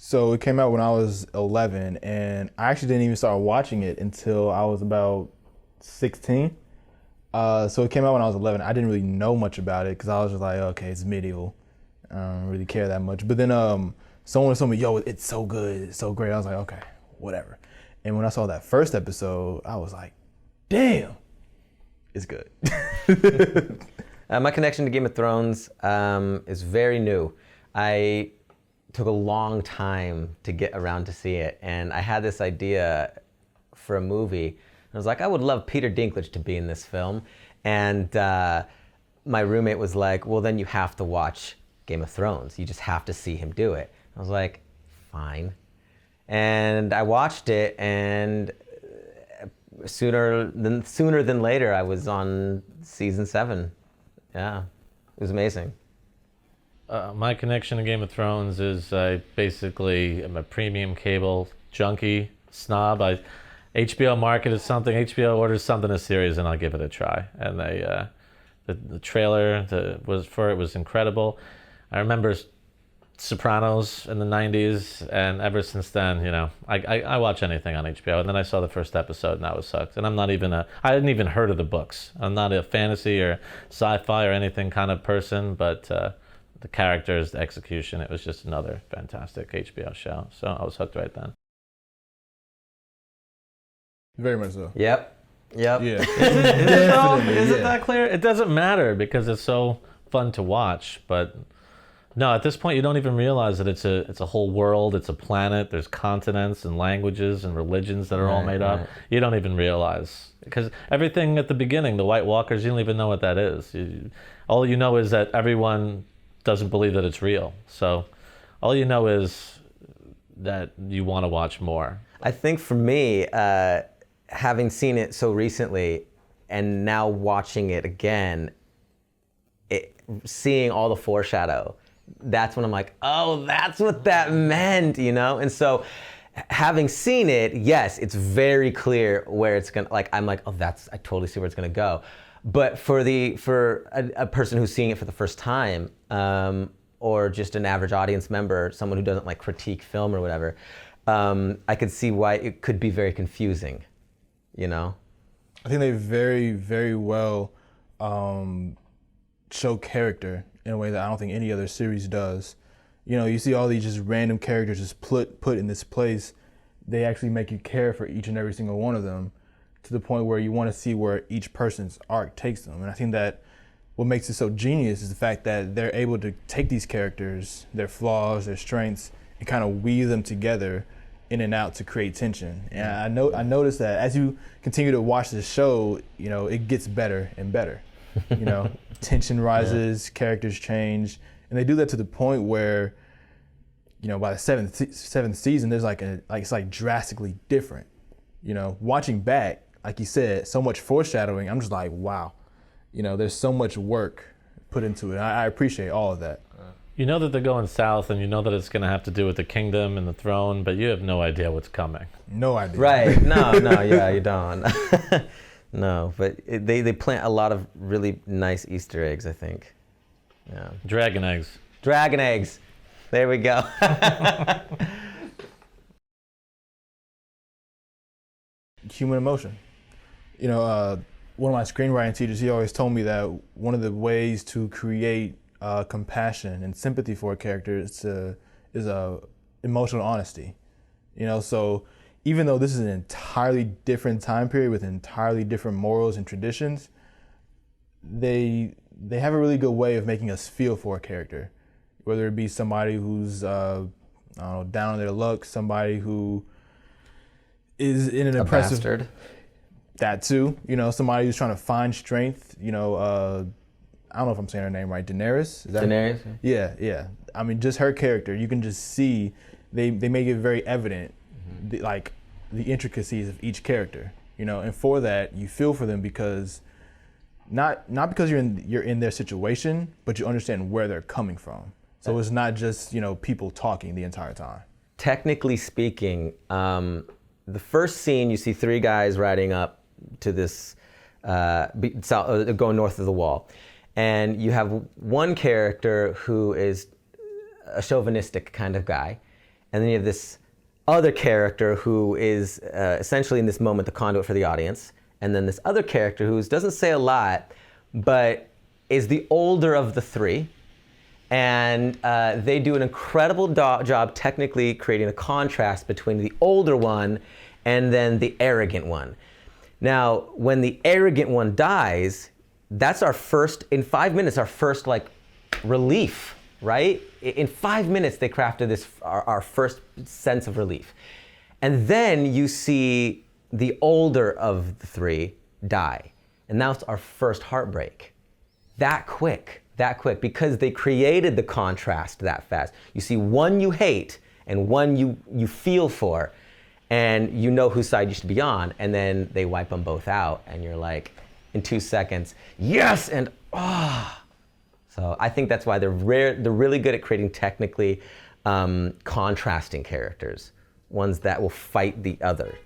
So it came out when I was 11, and I actually didn't even start watching it until I was about 16. So it came out when I was 11. I didn't really know much about it because I was just like, okay, it's medieval. I don't really care that much. But then someone told me, yo, it's so good, it's so great. I was like, okay, whatever. And when I saw that first episode, I was like, damn, it's good. My connection to Game of Thrones is very new. I took a long time to get around to see it, and I had this idea for a movie. I was like, I would love Peter Dinklage to be in this film. And my roommate was like, well, then you have to watch Game of Thrones. You just have to see him do it. I was like, fine. And I watched it, and sooner than later, I was on season 7. Yeah, it was amazing. My connection to Game of Thrones is I basically am a premium cable junkie, snob. HBO marketed something, HBO orders something, a series, and I'll give it a try. And the trailer was incredible. I remember Sopranos in the 90s, and ever since then, I watch anything on HBO. And then I saw the first episode, and I was sucked. And I hadn't even heard of the books. I'm not a fantasy or sci-fi or anything kind of person, but the characters, the execution, it was just another fantastic HBO show. So I was hooked right then. Very much so. Yep. Yeah. Is it that clear? It doesn't matter because it's so fun to watch, but no, at this point you don't even realize that it's a whole world, it's a planet, there's continents and languages and religions that are all made up. You don't even realize. Because everything at the beginning, the White Walkers, you don't even know what that is. All you know is that everyone doesn't believe that it's real. So all you know is that you want to watch more. I think for me, having seen it so recently and now watching it again, seeing all the foreshadow, that's when I'm like, oh, that's what that meant, And so having seen it, yes, it's very clear where it's gonna, I'm like, oh, I totally see where it's gonna go. But for a person who's seeing it for the first time, or just an average audience member, someone who doesn't critique film or whatever, I could see why it could be very confusing, I think they very, very well show character in a way that I don't think any other series does. You see all these just random characters just put in this place. They actually make you care for each and every single one of them to the point where you want to see where each person's arc takes them. And I think that what makes it so genius is the fact that they're able to take these characters, their flaws, their strengths, and kind of weave them together in and out to create tension. And I noticed that as you continue to watch the show, it gets better and better. Tension rises, characters change, and they do that to the point where, by the seventh season, there's it's drastically different. Watching back, like you said, so much foreshadowing. I'm just like, wow, there's so much work put into it. I appreciate all of that. You know that they're going south, and you know that it's going to have to do with the kingdom and the throne, but you have no idea what's coming. No idea. Right. No, yeah, you don't. No, but they plant a lot of really nice Easter eggs, I think. Yeah. Dragon eggs. Dragon eggs. There we go. Human emotion. One of my screenwriting teachers, he always told me that one of the ways to create compassion and sympathy for a character is emotional honesty. So even though this is an entirely different time period with entirely different morals and traditions, they have a really good way of making us feel for a character, whether it be somebody who's down on their luck, somebody who is in an impressive bastard. That too, somebody who's trying to find strength. I don't know if I'm saying her name right. Daenerys? Is that Daenerys? Yeah. I mean, just her character, you can just see they make it very evident, the intricacies of each character, and for that you feel for them because not because you're in their situation, but you understand where they're coming from. So it's not just people talking the entire time. Technically speaking, the first scene you see 3 guys riding up to this going north of the wall. And you have one character who is a chauvinistic kind of guy, and then you have this other character who is essentially in this moment the conduit for the audience, and then this other character who doesn't say a lot, but is the older of the three. And they do an incredible job technically creating a contrast between the older one and then the arrogant one. Now, when the arrogant one dies, that's our first, in 5 minutes, our first like relief, right? In 5 minutes, they crafted this, our first sense of relief. And then you see the older of the three die. And now it's our first heartbreak. That quick, because they created the contrast that fast. You see one you hate and one you feel for, and you know whose side you should be on, and then they wipe them both out, and you're like, in 2 seconds, yes, and ah. So I think that's why they're really good at creating technically contrasting characters, ones that will fight the other.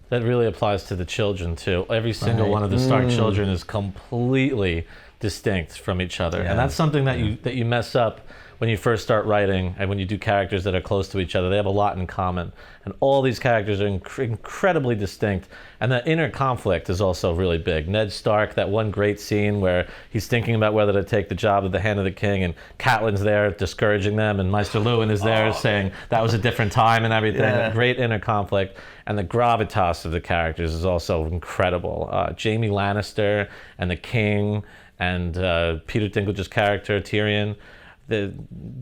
That really applies to the children too. Every single one of the Stark children is completely distinct from each other, and that's something that you mess up when you first start writing, and when you do characters that are close to each other. They have a lot in common, and all these characters are incredibly distinct, and the inner conflict is also really big. Ned Stark, that one great scene where he's thinking about whether to take the job of the Hand of the King, and Catelyn's there discouraging them, and Maester Luwin is there saying that was a different time and everything. Yeah. Great inner conflict, and the gravitas of the characters is also incredible. Jaime Lannister and the King, and Peter Dinklage's character, Tyrion. The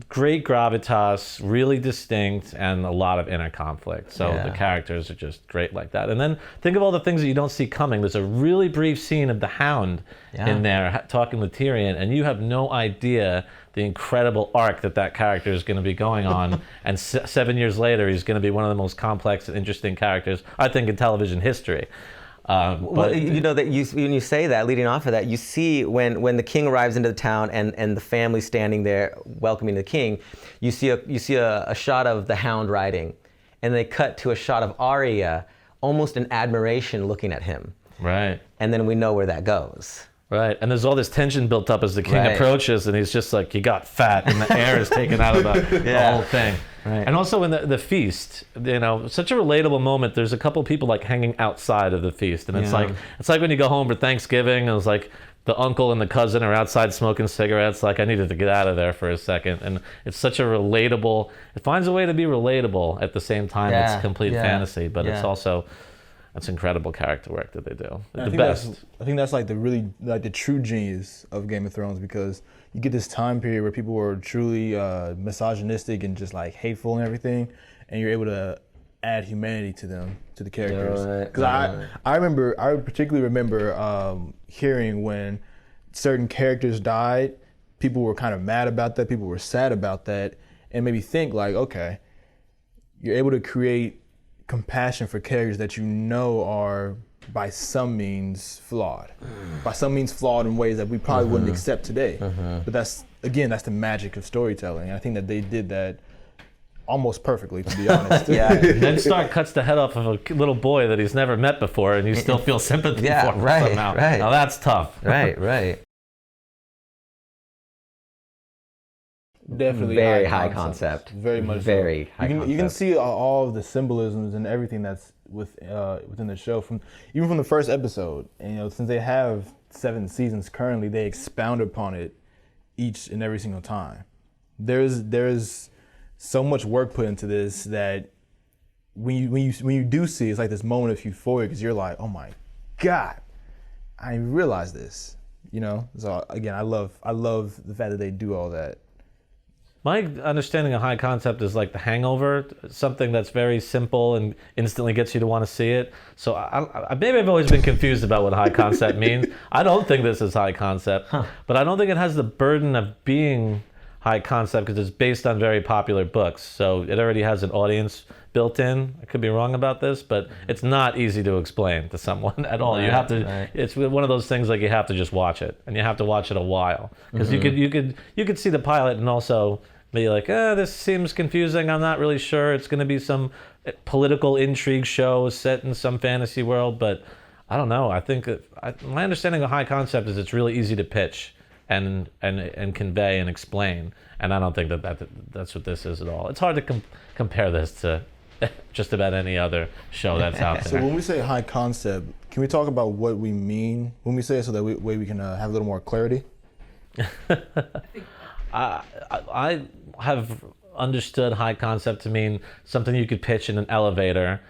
great gravitas, really distinct, and a lot of inner conflict. So the characters are just great like that. And then think of all the things that you don't see coming. There's a really brief scene of the Hound in there talking with Tyrion, and you have no idea the incredible arc that character is going to be going on. And 7 years later, he's going to be one of the most complex and interesting characters, I think, in television history. Well, you know that when you say that, leading off of that, you see when the king arrives into the town and the family standing there welcoming the king, you see a shot of the Hound riding, and they cut to a shot of Arya, almost in admiration, looking at him. Right. And then we know where that goes. Right, and there's all this tension built up as the king approaches, and he's just like, he got fat, and the air is taken out of the whole thing. Right. And also in the feast, you know, such a relatable moment. There's a couple people like hanging outside of the feast, and it's like when you go home for Thanksgiving, and it's like the uncle and the cousin are outside smoking cigarettes. Like, I needed to get out of there for a second. And it's such a relatable. It finds a way to be relatable at the same time. It's complete fantasy, but it's also. That's incredible character work that they do. The best. I think that's like the true genius of Game of Thrones, because you get this time period where people were truly misogynistic and just like hateful and everything, and you're able to add humanity to them, to the characters. Because I particularly remember hearing when certain characters died, people were kind of mad about that, people were sad about that, and made me think like, okay, you're able to create compassion for characters that you know are by some means flawed. By some means flawed in ways that we probably wouldn't accept today. But that's the magic of storytelling. And I think that they did that almost perfectly, to be honest. Ned Stark cuts the head off of a little boy that he's never met before, and you still feel sympathy for him somehow. Now that's tough. Right. Definitely very high concept. Very much. Very high concept. You can see all of the symbolisms and everything that's within the show from the first episode. And you know, since they have 7 seasons currently, they expound upon it each and every single time. There's so much work put into this that when you do see, it's like this moment of euphoria, because you're like, oh my God, I didn't realize this. You know. So again, I love the fact that they do all that. My understanding of high concept is like The Hangover, something that's very simple and instantly gets you to want to see it. So maybe I've always been confused about what high concept means. I don't think this is high concept, but I don't think it has the burden of being high concept because it's based on very popular books. So it already has an audience built in. I could be wrong about this, but it's not easy to explain to someone at all. You have to. It's one of those things like you have to just watch it, and you have to watch it a while, because you could see the pilot and also be like, this seems confusing. I'm not really sure. It's going to be some political intrigue show set in some fantasy world, but I don't know. I think my understanding of high concept is it's really easy to pitch, and convey and explain. And I don't think that's what this is at all. It's hard to compare this to just about any other show that's out So there. when we say high concept, can we talk about what we mean when we say it so that way we can have a little more clarity? I have understood high concept to mean something you could pitch in an elevator,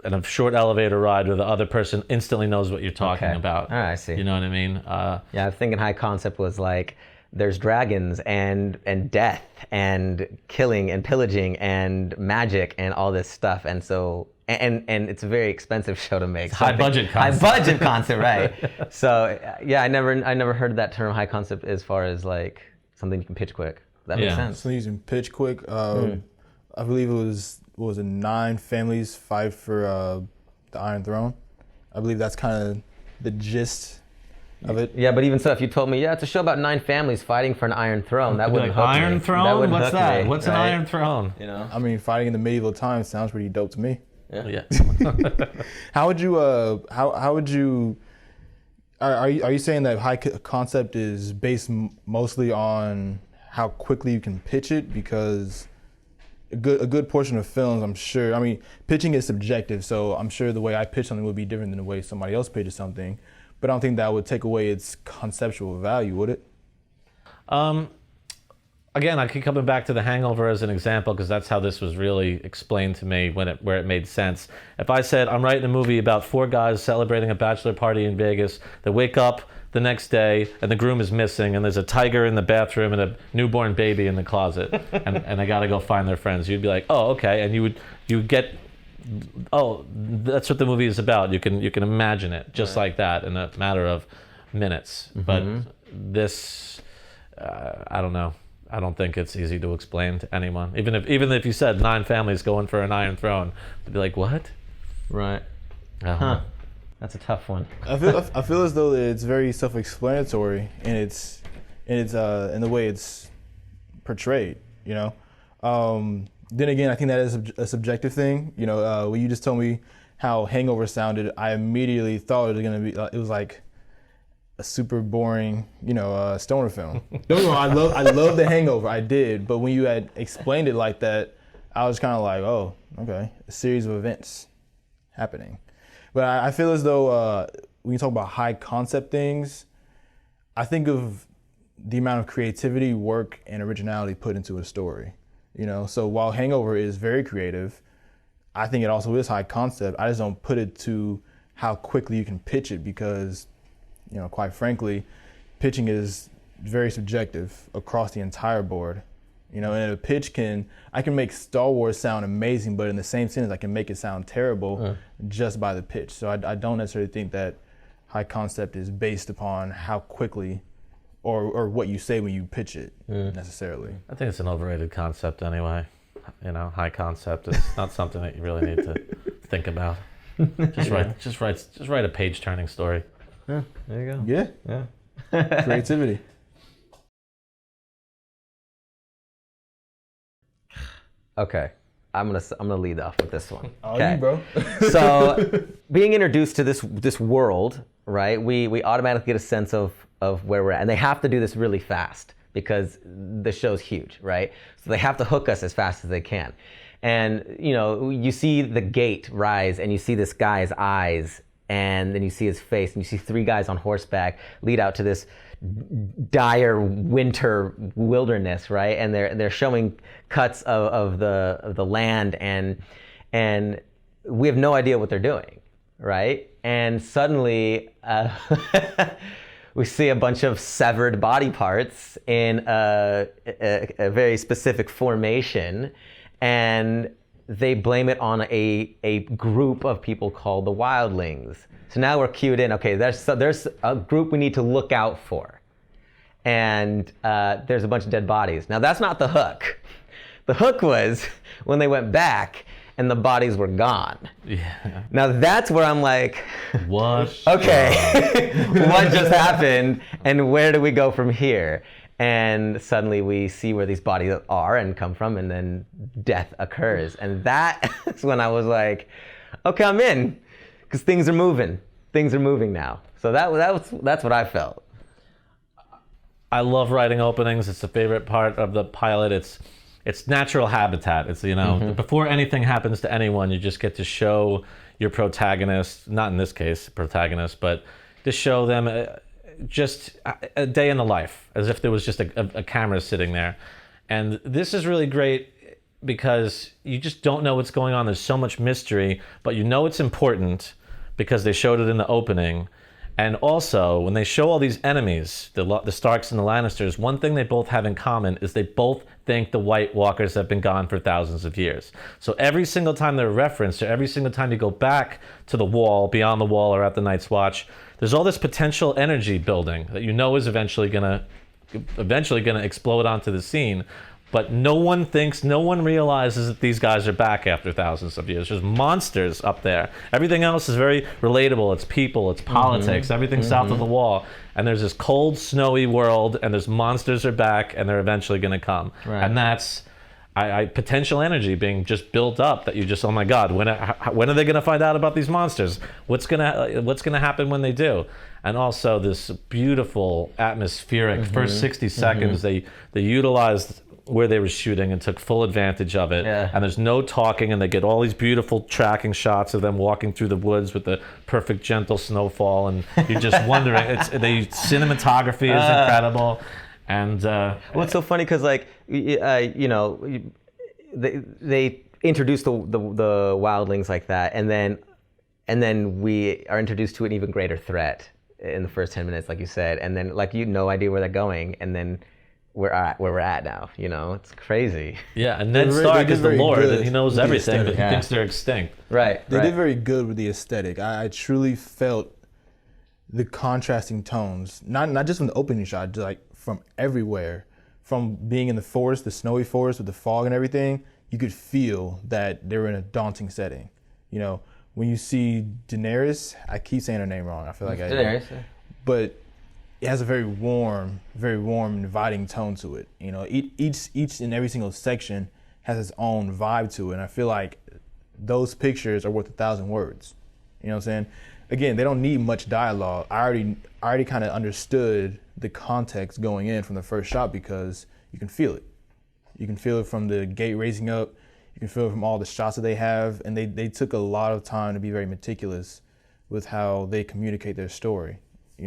in a short elevator ride where the other person instantly knows what you're talking Okay. about. All right, I see. You know what I mean? Yeah, I'm thinking high concept was like there's dragons and death and killing and pillaging and magic and all this stuff, and so and it's a very expensive show to make. So high budget concept. High budget concept, right? So yeah, I never heard that term high concept as far as like something you can pitch quick. That makes Yeah. sense. So using pitch quick, I believe it was 9 families fight for the Iron Throne. I believe that's kind of the gist of it. Yeah, but even so, if you told me, yeah, it's a show about 9 families fighting for an Iron Throne, that wouldn't hook me. Iron That Throne? wouldn't What's hook that? me, What's an right? Iron Throne? You know? I mean, fighting in the medieval times sounds pretty dope to me. Yeah. How would you are you saying that high concept is based mostly on how quickly you can pitch it? Because a good portion of films, I'm sure, I mean, pitching is subjective, so I'm sure the way I pitch something would be different than the way somebody else pitches something, but I don't think that would take away its conceptual value, would it? Again, I keep coming back to The Hangover as an example because that's how this was really explained to me where it made sense. If I said I'm writing a movie about 4 guys celebrating a bachelor party in Vegas, they wake up the next day and the groom is missing and there's a tiger in the bathroom and a newborn baby in the closet and they got to go find their friends, you'd be like, oh, okay, and you would get, oh, that's what the movie is about. You can imagine it just like that in a matter of minutes. But this, I don't know. I don't think it's easy to explain to anyone. Even if you said 9 families going for an Iron Throne, they'd be like, what? Right. Uh-huh. That's a tough one. I feel as though it's very self-explanatory in its in the way it's portrayed. You know. Then again, I think that is a subjective thing. You know, when you just told me how Hangover sounded, I immediately thought it was gonna be. It was like a super boring, stoner film. No, I love The Hangover. I did, but when you had explained it like that, I was kind of like, oh, okay, a series of events happening. But I feel as though when you talk about high concept things, I think of the amount of creativity, work, and originality put into a story. You know, so while Hangover is very creative, I think it also is high concept. I just don't put it to how quickly you can pitch it because, quite frankly, pitching is very subjective across the entire board. And a pitch I can make Star Wars sound amazing, but in the same sentence, I can make it sound terrible just by the pitch. So I don't necessarily think that high concept is based upon how quickly or what you say when you pitch it necessarily. I think it's an overrated concept anyway. High concept is not something that you really need to think about. Just write a page-turning story. Yeah, there you go. Yeah. Creativity. Okay, I'm gonna lead off with this one. Oh, Okay. you, bro. So, being introduced to this world, right? We automatically get a sense of where we're at, and they have to do this really fast because the show's huge, right? So they have to hook us as fast as they can, and you see the gate rise, and you see this guy's eyes, and then you see his face, and you see 3 guys on horseback lead out to this dire winter wilderness, right? And they're showing cuts of the land, and we have no idea what they're doing, right? And suddenly we see a bunch of severed body parts in a very specific formation, and they blame it on a group of people called the wildlings. So now we're cued in. Okay, there's a group we need to look out for, and there's a bunch of dead bodies. Now that's not the hook. The hook was when they went back and the bodies were gone. Yeah. Now that's where I'm like, What? okay, what just happened, and where do we go from here? And suddenly we see where these bodies are and come from, and then death occurs. And that is when I was like, okay, I'm in, because things are moving. Things are moving now. So that's what I felt. I love writing openings. It's the favorite part of the pilot. It's natural habitat. It's, before anything happens to anyone, you just get to show your protagonist, not in this case protagonist, but to show them just a day in the life, as if there was just a camera sitting there. And this is really great because you just don't know what's going on. There's so much mystery, but you know it's important because they showed it in the opening. And also, when they show all these enemies, the Starks and the Lannisters, one thing they both have in common is they both think the White Walkers have been gone for thousands of years. So every single time they're referenced, or every single time you go back to the wall, beyond the wall, or at the Night's Watch, there's all this potential energy building that you know is eventually gonna explode onto the scene. But no one realizes that these guys are back after thousands of years. There's monsters up there. Everything else is very relatable. It's people, it's politics, everything south of the wall. And there's this cold, snowy world, and there's monsters are back, and they're eventually going to come. Right. And that's potential energy being just built up that you just, oh my God, when are they going to find out about these monsters? What's gonna happen when they do? And also this beautiful atmospheric first 60 seconds, they utilized where they were shooting and took full advantage of it. Yeah. And there's no talking, and they get all these beautiful tracking shots of them walking through the woods with the perfect gentle snowfall, and you're just wondering. The cinematography is incredible. And well, it's so funny because they introduced the wildlings like that, and then we are introduced to an even greater threat in the first 10 minutes, like you said, and then no idea where they're going, and then where we're at now, it's crazy. Yeah, and Ned Stark is the Lord, and he knows everything, but he thinks they're extinct. Right. They did very good with the aesthetic. I truly felt the contrasting tones, not just from the opening shot, just from everywhere, from being in the forest, the snowy forest with the fog and everything. You could feel that they were in a daunting setting. When you see Daenerys, I keep saying her name wrong. I feel like Daenerys, but it has a very warm, inviting tone to it. Each and every single section has its own vibe to it, and I feel like those pictures are worth 1,000 words. You know what I'm saying? Again, they don't need much dialogue. I already kind of understood the context going in from the first shot because you can feel it. You can feel it from the gate raising up. You can feel it from all the shots that they have, and they took a lot of time to be very meticulous with how they communicate their story.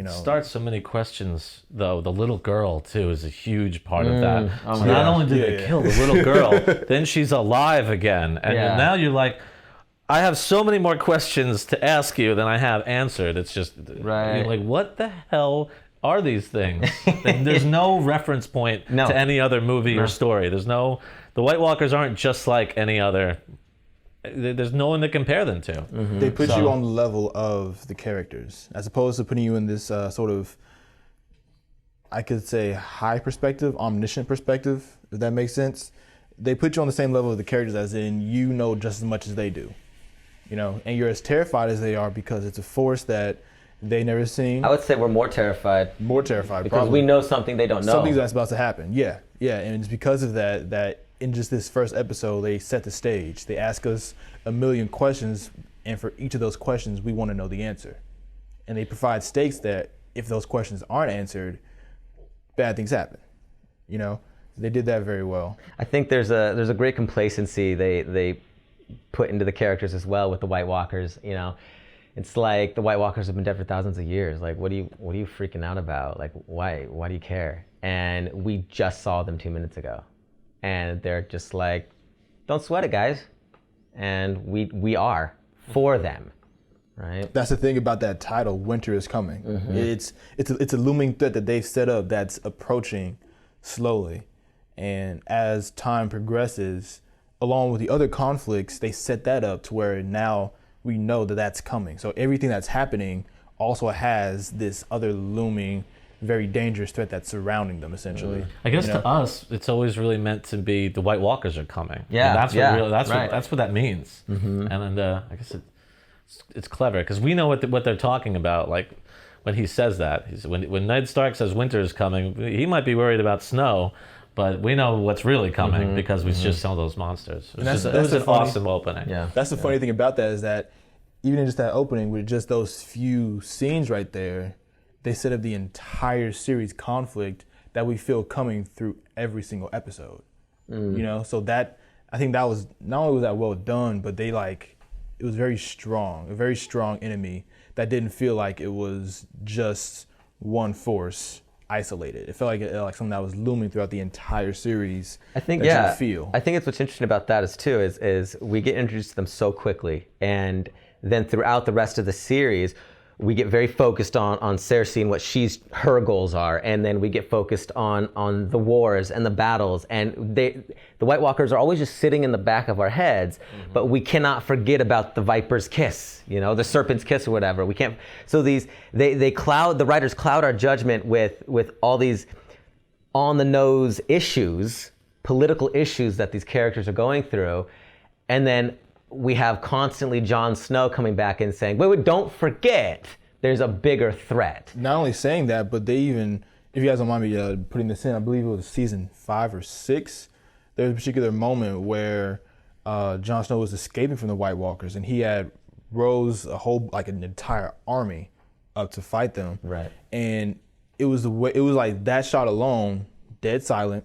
Starts so many questions, though. The little girl, too, is a huge part of that. So not only did they kill the little girl, then she's alive again. And now you're like, I have so many more questions to ask you than I have answered. It's just, you're like, what the hell are these things? There's no reference point to any other movie or story. The White Walkers aren't just like any other. There's no one to compare them to. They put you on the level of the characters, as opposed to putting you in this sort of, I could say, high perspective, omniscient perspective, if that makes sense. They put you on the same level of the characters, as in just as much as they do. And you're as terrified as they are because it's a force that they never seen. I would say we're more terrified. Because probably. We know something they don't know. Something that's about to happen. Yeah, and it's because of that in just this first episode, they set the stage. They ask us a million questions, and for each of those questions, we want to know the answer. And they provide stakes that if those questions aren't answered, bad things happen. They did that very well. I think there's a great complacency they put into the characters as well with the White Walkers. It's like the White Walkers have been dead for thousands of years. Like, what are you freaking out about? Like, why do you care? And we just saw them 2 minutes ago. And they're just like, don't sweat it, guys. And we are for them, right? That's the thing about that title, Winter is Coming. It's a looming threat that they've set up that's approaching slowly. And as time progresses, along with the other conflicts, they set that up to where now we know that that's coming. So everything that's happening also has this other looming, very dangerous threat that's surrounding them, essentially. I guess to us, it's always really meant to be the White Walkers are coming. Yeah, and that's what that means. And I guess it's clever because we know what they're talking about. Like when he says that, when Ned Stark says winter is coming, he might be worried about snow, but we know what's really coming because we just saw those monsters. It was an awesome opening. Yeah, that's the funny thing about that is that even in just that opening with just those few scenes right there, they set up the entire series conflict that we feel coming through every single episode. You know, so that, I think that was, not only was that well done, but they like, it was very strong, a very strong enemy that didn't feel like it was just one force isolated. It felt like something that was looming throughout the entire series. I think, that yeah, you feel. I think it's what's interesting about that is we get introduced to them so quickly, and then throughout the rest of the series, we get very focused on Cersei and what her goals are, and then we get focused on the wars and the battles, and the White Walkers are always just sitting in the back of our heads, but we cannot forget about the Viper's kiss, you know, the Serpent's kiss or whatever. We can't. So the writers cloud our judgment with all these on the nose issues, political issues that these characters are going through, and then we have constantly Jon Snow coming back and saying, wait, don't forget, there's a bigger threat. Not only saying that, but they even, if you guys don't mind me putting this in, I believe it was season 5 or 6, there was a particular moment where Jon Snow was escaping from the White Walkers, and he had rose an entire army up to fight them. Right. And it was like that shot alone, dead silent.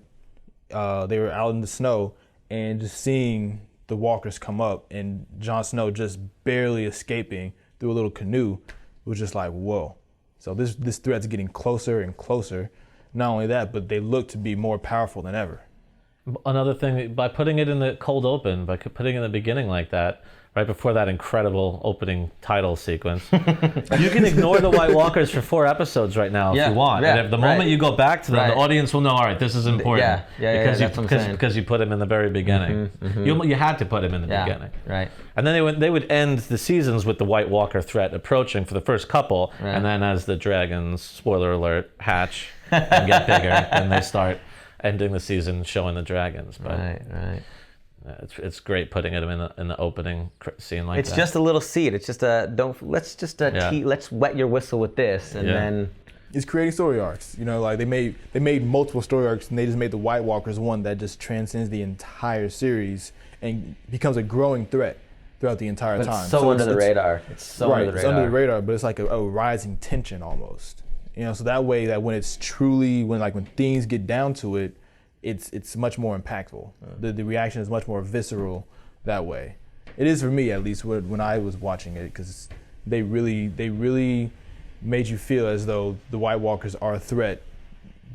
They were out in the snow, and just seeing the walkers come up and Jon Snow just barely escaping through a little canoe was just like, whoa. So this threat's getting closer and closer. Not only that, but they look to be more powerful than ever. Another thing, by putting it in the cold open, by putting it in the beginning like that, right before that incredible opening title sequence, you can ignore the White Walkers for 4 episodes right now if you want. Yeah, and if the moment you go back to them, the audience will know, all right, this is important. Because you put him in the very beginning. You had to put him in the beginning. Right. And then they would end the seasons with the White Walker threat approaching for the first couple, and then as the dragons, spoiler alert, hatch and get bigger, then they start ending the season showing the dragons. But Right. It's great putting it in the opening scene like that. It's just a little seed. It's just let's wet your whistle with this, and then it's creating story arcs. You know, like they made multiple story arcs, and they just made the White Walkers one that just transcends the entire series and becomes a growing threat throughout the entire time. It's so under the radar. It's so under the radar. It's under the radar, but it's like a rising tension almost. You know, so that way that when it's truly when things get down to it, it's much more impactful. The reaction is much more visceral that way. It is for me, at least, when I was watching it, because they really made you feel as though the White Walkers are a threat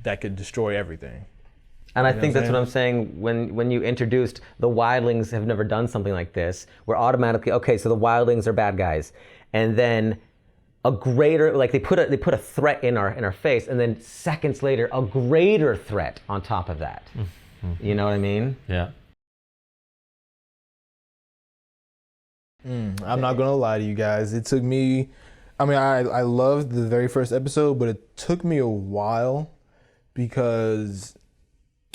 that could destroy everything. And I think that's what I'm saying. When you introduced the wildlings have never done something like this, we're automatically, okay, so the wildlings are bad guys. And then a greater, like they put a threat in our face, and then seconds later, a greater threat on top of that. You know what I mean? Yeah. I'm not gonna lie to you guys. It took me, I loved the very first episode, but it took me a while because,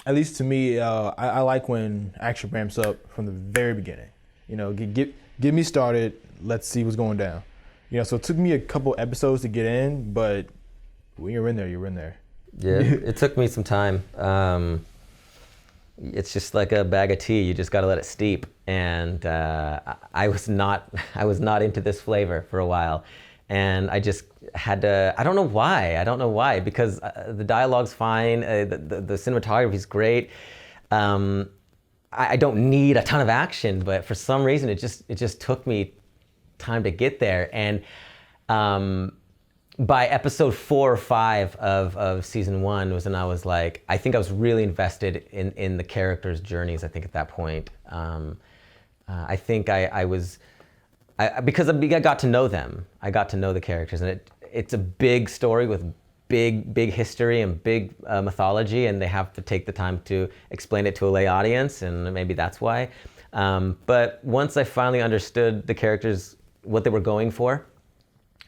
at least to me, I like when action ramps up from the very beginning. You know, get me started. Let's see what's going down. You know, so it took me a couple episodes to get in, but when you're in there, you're in there. Yeah, it took me some time. It's just like a bag of tea. You just got to let it steep. And I was not into this flavor for a while, and I just had to. I don't know why. Because the dialogue's fine. The cinematography's great. I don't need a ton of action, but for some reason, it just took me time to get there. And by episode 4 or 5 of season 1 was when I was like, I think I was really invested in the characters' journeys. I think at that point, I think I was, because I got to know them. I got to know the characters, and it's a big story with big history and big mythology, and they have to take the time to explain it to a lay audience, and maybe that's why. But once I finally understood the characters, what they were going for,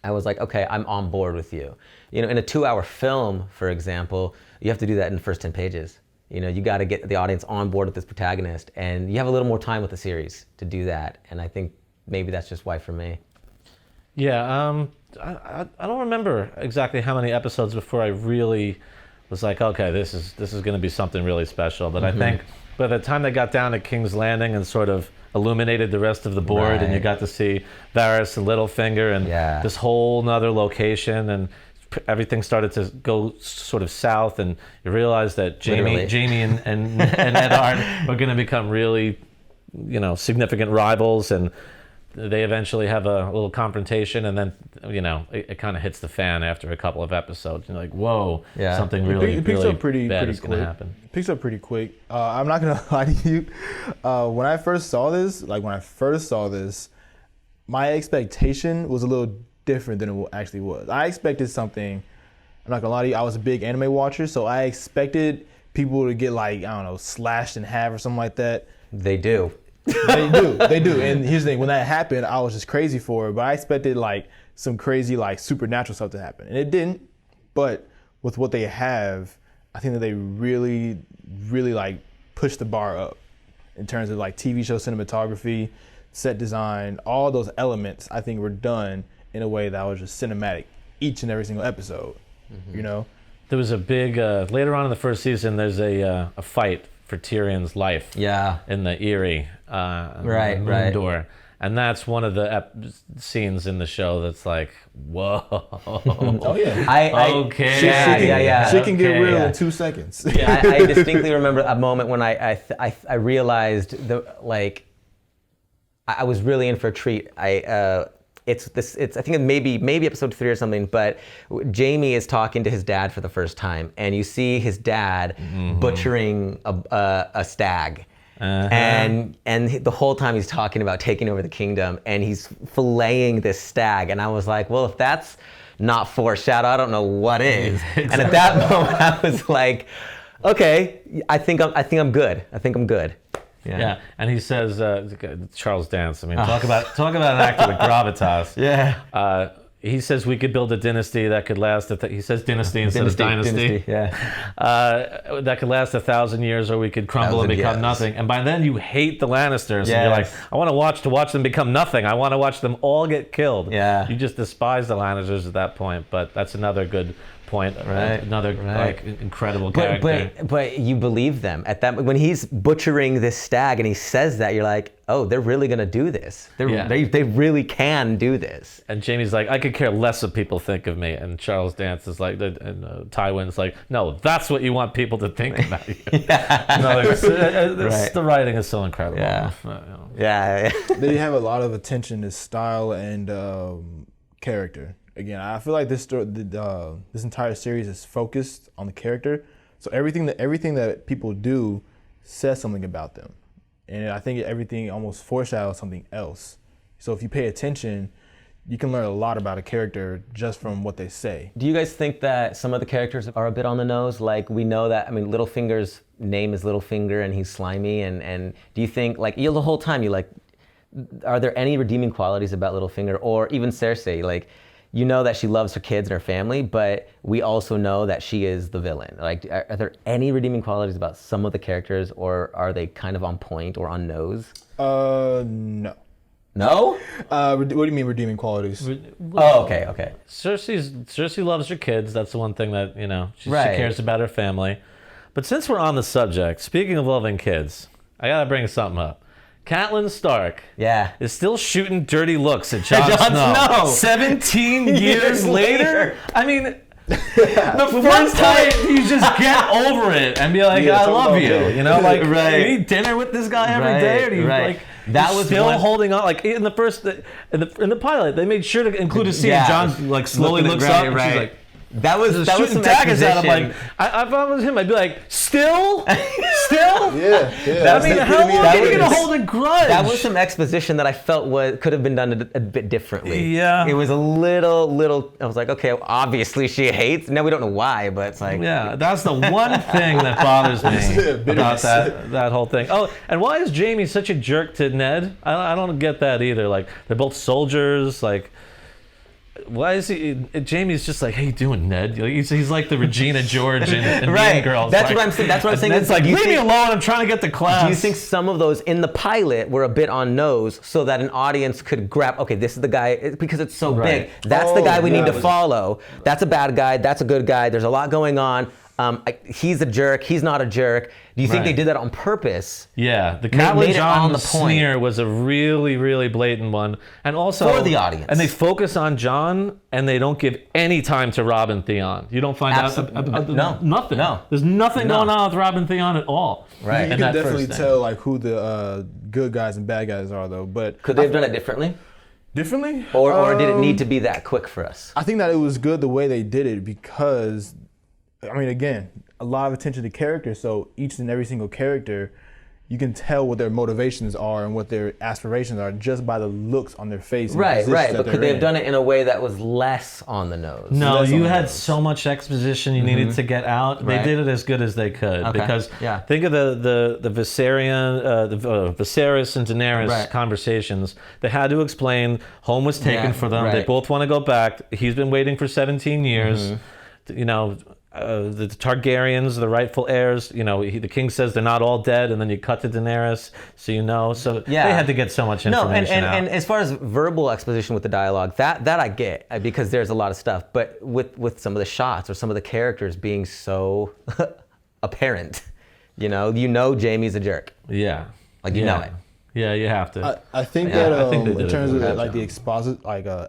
I was like, okay, I'm on board with you. You know, in a 2-hour film, for example, you have to do that in the first 10 pages. You know, you got to get the audience on board with this protagonist, and you have a little more time with the series to do that. And I think maybe that's just why for me. Yeah, I don't remember exactly how many episodes before I really was like, okay, this is going to be something really special. But I think by the time they got down to King's Landing and sort of illuminated the rest of the board, and you got to see Varys and Littlefinger and this whole nother location, and everything started to go sort of south, and you realized that Literally. Jamie and Ed Art were going to become really, significant rivals, and they eventually have a little confrontation, and then it kind of hits the fan after a couple of episodes. You're like, whoa, something really, It picks really up pretty bad is going quick. to happen. It picks up pretty quick. I'm not gonna lie to you. When I first saw this, my expectation was a little different than it actually was. I expected something. I'm not gonna lie to you. I was a big anime watcher, so I expected people to get slashed in half or something like that. They do. They do. And here's the thing: when that happened, I was just crazy for it. But I expected some crazy supernatural stuff to happen, and it didn't. But with what they have, I think that they really, really pushed the bar up in terms of TV show cinematography, set design, all those elements. I think were done in a way that was just cinematic each and every single episode. There was a big later on in the first season. There's a fight for Tyrion's life. Yeah. In the Eyrie. Right. Door. And that's one of the scenes in the show that's like, whoa. Oh yeah. Okay. Yeah. Shit can get real in 2 seconds. I distinctly remember a moment when I realized I was really in for a treat. It's I think it maybe episode 3 or something, but Jamie is talking to his dad for the first time, and you see his dad butchering a stag. And the whole time he's talking about taking over the kingdom, and he's filleting this stag, and I was like, well, if that's not foreshadow, I don't know what is. Exactly. And at that moment, I was like, okay, I think I'm good. Yeah, and he says, Charles Dance. I mean, talk about an actor with gravitas. Yeah. He says we could build a dynasty that could last. He says dynasty instead of dynasty. Yeah. That could last 1,000 years, or we could crumble and become nothing. And by then, you hate the Lannisters. Yes. And you're like, I want to watch them become nothing. I want to watch them all get killed. Yeah. You just despise the Lannisters at that point. But that's another good point. Another incredible character. But you believe them at that when he's butchering this stag and he says that, you're like, oh, they're really gonna do this. They really can do this. And Jamie's like, I could care less what people think of me. And Charles Dance is like, and Tywin's like, no, that's what you want people to think about you. The writing is so incredible. Yeah. They have a lot of attention to style and character. Again, I feel like this entire series is focused on the character. So everything that people do says something about them, and I think everything almost foreshadows something else. So if you pay attention, you can learn a lot about a character just from what they say. Do you guys think that some of the characters are a bit on the nose? Like, we know that, Littlefinger's name is Littlefinger and he's slimy, and do you think, the whole time are there any redeeming qualities about Littlefinger, or even Cersei? You know that she loves her kids and her family, but we also know that she is the villain. Are there any redeeming qualities about some of the characters, or are they kind of on point or on nose? No. No? What do you mean redeeming qualities? Okay. Cersei loves her kids. That's the one thing that, she cares about her family. But since we're on the subject, speaking of loving kids, I gotta bring something up. Catelyn Stark is still shooting dirty looks at Jon Snow. 17 years later? I mean, the first time you just get over it and be like, I love you. You eat dinner with this guy every day, or do you that was still holding on? In the pilot, they made sure to include a scene. Jon slowly looks up and she's like, That was shooting some daggers exposition. at him. If I was him, I'd be like, still? Yeah. How long are you gonna hold a grudge? That was some exposition that I felt could have been done a bit differently. Yeah. It was a little. I was like, okay, obviously she hates. Now we don't know why, but it's like. Yeah, that's the one thing that bothers me about that whole thing. Oh, and why is Jamie such a jerk to Ned? I don't get that either. They're both soldiers. Why is he? Jamie's just like, "Hey, you doing, Ned?" He's like the Regina George in Mean Girls. That's what I'm saying. That's what I'm saying. It's like, leave me alone. I'm trying to get to class. Do you think some of those in the pilot were a bit on nose, so that an audience could grab? Okay, this is the guy because it's so big. That's the guy we need to follow. That's a bad guy. That's a good guy. There's a lot going on. He's a jerk. He's not a jerk. Do you think they did that on purpose? Yeah, the Made Catelyn it on John the point. smear was a really, really blatant one, and also For the audience. And they focus on John, and they don't give any time to Rob and Theon. You don't find out No. nothing. No. There's nothing going on with Rob and Theon at all. Right. You in can that definitely first thing. tell like who the good guys and bad guys are, though. But Could they have done it differently? differently, Or did it need to be that quick for us? I think that it was good the way they did it because, I mean, again, a lot of attention to character. So each and every single character, you can tell what their motivations are and what their aspirations are just by the looks on their face. and Right, positions right. that But they're could they have in. done it in a way that was less on the nose? No, That's you on had those. so much exposition you needed to get out. Right. They did it as good as they could Okay. because Yeah. think of the Viserys and Daenerys Right. conversations. They had to explain home was taken Yeah, for them. They right. both want to go back. He's been waiting for 17 years. Mm-hmm. You know. The Targaryens, the rightful heirs, you know, the king says they're not all dead, and then you cut to Daenerys, so you know. So Yeah. they had to get so much No, information out. and as far as verbal exposition with the dialogue, that I get because there's a lot of stuff. But with some of the shots or some of the characters being so apparent, you know, Jamie's a jerk. Yeah. Like, you know it. Yeah, you have to. I think Yeah, that I think they in did a terms good of job. like the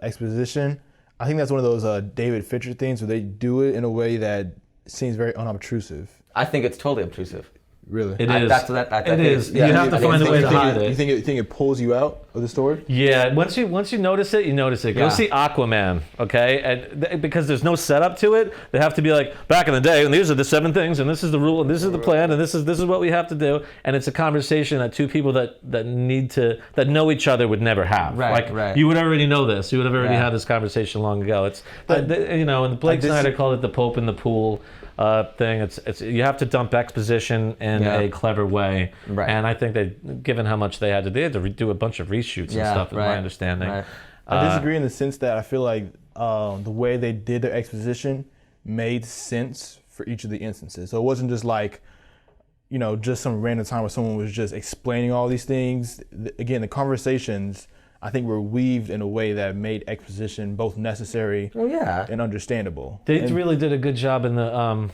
exposition, I think that's one of those David Fincher things where they do it in a way that seems very unobtrusive. I think it's totally obtrusive. Really, It is. I It is. yeah, You have to I find a think way to so. hide it. You think it pulls you out of the story? Yeah, once you notice it, you notice it. Go Yeah. see Aquaman, okay? And because there's no setup to it, they have to be like, back in the day, and these are the 7 things, and this is the rule, and this is the plan, and this is what we have to do. And it's a conversation that two people that know each other would never have. Right, Like right. you would already know this. You would have already Yeah. had this conversation long ago. It's and Blake Snyder called it the Pope in the pool. Thing. It's you have to dump exposition in Yeah. a clever way, Right. and I think given how much they had to do a bunch of reshoots and stuff. Is my understanding. Right. I disagree in the sense that I feel like the way they did their exposition made sense for each of the instances. So it wasn't just like, just some random time where someone was just explaining all these things. Again, the conversations, I think, were weaved in a way that made exposition both necessary yeah. and understandable. They really did a good job in the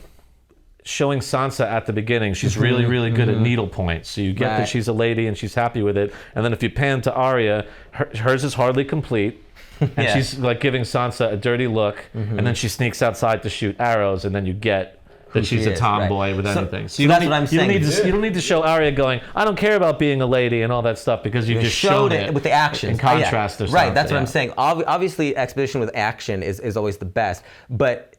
showing Sansa at the beginning. She's really, really good at needle points. So you get Right. that she's a lady and she's happy with it. And then if you pan to Arya, hers is hardly complete. And Yeah. she's like giving Sansa a dirty look. And then she sneaks outside to shoot arrows. And then you get that she's she a is, tomboy right. with So- anything. so that's what I'm saying. You don't need to show Arya going, I don't care about being a lady and all that stuff because you just showed shown it with the actions. in contrast to Right, that's Sansa, what I'm yeah. saying. Obviously, exposition with action is always the best. But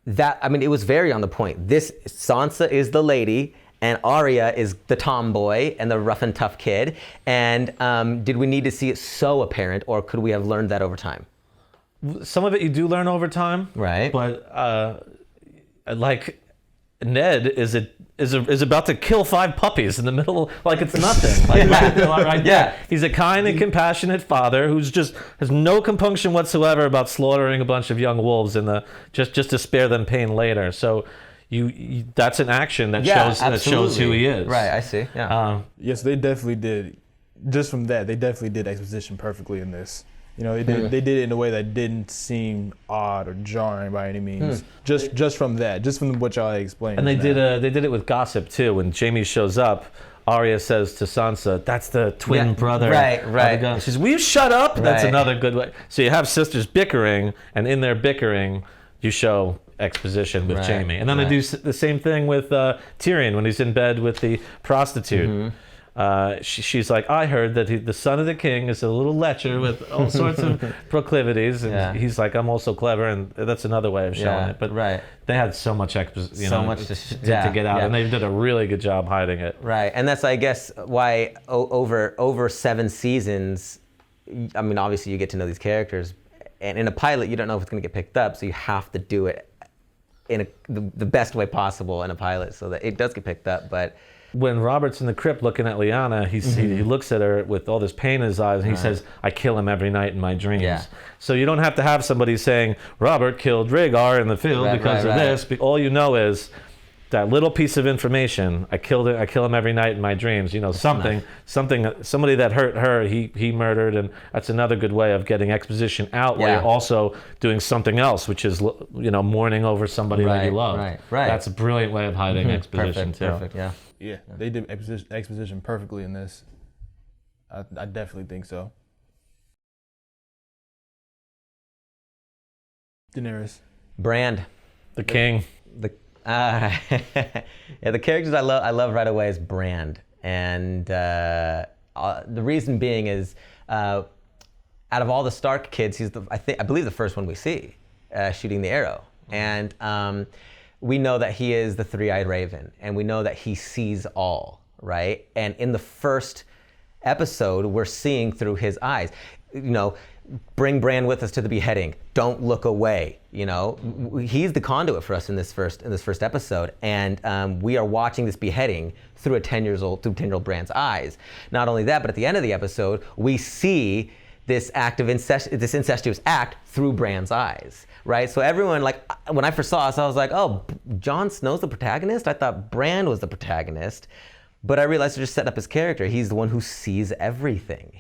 it was very on the point. This Sansa is the lady, and Arya is the tomboy and the rough and tough kid. And did we need to see it so apparent, or could we have learned that over time? Some of it you do learn over time. Right. But like Ned is about to kill 5 puppies in the middle, like it's nothing. Like, right there. Yeah. He's a kind and compassionate father who's just has no compunction whatsoever about slaughtering a bunch of young wolves just to spare them pain later. So you that's an action that shows who he is. Right, I see. Yeah. Yes, they definitely did. Just from that, they definitely did exposition perfectly in this. They did it in a way that didn't seem odd or jarring by any means. Just from what y'all explained. And they did it with gossip too. When Jaime shows up, Arya says to Sansa, "That's the twin Yeah, brother." right. She says, "Will you shut up?" That's Right. another good way. So you have sisters bickering, and in their bickering, you show exposition with Right, Jaime. And then they do the same thing with Tyrion when he's in bed with the prostitute. She's like, I heard that the son of the king is a little lecher with all sorts of proclivities, and he's like, I'm also clever, and that's another way of showing it. But they had so much exposition, to get out, and they did a really good job hiding it. Right, and that's, I guess, why over 7 seasons, obviously you get to know these characters, and in a pilot you don't know if it's going to get picked up, so you have to do it in the best way possible in a pilot so that it does get picked up, but. When Robert's in the crypt looking at Lyanna, he looks at her with all this pain in his eyes, and he says, I kill him every night in my dreams. Yeah. So you don't have to have somebody saying, Robert killed Rhaegar in the field because of this. All you know is that little piece of information, I kill him every night in my dreams. You know, somebody that hurt her, he murdered, and that's another good way of getting exposition out while you're also doing something else, which is, you know, mourning over somebody that you love. Right. That's a brilliant way of hiding exposition too. Perfect. Yeah. Yeah, they did exposition perfectly in this. I definitely think so. Daenerys. Brand. The king. Yeah, the characters I love right away is Brand, and the reason being is, out of all the Stark kids, he's I believe the first one we see shooting the arrow, and we know that he is the three-eyed raven, and we know that he sees all, right? And in the first episode, we're seeing through his eyes. You know, bring Brand with us to the beheading. Don't look away. You know, he's the conduit for us in this first episode, and we are watching this beheading through 10-year-old Brand's eyes. Not only that, but at the end of the episode, we see this incestuous act through Brand's eyes, right? So everyone, like, when I first saw this, I was like, oh, Jon Snow's the protagonist? I thought Brand was the protagonist. But I realized to just set up his character. He's the one who sees everything.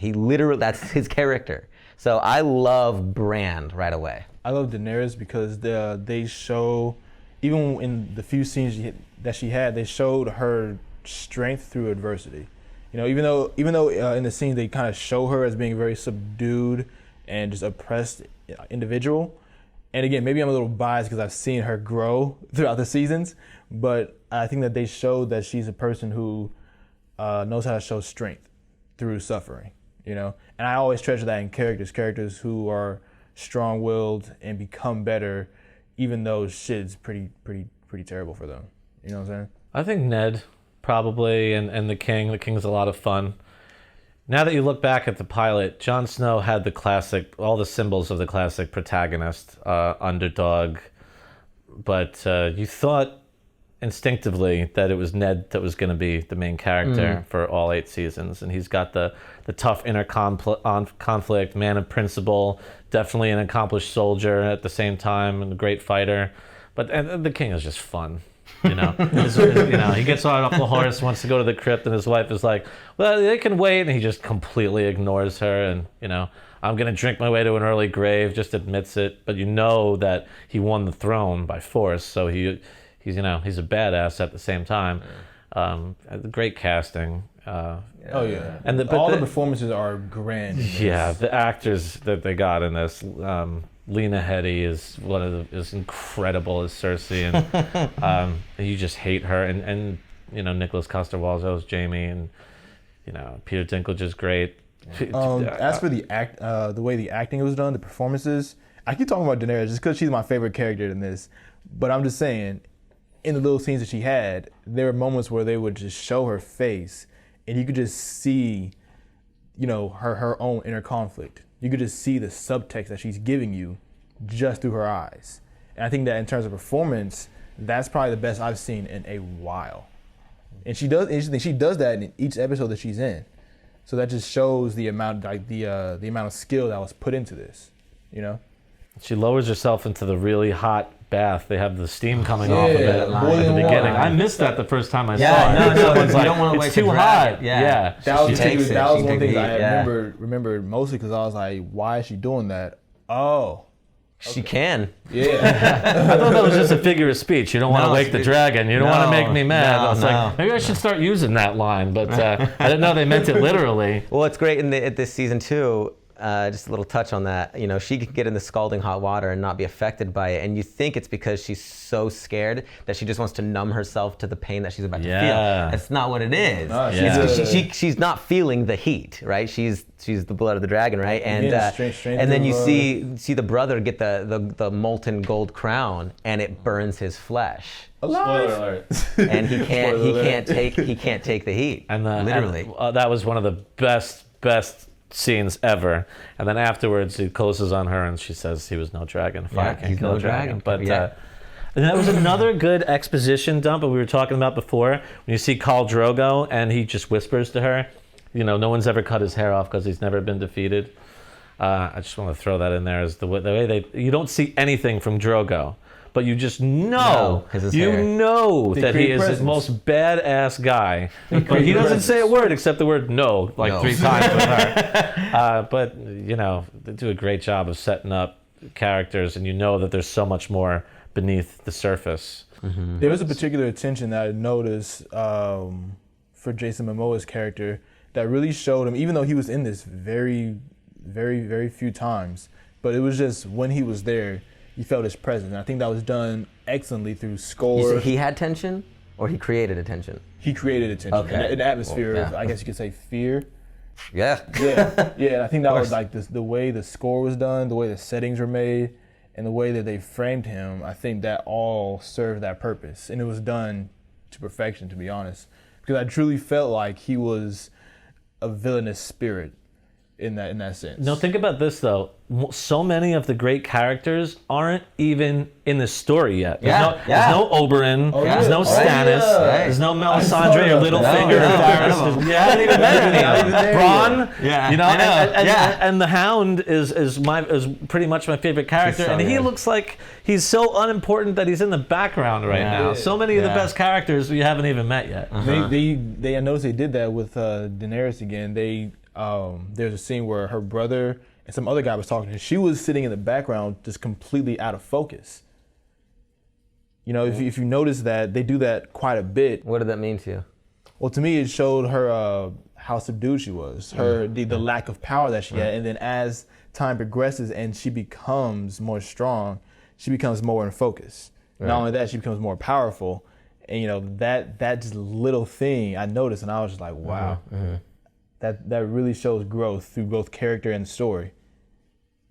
That's his character. So I love Brand right away. I love Daenerys because they show, even in the few scenes that she had, they showed her strength through adversity. You know, even though in the scenes they kind of show her as being a very subdued and just oppressed individual. And again, maybe I'm a little biased because I've seen her grow throughout the seasons, but I think that they showed that she's a person who knows how to show strength through suffering, you know? And I always treasure that in characters who are strong-willed and become better, even though shit's pretty terrible for them. You know what I'm saying? I think Ned, probably, and the King. The King's a lot of fun. Now that you look back at the pilot, Jon Snow had the classic, all the symbols of the classic protagonist, underdog, but you thought instinctively that it was Ned that was going to be the main character for all 8 seasons, and he's got the tough inner conflict, man of principle, definitely an accomplished soldier at the same time, and a great fighter. But and the King is just fun. You know, he gets off the horse, wants to go to the crypt, and his wife is like, well, they can wait, and he just completely ignores her, and, you know, I'm going to drink my way to an early grave, just admits it, but you know that he won the throne by force, so he's a badass at the same time. Great casting. And all the performances are grand. Yeah, the actors that they got in this. Lena Headey is incredible as Cersei, and you just hate her. And you know, Nicholas Coster-Waldau is Jaime, and you know, Peter Dinklage is great. As for the way the acting was done, the performances, I keep talking about Daenerys just because she's my favorite character in this, but I'm just saying, in the little scenes that she had, there were moments where they would just show her face, and you could just see, you know, her own inner conflict. You could just see the subtext that she's giving you just through her eyes. And I think that in terms of performance, that's probably the best I've seen in a while. And she does that in each episode that she's in. So that just shows the amount, like the amount of skill that was put into this, you know? She lowers herself into the really hot bath. They have the steam coming off of it at the beginning. I missed that the first time I saw it. No, you don't want to wait it's too to hot. it. Yeah. That was one thing I remembered mostly because I was like, why is she doing that? Oh. She can. Yeah. I thought that was just a figure of speech. You don't want to wake the dragon. You don't want to make me mad. I was like, maybe I should start using that line, but I didn't know they meant it literally. Well, it's great at this season too. Just a little touch on that. You know, she can get in the scalding hot water and not be affected by it. And you think it's because she's so scared that she just wants to numb herself to the pain that she's about to feel. That's not what it is. She's not feeling the heat, right? She's the blood of the dragon, right? And and then you see the brother get the molten gold crown, and it burns his flesh. Spoiler alert. And he can't take the heat. And literally, that was one of the best scenes ever. And then afterwards he closes on her and she says he was no dragon. Fire can't kill a dragon. But and that was another good exposition dump that we were talking about before, when you see Khal Drogo and he just whispers to her, you know, no one's ever cut his hair off because he's never been I just want to throw that in there as the way you don't see anything from Drogo, but you just know, No, 'cause his you hair. know They that he create is presence. the most badass guy. But he doesn't say a word except the word no, like No. 3 times with her. But, you know, they do a great job of setting up characters, and you know that there's so much more beneath the surface. There was a particular attention that I noticed for Jason Momoa's character that really showed him, even though he was in this very, very, very few times, but it was just when he was there, you felt his presence. And I think that was done excellently through score. You say he had tension, or he created attention? He created attention, Okay. an atmosphere Well, of, yeah. I guess you could say, fear. Yeah. Yeah, yeah. And I think that was course. like the way the score was done, the way the settings were made, and the way that they framed him. I think that all served that purpose, and it was done to perfection, to be honest. Because I truly felt like he was a villainous spirit in that sense. No, think about this though. So many of the great characters aren't even in the story yet. There's no Oberyn. There's no Stannis. There's no Melisandre or Littlefinger or Varys. You haven't even met any. Bronn. Yeah. You know, I know. and the Hound is pretty much my favorite character, He's so and he good. looks like he's so unimportant that he's in the background right now. So many of the best characters we haven't even met yet. They I noticed they did that with Daenerys again. There's a scene where her brother and some other guy was talking to her. She was sitting in the background, just completely out of focus. You know, if you notice that, they do that quite a bit. What did that mean to you? Well, to me, it showed her how subdued she was, the lack of power that she had, and then as time progresses and she becomes more strong, she becomes more in focus. Not only that, she becomes more powerful, and you know that just little thing I noticed, and I was just like, wow, that really shows growth through both character and story.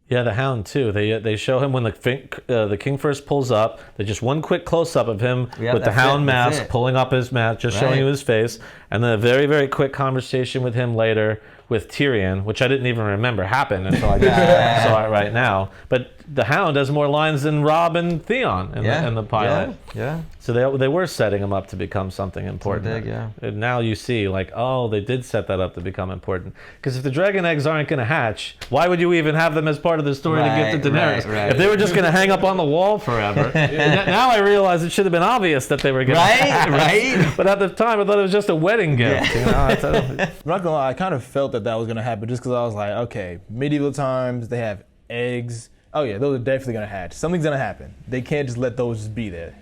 Yeah, the Hound too. They show him when the king first pulls up. They just one quick close up of him with the Hound mask, pulling up his mask, just showing you his face, and then a very, very quick conversation with him later with Tyrion, which I didn't even remember happened until I just saw it right now. But the Hound has more lines than Robb and Theon in the pilot. Yeah. So they were setting him up to become something important. Big, yeah. And now you see, like, oh, they did set that up to become important. Because if the dragon eggs aren't going to hatch, why would you even have them as part of the story to give to Daenerys? Right. If they were just going to hang up on the wall forever. Now I realize it should have been obvious that they were going to Right. But at the time, I thought it was just a wedding gift. You know? I'm not gonna lie, I kind of felt that was gonna happen just because I was like, okay, medieval times, they have eggs. Oh yeah, those are definitely gonna hatch. Something's gonna happen. They can't just let those just be there.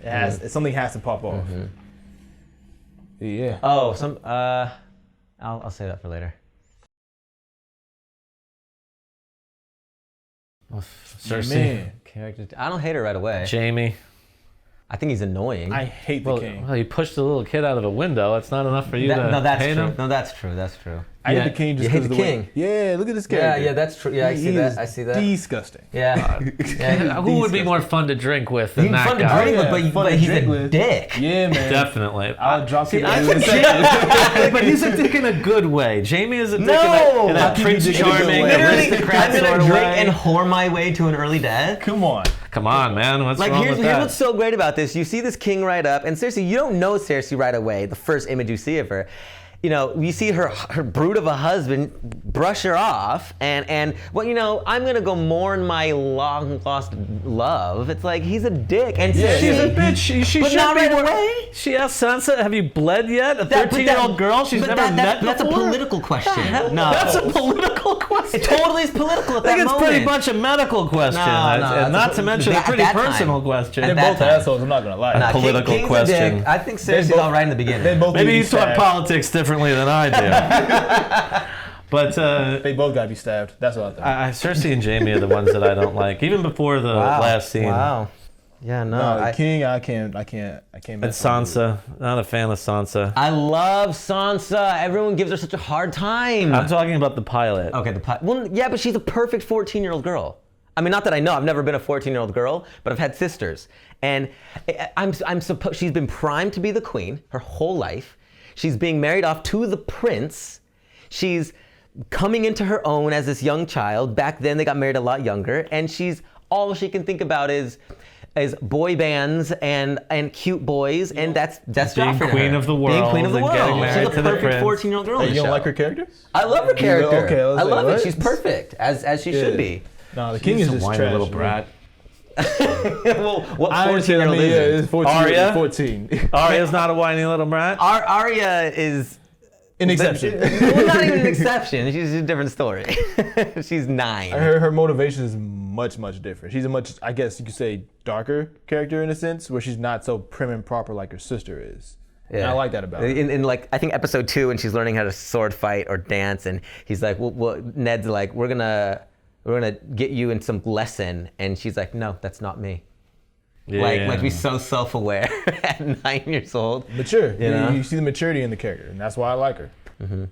Something has to pop off. Yeah. Oh, I'll say that for later. Cersei. Man, Character. I don't hate her right away. Jaime. I think he's annoying. I hate the king. Well, you pushed a little kid out of a window. That's not enough for you to that's hate true. him? No, that's true. That's true. I hate the king just You hate because the of the king? way. Yeah, look at this Yeah, character. yeah, that's true. Yeah, I see He that. is I see that. Disgusting. Yeah. Who would be more fun to drink with than He's that fun to guy? drink with, Yeah, fun but to he's drink a with. dick. Yeah, man. Definitely. I'll drop you. I'm a dick, but he's a dick in a good way. Jamie is a dick in How a can Prince you be a dick in a good Charming, way? Literally, aristocrat I'm sort gonna of drink way. and whore my way to an early death. Come on. Come on, man. What's Like wrong here's with that? what's so great about this. You see this king right up, and Cersei, you don't know Cersei right away. The first image you see of her, you know, you see her brute of a husband brush her off, and well, you know, I'm gonna go mourn my long lost love. It's like he's a dick, and Yeah, Cersei, She's a bitch. She but should not be right more- away. She asked Sansa, "Have you bled yet?" A 13-year-old girl she's but never met That's a before? political question. No, That's a political question. It totally is political at I think that it's moment. pretty much a medical question, and not to mention a at pretty that time. personal question. They're that both time. assholes. I'm not gonna lie. Nah, political King's a question. dick. I think Cersei's both- all right in the beginning. They both Maybe need you to be taught stabbed. politics differently than I do. But They both gotta be stabbed. That's what I think. Cersei and Jamie are the ones that I don't like, even before the last scene. Wow. Yeah, no. No, the king, I can't. And mess with Sansa, not a fan of Sansa. I love Sansa. Everyone gives her such a hard time. I'm talking about the pilot. Okay, well, yeah, but she's a perfect 14-year-old girl. I mean, not that I know. I've never been a 14-year-old girl, but I've had sisters, and she's been primed to be the queen her whole life. She's being married off to the prince. She's coming into her own as this young child. Back then, they got married a lot younger, and all she can think about is boy bands and cute boys, and that's Being Joffrey to queen her. of the world Being queen of the and world. getting married She's to a the perfect prince. 14-year-old girl. Hey, in the you don't show. like her character? I love her character. Okay, I was I like, love what? it. She's perfect, as she should be. No, the king She's is a just whiny trash. little brat. Well, what I understand. 14-year-old Yeah, is it's 14. Arya? 14. Arya's not a whiny little brat. Arya is An exception. well, not even an exception. She's a different story. She's 9. Her motivation is much different. She's a much, I guess you could say, darker character in a sense, where she's not so prim and proper like her sister is. Yeah. And I like that about her. In like, I think episode 2, when she's learning how to sword fight or dance, and he's like, well, Ned's like, we're gonna get you in some lesson, and she's like, no, that's not me. Yeah. Like be so self-aware at 9 years old. Mature. You know? You see the maturity in the character, and that's why I like her. Mm-hmm.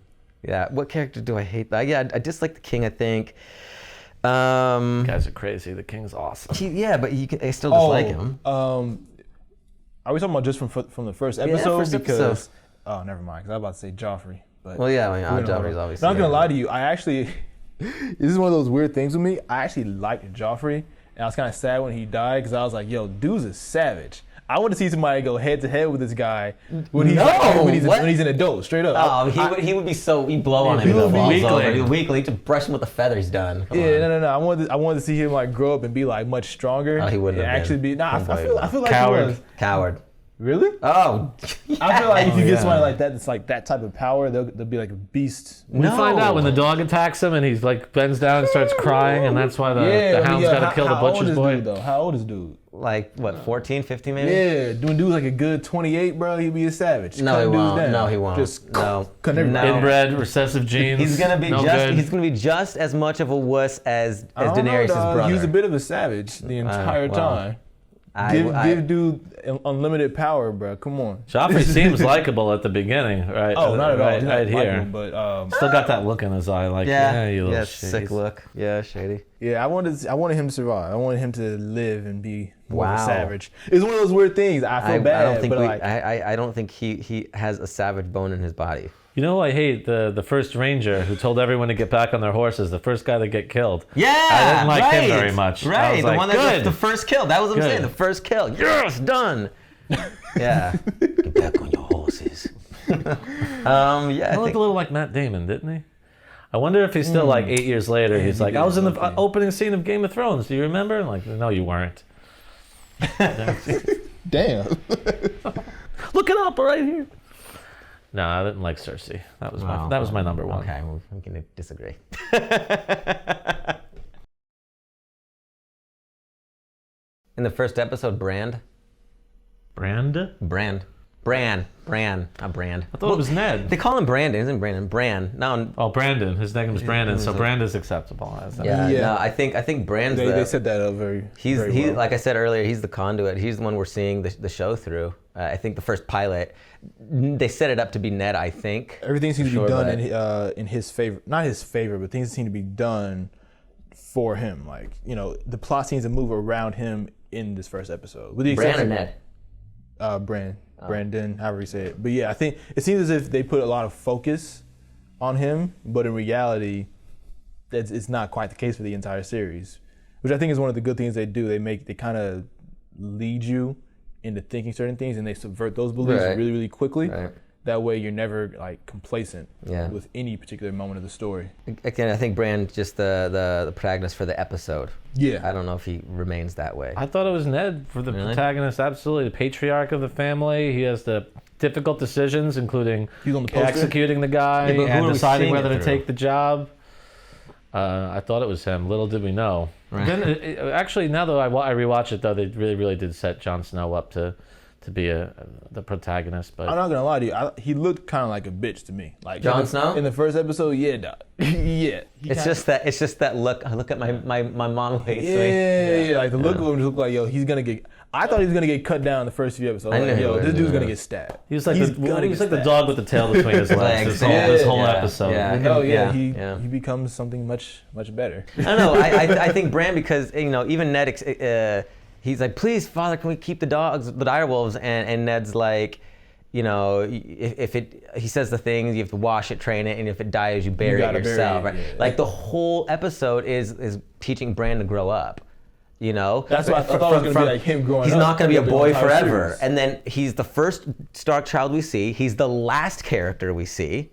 Yeah. What character do I hate? Yeah, I dislike the king, I think. Guys are crazy. The king's awesome. I still dislike him. Are we talking about just from the first episode? First episode. Oh, never mind. Because I was about to say Joffrey. But Well, yeah, Joffrey's obviously. I'm not gonna lie to you. I actually, this is one of those weird things with me. I actually liked Joffrey, and I was kind of sad when he died because I was like, "Yo, dude's a savage." I want to see somebody go head to head with this guy when he's an adult, straight up. Oh, he would be so. He'd blow on him. He would be Weakling. Weakling. To brush him with the feathers done. Come on. No. I wanted to see him like grow up and be like much stronger. Oh, he wouldn't have actually been. be. Nah, I feel like Coward. he was. Coward. Really? Oh. I feel like if you get yeah. somebody like that, that's like that type of power, they'll be like a beast. We find out when the dog attacks him and he's like bends down and starts crying, and that's why the hound's got to kill the butcher's boy. Dude, though? How old is dude? Like what, 14, 15 maybe? Yeah, doing dude's like a good 28, bro. He'd be a savage. No, he Cutting dudes won't. down. No, he won't. Just No. cutting everybody. No. Inbred, recessive genes. He's gonna be good. He's gonna be just as much of a wuss as I don't know, Daenerys' dog. brother. He was a bit of a savage the entire time. Give dude unlimited power, bro. Come on. Joffrey seems likable at the beginning, right? Oh, not at all. He's not Right here. likable, but Still got that look in his eye, like you little shit. sick look. Yeah, shady. yeah, I wanted him to survive. I wanted him to live and be more of a Wow. savage. It's one of those weird things. I feel bad, I don't think but like, I don't think he has a savage bone in his body. You know, I hate the first ranger who told everyone to get back on their horses. The first guy to get killed. Yeah, I didn't like him very much. I Right, was the like, one that good. the first kill. That was what I'm Good. saying. The first kill. Yes, done. Yeah. Get back on your horses. He I looked think, a little like Matt Damon, didn't he? I wonder if he's still like 8 years later. He's like, I was in the opening scene of Game of Thrones. Do you remember? I'm like, no, you weren't. damn. Look it up right here. No, I didn't like Cersei. That was my number one. Okay, well, we can disagree. In the first episode, Bran, not Brand. I thought it was Ned. They call him Brandon, isn't Brandon? Bran. No. Oh, Brandon. His name is Brandon, so Brand is acceptable. Yeah. Yeah. No, I think Bran's They set that up very. He's very he well. like I said earlier, he's the conduit. He's the one we're seeing the show through. I think the first pilot, they set it up to be Ned. I think Everything seems to Sure, be done but- in his favor. Not his favor, but things seem to be done for him. Like, you know, the plot seems to move around him in this first episode. With the Bran or exception Ned. Brandon, however you say it. But yeah, I think it seems as if they put a lot of focus on him, but in reality, it's not quite the case for the entire series. Which I think is one of the good things they do. They kind of lead you into thinking certain things, and they subvert those beliefs Right. really, really quickly. Right. That way, you're never like complacent Yeah. with any particular moment of the story. Again, I think Bran's just the protagonist for the episode. Yeah. I don't know if he remains that way. I thought it was Ned for the Really? protagonist. Absolutely, the patriarch of the family. He has the difficult decisions, including He's on the poster? executing the guy Yeah, but who and are we deciding seeing whether it to through? take the job. I thought it was him. Little did we know. Right. Then, actually, now that I rewatch it, though, they really did set Jon Snow up to be the protagonist. But I'm not gonna lie to you. He looked kind of like a bitch to me. Like Jon Snow? in the first episode, yeah, dog. Yeah. It's just that look. I look at my mom waist. Yeah. Like the look of him just looked like, yo, he's gonna get. I thought he was gonna get cut down the first few episodes. I Like, knew he yo, would, this dude's yeah. gonna get stabbed. he was like He's the gonna get stabbed. dog with the tail between his legs. This whole Yeah. episode. Yeah. Oh yeah, Yeah. he becomes something much better. I don't know. I think Bran, because even Ned, he's like, please, Father, can we keep the dogs, the direwolves? And Ned's like, he says the things, you have to wash it, train it, and if it dies, you bury it gotta bury yourself. it, Right? yeah. Like the whole episode is teaching Bran to grow up. That's why I thought it was gonna be like him growing He's up. not going to be a boy Entire forever. series. And then he's the first Stark child we see. He's the last character we see.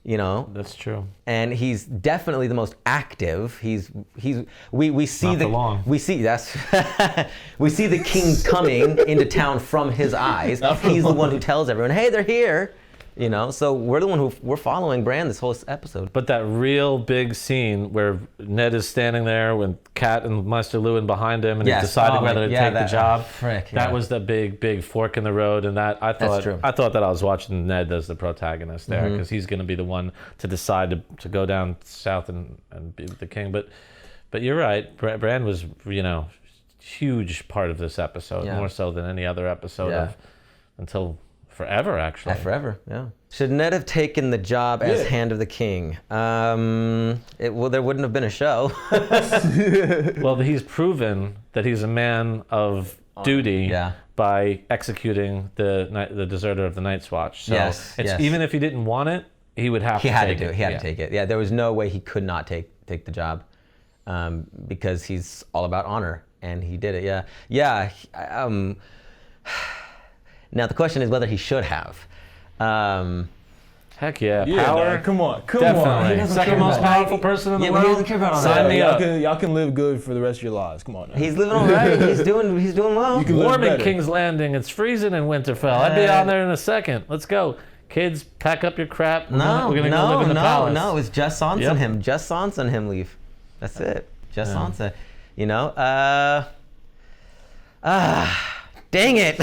You know, That's true. and he's definitely the most active. We see Not for long. we see that's we see the king coming into town from his eyes. He's the one who tells everyone, "Hey, they're here." You know, so we're the one we're following Bran this whole episode. But that real big scene where Ned is standing there with Kat and Maester Lewin behind him, and Yes. he's deciding Oh, whether to yeah, take the that- job. frick, That yeah. was the big fork in the road, and that I thought true. I thought that I was watching Ned as the protagonist there, Mm-hmm. because he's going to be the one to decide to go down south and be with the king. But you're right, Bran was huge part of this episode, Yeah. more so than any other episode Yeah. until forever, actually. Forever, yeah. Should Ned have taken the job as Hand of the King? There wouldn't have been a show. Well, he's proven that he's a man of duty Yeah. by executing the deserter of the Night's Watch. So Yes, yes. even if he didn't want it, he would have He to had to take do it. it. He had Yeah. to take it. Yeah, there was no way he could not take the job, because he's all about honor, and he did it. Yeah, yeah. Now the question is whether he should have. Heck yeah, Yeah, power. dog, come on. Definitely. doesn't Second care most about- powerful person in the Yeah, but he world. doesn't care about all Sign that. me up. Y'all can live good for the rest of your lives. Come on. Now. He's living all right. He's doing well. You can live Warming better. King's Landing. It's freezing in Winterfell. I'd be on there in a second. Let's go. Kids, pack up your crap. We're gonna go live in the palace. No, it's just Sansa Yep. and him. Just Sansa and him leave. That's it. Just Yeah. Sansa. You know? Dang it.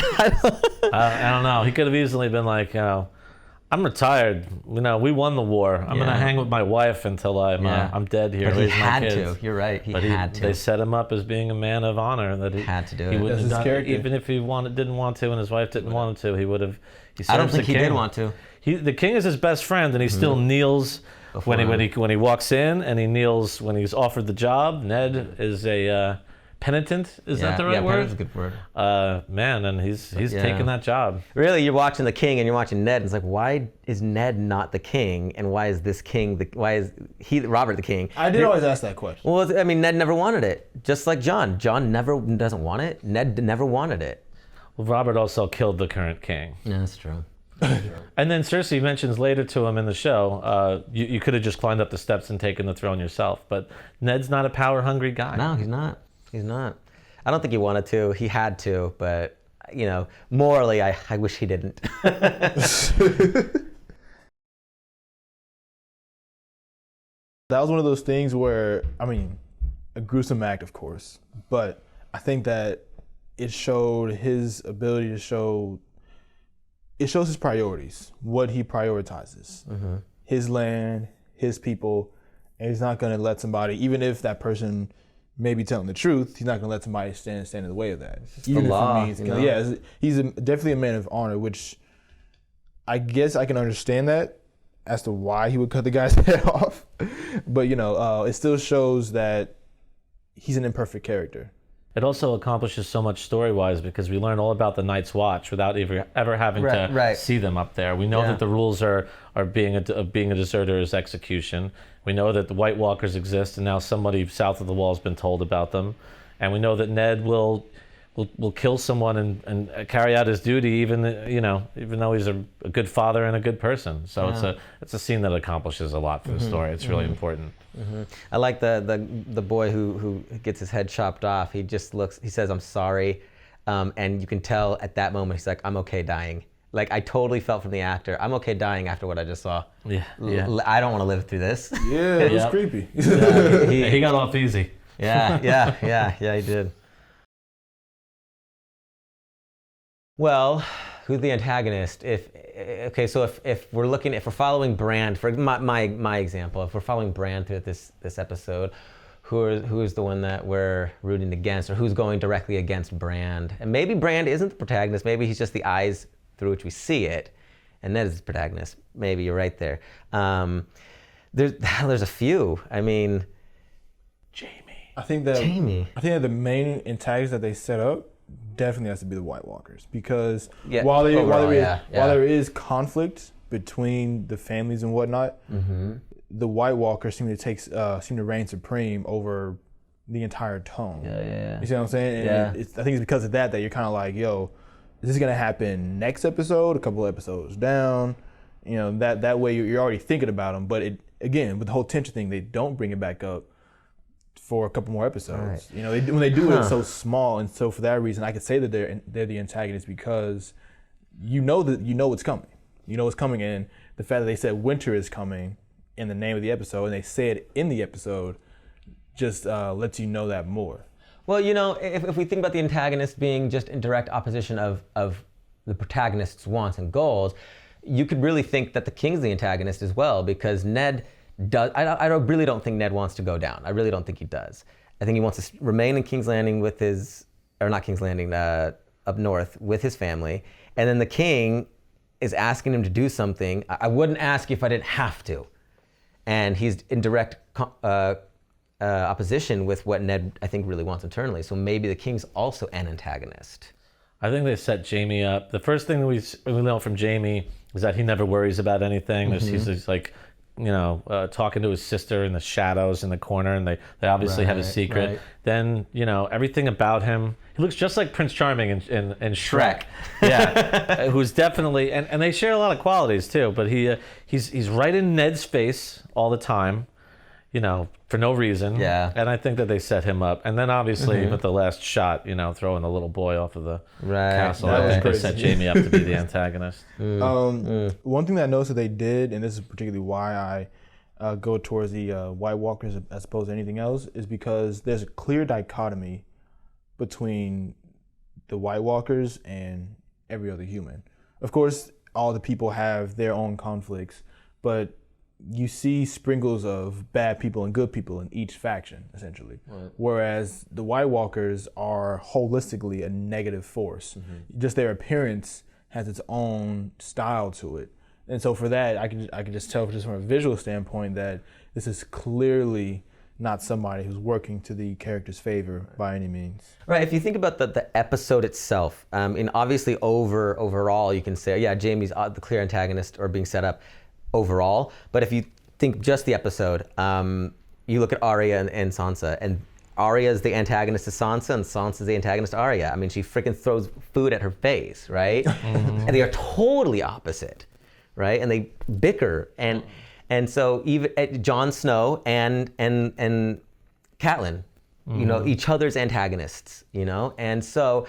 I don't know. He could have easily been like, I'm retired. We won the war. I'm Yeah. gonna hang with my wife until I'm dead here. But he raising my had kids. to. You're right. He But had to. they set him up as being a man of honor. That he Had to do He it. wouldn't That's have his done, character. even if he didn't want to, and his wife didn't want him to. He would have. I don't think he did want to. The king is his best friend, and he still kneels when he walks in, and he kneels when he's offered the job. Ned is a penitent. Is that the right word? Penitent's a good word. Man, and he's Yeah. taking that job. Really, you're watching the king and you're watching Ned, and it's like, why is Ned not the king, and why is this king why is Robert the king? I did always ask that question. Well, I mean, Ned never wanted it. Just like John. John never doesn't want it. Ned never wanted it. Well, Robert also killed the current king. Yeah, that's true. And then Cersei mentions later to him in the show, you could have just climbed up the steps and taken the throne yourself. But Ned's not a power-hungry guy. No, he's not. He's not. I don't think he wanted to. He had to, but morally, I wish he didn't. That was one of those things where, a gruesome act, of course, but I think that it showed his ability to show. It shows his priorities, what he prioritizes, his land, his people, and he's not going to let somebody, even if that person may be telling the truth, he's not going to let somebody stand in the way of that. Even law, if it means, he's definitely a man of honor, which I guess I can understand that as to why he would cut the guy's head off, but it still shows that he's an imperfect character. It also accomplishes so much story-wise because we learn all about the Night's Watch without ever having to see them up there. We know that the rules are being a deserter is execution. We know that the White Walkers exist, and now somebody south of the wall has been told about them. And we know that Ned will kill someone and carry out his duty, even though he's a good father and a good person. So it's a scene that accomplishes a lot for the story. It's really important. I like the boy who gets his head chopped off. He just looks. He says, "I'm sorry," and you can tell at that moment he's like, "I'm okay dying." Like, I totally felt from the actor, I'm okay dying after what I just saw. Yeah. I don't want to live through this. Yeah, it was Yep. creepy. He got off easy. Yeah, he did. Well, who's the antagonist? If we're following Bran, for my example, if we're following Bran through this episode, who is the one that we're rooting against, or who's going directly against Bran? And maybe Bran isn't the protagonist. Maybe he's just the eyes through which we see it, and Ned is the protagonist. Maybe you're right there. There's a few. Jamie. I think that Jamie. the main antagonist that they set up definitely has to be the White Walkers, because Yeah, while overall, there is conflict between the families and whatnot, the White Walkers seem to reign supreme over the entire tone. Yeah. You see what I'm saying? Yeah. And I think it's because of that you're kind of like, yo, is this gonna happen next episode? A couple episodes down? You know, that way you're already thinking about him. But again, with the whole tension thing, they don't bring it back up for a couple more episodes. Right. You know, when they do it, it's so small, and so for that reason, I could say that they're the antagonist because you know what's coming. You know what's coming, and the fact that they said winter is coming in the name of the episode, and they say it in the episode, just lets you know that more. Well, you know, if we think about the antagonist being just in direct opposition of the protagonist's wants and goals, you could really think that the king's the antagonist as well, because Ned does. I really don't think Ned wants to go down. I really don't think he does. I think he wants to remain in King's Landing with his, or not King's Landing, up north with his family, and then the king is asking him to do something. I wouldn't ask you if I didn't have to, and he's in direct opposition with what Ned, I think, really wants internally. So maybe the king's also an antagonist. I think they set Jamie up. The first thing we know from Jamie is that he never worries about anything. He's just like, you know, talking to his sister in the shadows in the corner, and they obviously have a secret. Right. Then, you know, everything about him, he looks just like Prince Charming in Shrek. Yeah, who's definitely, and they share a lot of qualities too, but he's right in Ned's face all the time, you know, for no reason. Yeah. And I think that they set him up. And then obviously with the last shot, you know, throwing the little boy off of the castle, That I was think they crazy. set Jamie up to be the antagonist. One thing that I noticed that they did, and this is particularly why I go towards the White Walkers as opposed to anything else, is because there's a clear dichotomy between the White Walkers and every other human. Of course, all the people have their own conflicts, but you see sprinkles of bad people and good people in each faction, essentially. Right. Whereas the White Walkers are holistically a negative force. Just their appearance has its own style to it. And so for that, I can just tell just from a visual standpoint that this is clearly not somebody who's working to the character's favor by any means. Right. If you think about the episode itself, and obviously overall, you can say, yeah, Jamie's the clear antagonist or being set up overall. But if you think just the episode, you look at Arya and Sansa, and Arya is the antagonist to Sansa, and Sansa is the antagonist to Arya. I mean, she freaking throws food at her face, right? And they are totally opposite, right? And they bicker, and so even Jon Snow and Catelyn, you know, each other's antagonists, you know, and so.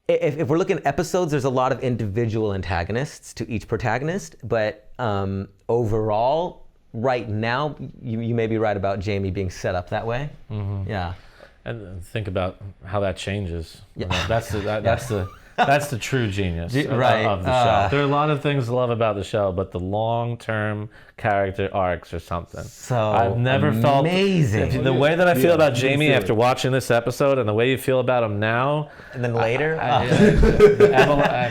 If we're looking at episodes, there's a lot of individual antagonists to each protagonist, but overall, right now, you may be right about Jamie being set up that way. Yeah. And think about how that changes. Yeah. You know, that's the true genius Right. of the show. There are a lot of things to love about the show, but the long-term character arcs or something. So I've never amazing. felt the way that I feel about Jamie feel after watching this episode, and the way you feel about him now. And then later, I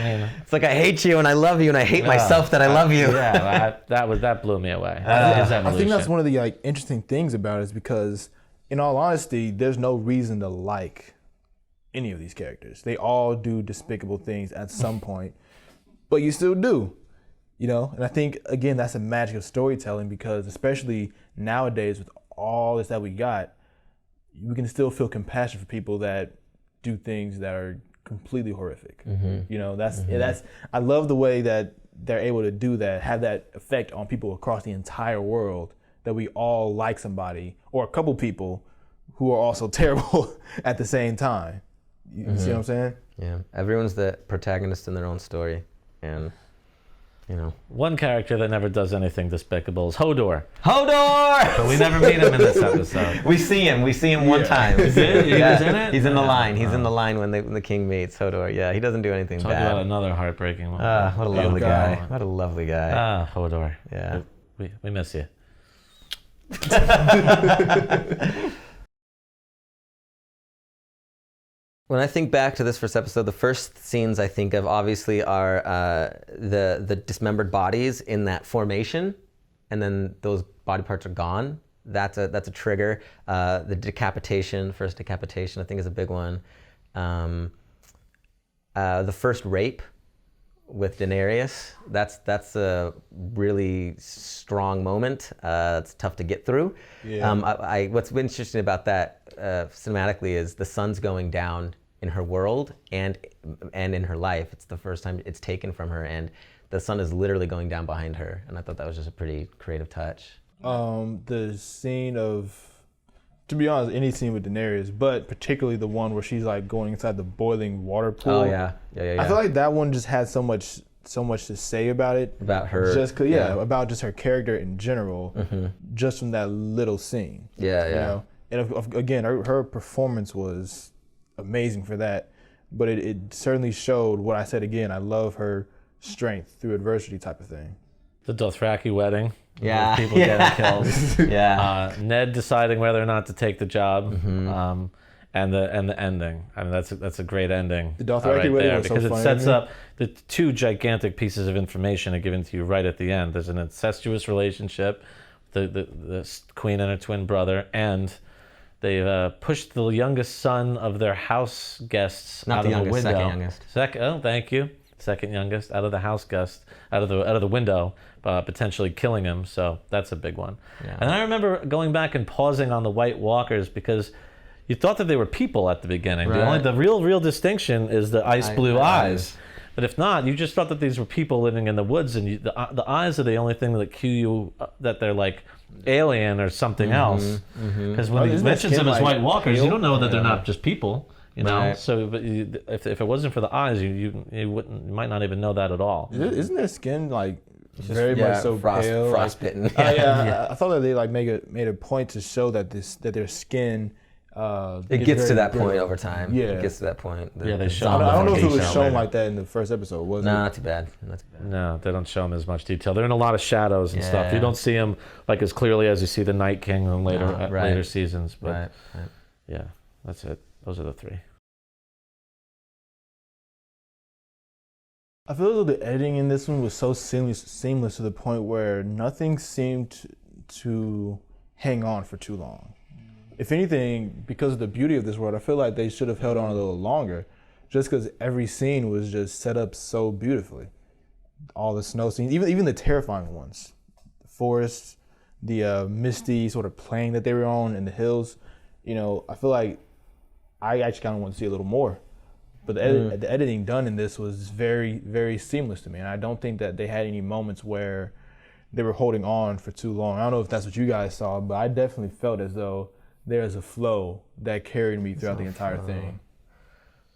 mean, it's like I hate you and I love you and I hate myself that I love you. yeah, that blew me away. His I think evolution. that's one of the interesting things about it, is because, in all honesty, there's no reason to like any of these characters. They all do despicable things at some point, but you still do, you know? And I think, again, that's the magic of storytelling, because especially nowadays with all this that we got, we can still feel compassion for people that do things that are completely horrific. You know, that's I love the way that they're able to do that, have that effect on people across the entire world, that we all like somebody or a couple people who are also terrible at the same time. You see what I'm saying? Yeah, everyone's the protagonist in their own story, and you know. One character that never does anything despicable is Hodor. Hodor! But we never meet him in this episode. We see him one time. Is it? He was in it? He's in the line. He's in the line when the king meets Hodor. Yeah, he doesn't do anything Talk bad. about another heartbreaking one. What a lovely guy. What a lovely guy. Hodor. Yeah. We miss you. When I think back to this first episode, the first scenes I think of obviously are the dismembered bodies in that formation, and then those body parts are gone. That's a trigger. The decapitation, first decapitation, I think is a big one. The first rape with Daenerys, that's a really strong moment. It's tough to get through. Yeah. What's interesting about that cinematically is the sun's going down in her world and in her life. It's the first time it's taken from her, and the sun is literally going down behind her. And I thought that was just a pretty creative touch. The scene of, to be honest, any scene with Daenerys, but particularly the one where she's like going inside the boiling water pool. Oh yeah. I feel like that one just had so much to say about it. About her. Just about just her character in general, just from that little scene. Yeah. You know? And again, her performance was amazing for that, but it certainly showed what I said again. I love her strength through adversity type of thing. The Dothraki wedding. Yeah. People getting killed. Yeah. Ned deciding whether or not to take the job. And the ending. I mean, that's a great ending. The Dothraki wedding was so because funny it sets up the two gigantic pieces of information are given to you right at the end. There's an incestuous relationship, the queen and her twin brother, and they've pushed the youngest son of their house guests Not out the of youngest, the window. second youngest. Oh, thank you. Second youngest out of the house guest, out of the window, potentially killing him. So that's a big one. Yeah. And I remember going back and pausing on the White Walkers because you thought that they were people at the beginning. Right. The real distinction is the ice blue eyes. But if not, you just thought that these were people living in the woods, and the eyes are the only thing that cue you that they're like alien or something else. Because when he mentions them as White Walkers, you don't know that they're not just people. You know, Right. so but if it wasn't for the eyes, you might not even know that at all. Isn't their skin like very much so pale? frostbitten. I thought that they like made a point to show that their skin. It gets to that point over time. Yeah. It gets to that point. They show. I don't know if it was shown later. like that in the first episode. Was No, it? not too bad. No, they don't show them as much detail. They're in a lot of shadows and stuff. Yeah. You don't see them like as clearly as you see the Night King in later right. later seasons. But Right. yeah, that's it. Those are the three. I feel as though the editing in this one was so seamless to the point where nothing seemed to hang on for too long. If anything, because of the beauty of this world, I feel like they should have held on a little longer, just because every scene was just set up so beautifully. All the snow scenes, even the terrifying ones, the forests, the misty sort of plain that they were on in the hills. You know, I feel like I actually kind of want to see a little more. But the editing done in this was very, very seamless to me, and I don't think that they had any moments where they were holding on for too long. I don't know if that's what you guys saw, but I definitely felt as though there's a flow that carried me throughout the entire thing.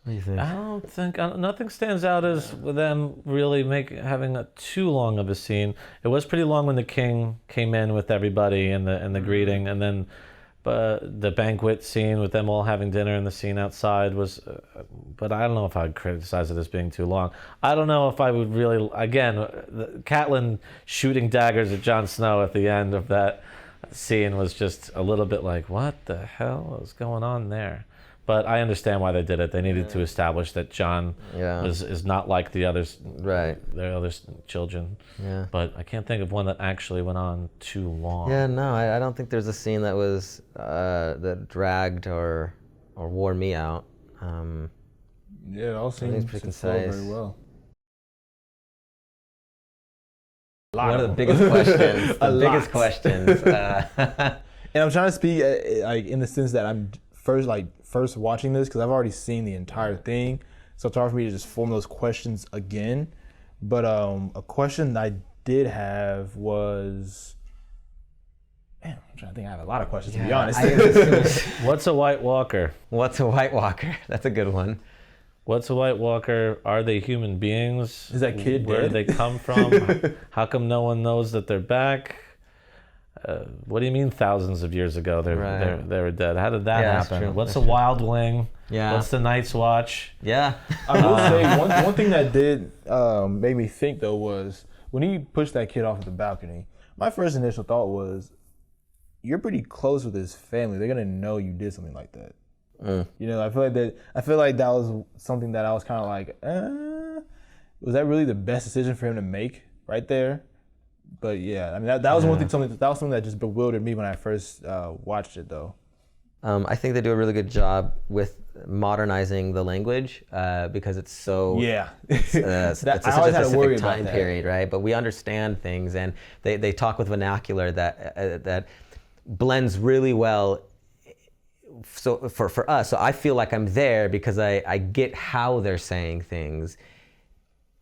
What do you think? I don't think nothing stands out as them really having too long of a scene. It was pretty long when the king came in with everybody and the greeting, and then the banquet scene with them all having dinner and the scene outside was. But I don't know if I'd criticize it as being too long. I don't know if I would really. Again, Catelyn shooting daggers at Jon Snow at the end of that scene was just a little bit like, what the hell is going on there? But I understand why they did it. They needed to establish that Jon is not like the others, Right. their other children. Yeah. But I can't think of one that actually went on too long. Yeah, no, I don't think there's a scene that was that dragged or wore me out. Yeah, it all seems pretty to flow concise. very well. One of the biggest questions. A The biggest lot. questions. And I'm trying to speak like in the sense that I'm first watching this because I've already seen the entire thing, so it's hard for me to just form those questions again. But a question I did have was, man, I'm trying to think. I have a lot of questions to be honest. What's a White Walker? What's a White Walker? That's a good one. What's a White Walker? Are they human beings? Is that kid Where dead? did they come from? How come no one knows that they're back? What do you mean thousands of years ago they were dead? How did that Yeah, that's happen? true. What's That's a true. wildling? Yeah. What's the Night's Watch? Yeah. I will say one thing that did make me think though was when he pushed that kid off of the balcony. My first initial thought was, you're pretty close with his family. They're gonna know you did something like that. You know, I feel like that was something that I was kind of like, was that really the best decision for him to make right there? But yeah, I mean that was something that just bewildered me when I first watched it though. I think they do a really good job with modernizing the language because it's so it's such a specific time period, right? But we understand things, and they talk with vernacular that blends really well so for us, so I feel like I'm there because I get how they're saying things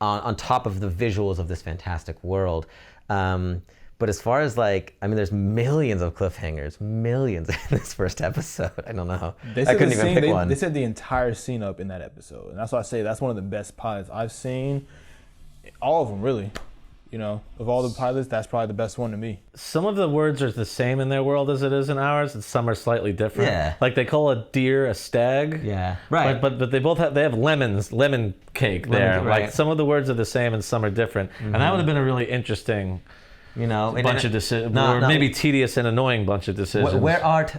on top of the visuals of this fantastic world. But as far as like, I mean, there's millions of cliffhangers, millions in this first episode. I don't know. I couldn't even pick one. They set the entire scene up in that episode. And that's why I say that's one of the best pilots I've seen. All of them, really. You know, of all the pilots, that's probably the best one to me. Some of the words are the same in their world as it is in ours, and some are slightly different. Yeah. Like they call a deer a stag. Yeah. Right. But they both have lemon cake there. Right. Like some of the words are the same and some are different. And that would have been a really interesting bunch of decisions, or maybe tedious and annoying bunch of decisions. Where art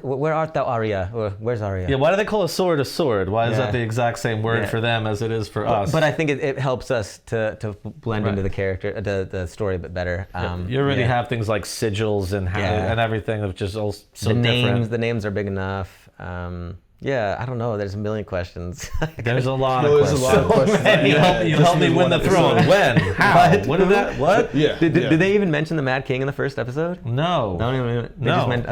thou, Arya? Or where's Arya? Yeah, why do they call a sword a sword? Why is that the exact same word for them as it is for us? But I think it helps us to blend into the character, the story a bit better. You already have things like sigils and and everything, which is all so different. The names are big enough. I don't know. There's a million questions. There's a lot of questions. You help me win the throne. When? How? What did that? What? Yeah. Did they even mention the Mad King in the first episode? No.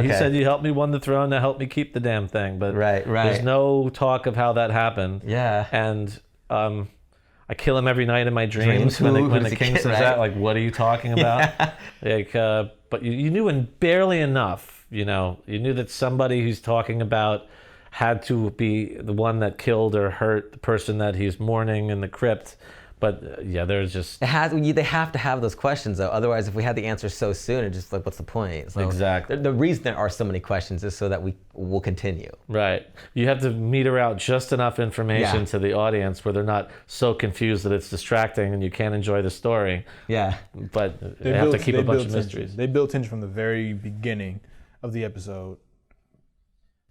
He said you helped me win the throne to help me keep the damn thing. But there's no talk of how that happened. Yeah. And I kill him every night in my dreams when the king says that. Like, what are you talking about? Like, but you knew barely enough. You know, you knew that somebody who's talking about had to be the one that killed or hurt the person that he's mourning in the crypt. But there's just... They have to have those questions, though. Otherwise, if we had the answer so soon, it's just like, what's the point? So exactly. The reason there are so many questions is so that we will continue. Right. You have to meter out just enough information to the audience where they're not so confused that it's distracting and you can't enjoy the story. Yeah. But they have to keep a bunch of mysteries. They built tension from the very beginning of the episode.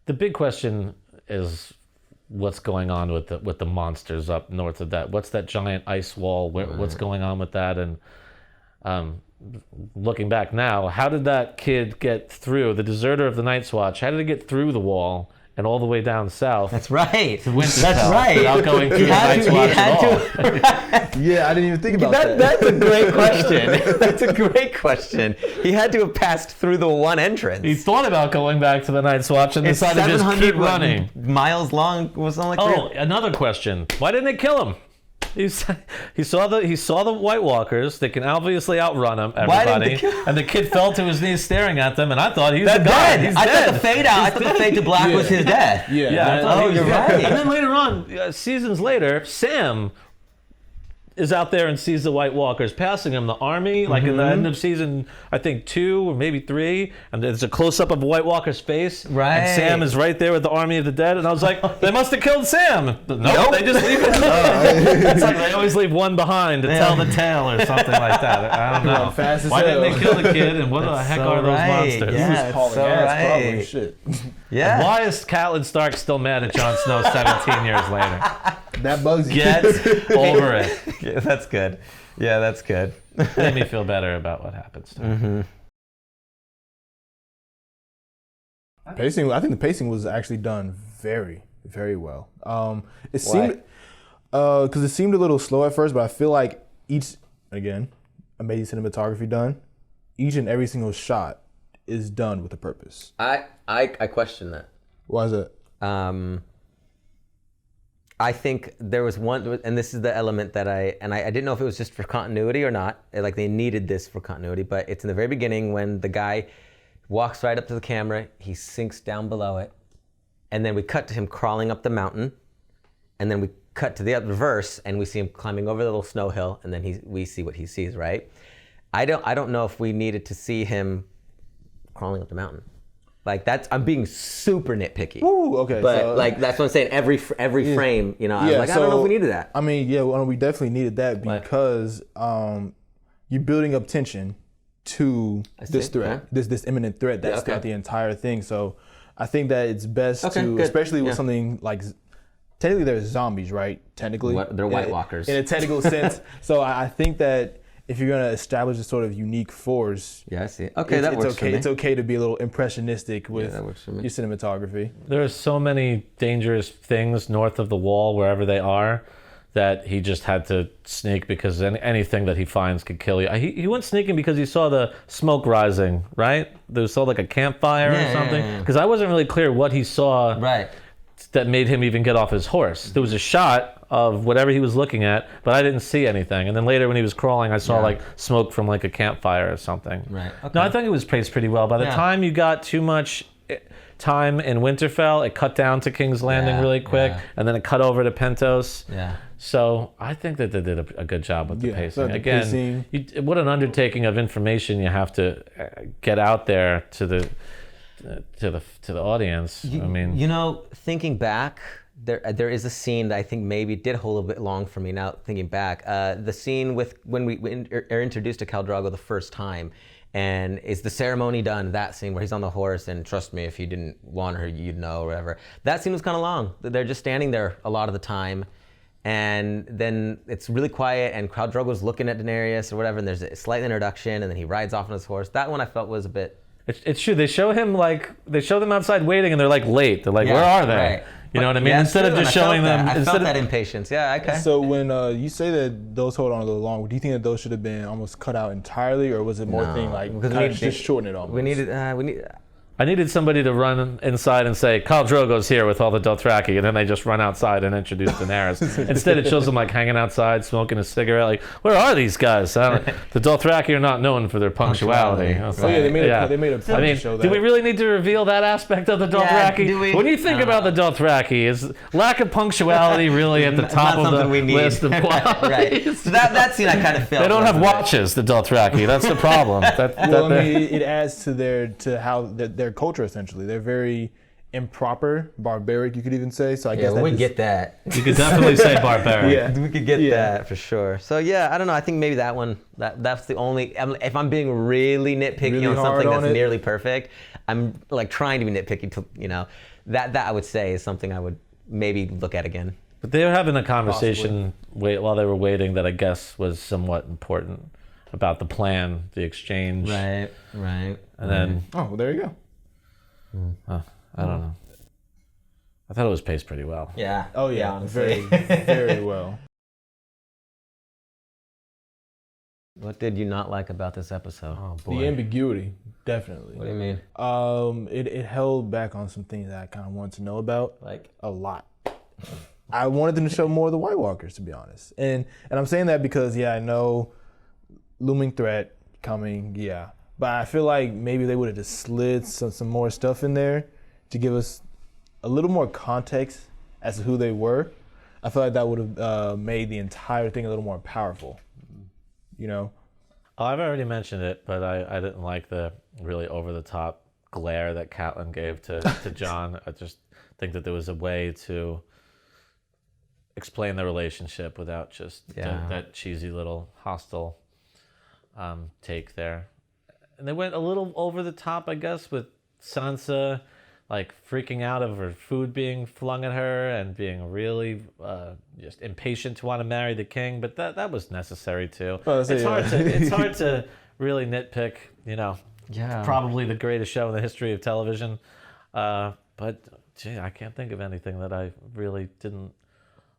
The big question is what's going on with the monsters up north of that. What's that giant ice wall? What's going on with that? And looking back now, how did that kid get through, the deserter of the Night's Watch, how did he get through the wall and all the way down south? That's right. To Winterfell, that's right. Without going through the Night's Watch at all. Yeah, I didn't even think about that. That's a great question. That's a great question. He had to have passed through the one entrance. He thought about going back to the Night's Watch and decided to just keep running. Miles long was something like that. Another question. Why didn't they kill him? He saw the White Walkers. They can obviously outrun him, everybody. And the kid fell to his knees staring at them, and I thought he was dead. I thought the fade out. I thought the fade to black was his death. Yeah. You're right. And then later on, seasons later, Sam is out there and sees the White Walkers passing him, the army, like in the end of season, I think 2 or maybe 3, and there's a close-up of a White Walker's face, and Sam is right there with the army of the dead, and I was like, they must have killed Sam. Nope. They just leave it. It's like they always leave one behind to tell the tale or something like that. I don't know. Why didn't they kill the kid, and what the heck are those monsters? Yeah, he was hauling ass, probably. Shit. Yeah. And why is Catelyn Stark still mad at Jon Snow 17 years later? That bugs you. Get over it. Yeah, that's good. Yeah, that's good. Made me feel better about what happens to him. Pacing. I think the pacing was actually done very, very well. It seemed because it seemed a little slow at first, but I feel like amazing cinematography done. Each and every single shot is done with a purpose. I question that. Why is that? I think there was one, and this is the element that I didn't know if it was just for continuity or not. Like they needed this for continuity, but it's in the very beginning when the guy walks right up to the camera, he sinks down below it, and then we cut to him crawling up the mountain, and then we cut to the reverse, and we see him climbing over the little snow hill, and then we see what he sees, right? I don't know if we needed to see him crawling up the mountain. Like I'm being super nitpicky. Ooh, okay. But so, like that's what I'm saying. Every frame, you know, I was like, I don't know if we needed that. I mean, we definitely needed that because you're building up tension to this threat, this imminent threat that's throughout the entire thing. So I think that it's best especially with something like, technically there's zombies, right? Technically. They're White Walkers. In a technical sense. So I think that if you're going to establish a sort of unique force, I see. Okay, that works for me. It's okay to be a little impressionistic with that works for me. your cinematography. There are so many dangerous things north of the wall, wherever they are, that he just had to sneak because anything that he finds could kill you. He went sneaking because he saw the smoke rising, right? There was like a campfire or something. Because I wasn't really clear what he saw that made him even get off his horse. There was a shot of whatever he was looking at, but I didn't see anything. And then later when he was crawling, I saw like smoke from like a campfire or something. Right. Okay. No, I think it was paced pretty well. By the time you got too much time in Winterfell, it cut down to King's Landing really quick, and then it cut over to Pentos. Yeah. So I think that they did a good job with the pacing. So the Again, what an undertaking of information you have to get out there to the audience. I mean, you know, thinking back, there is a scene that I think maybe did hold a bit long for me now. Thinking back, the scene when we are introduced to Khal Drogo the first time. And is the ceremony done? That scene where he's on the horse and trust me, if you didn't want her, you'd know, or whatever. That scene was kind of long. They're just standing there a lot of the time. And then it's really quiet and Khal Drogo's looking at Daenerys or whatever, and there's a slight introduction and then he rides off on his horse. That one I felt was a bit... It's true. They show them outside waiting and they're like late. They're like, where are they? Right. You know what I mean? Instead of just showing them... I felt that impatience. Yeah, okay. So when you say that those hold on a little long, do you think that those should have been almost cut out entirely, or was it more thing like just shorten it almost? I needed somebody to run inside and say, Khal Drogo's here with all the Dothraki, and then they just run outside and introduce Daenerys. Instead, it shows them like hanging outside, smoking a cigarette. Like, where are these guys? The Dothraki are not known for their punctuality. They made a point to show that. Do we really need to reveal that aspect of the Dothraki? When you think about the Dothraki, is lack of punctuality really at the top of the list of qualities? Right. So that scene I kind of felt. They don't have watches, the Dothraki. That's the problem. It adds to their culture essentially. They're very improper, barbaric, you could even say. So I guess we get that. You could definitely say barbaric. We could get that for sure. So yeah, I don't know. I think maybe that one. That's the only. If I'm being really nitpicky on something that's nearly perfect, I'm like trying to be nitpicky to that I would say is something I would maybe look at again. But they were having a conversation while they were waiting that I guess was somewhat important about the plan, the exchange. Right. And then. Oh, well, there you go. I don't know. I thought it was paced pretty well. Yeah. Oh yeah, honestly. very well. What did you not like about this episode? Oh boy. The ambiguity, definitely. What do you mean? It held back on some things that I kind of wanted to know about, Like a lot. I wanted them to show more of the White Walkers, to be honest, and I'm saying that because I know looming threat coming, but I feel like maybe they would have just slid some more stuff in there to give us a little more context as to who they were. I feel like that would have made the entire thing a little more powerful. Oh, I've already mentioned it, but I didn't like the really over-the-top glare that Catelyn gave to Jon. I just think that there was a way to explain the relationship without just that cheesy little hostile take there. And they went a little over the top, I guess, with Sansa like freaking out of her food being flung at her and being really just impatient to want to marry the king. But that was necessary too. It's hard to really nitpick, probably the greatest show in the history of television. But gee, I can't think of anything that I really didn't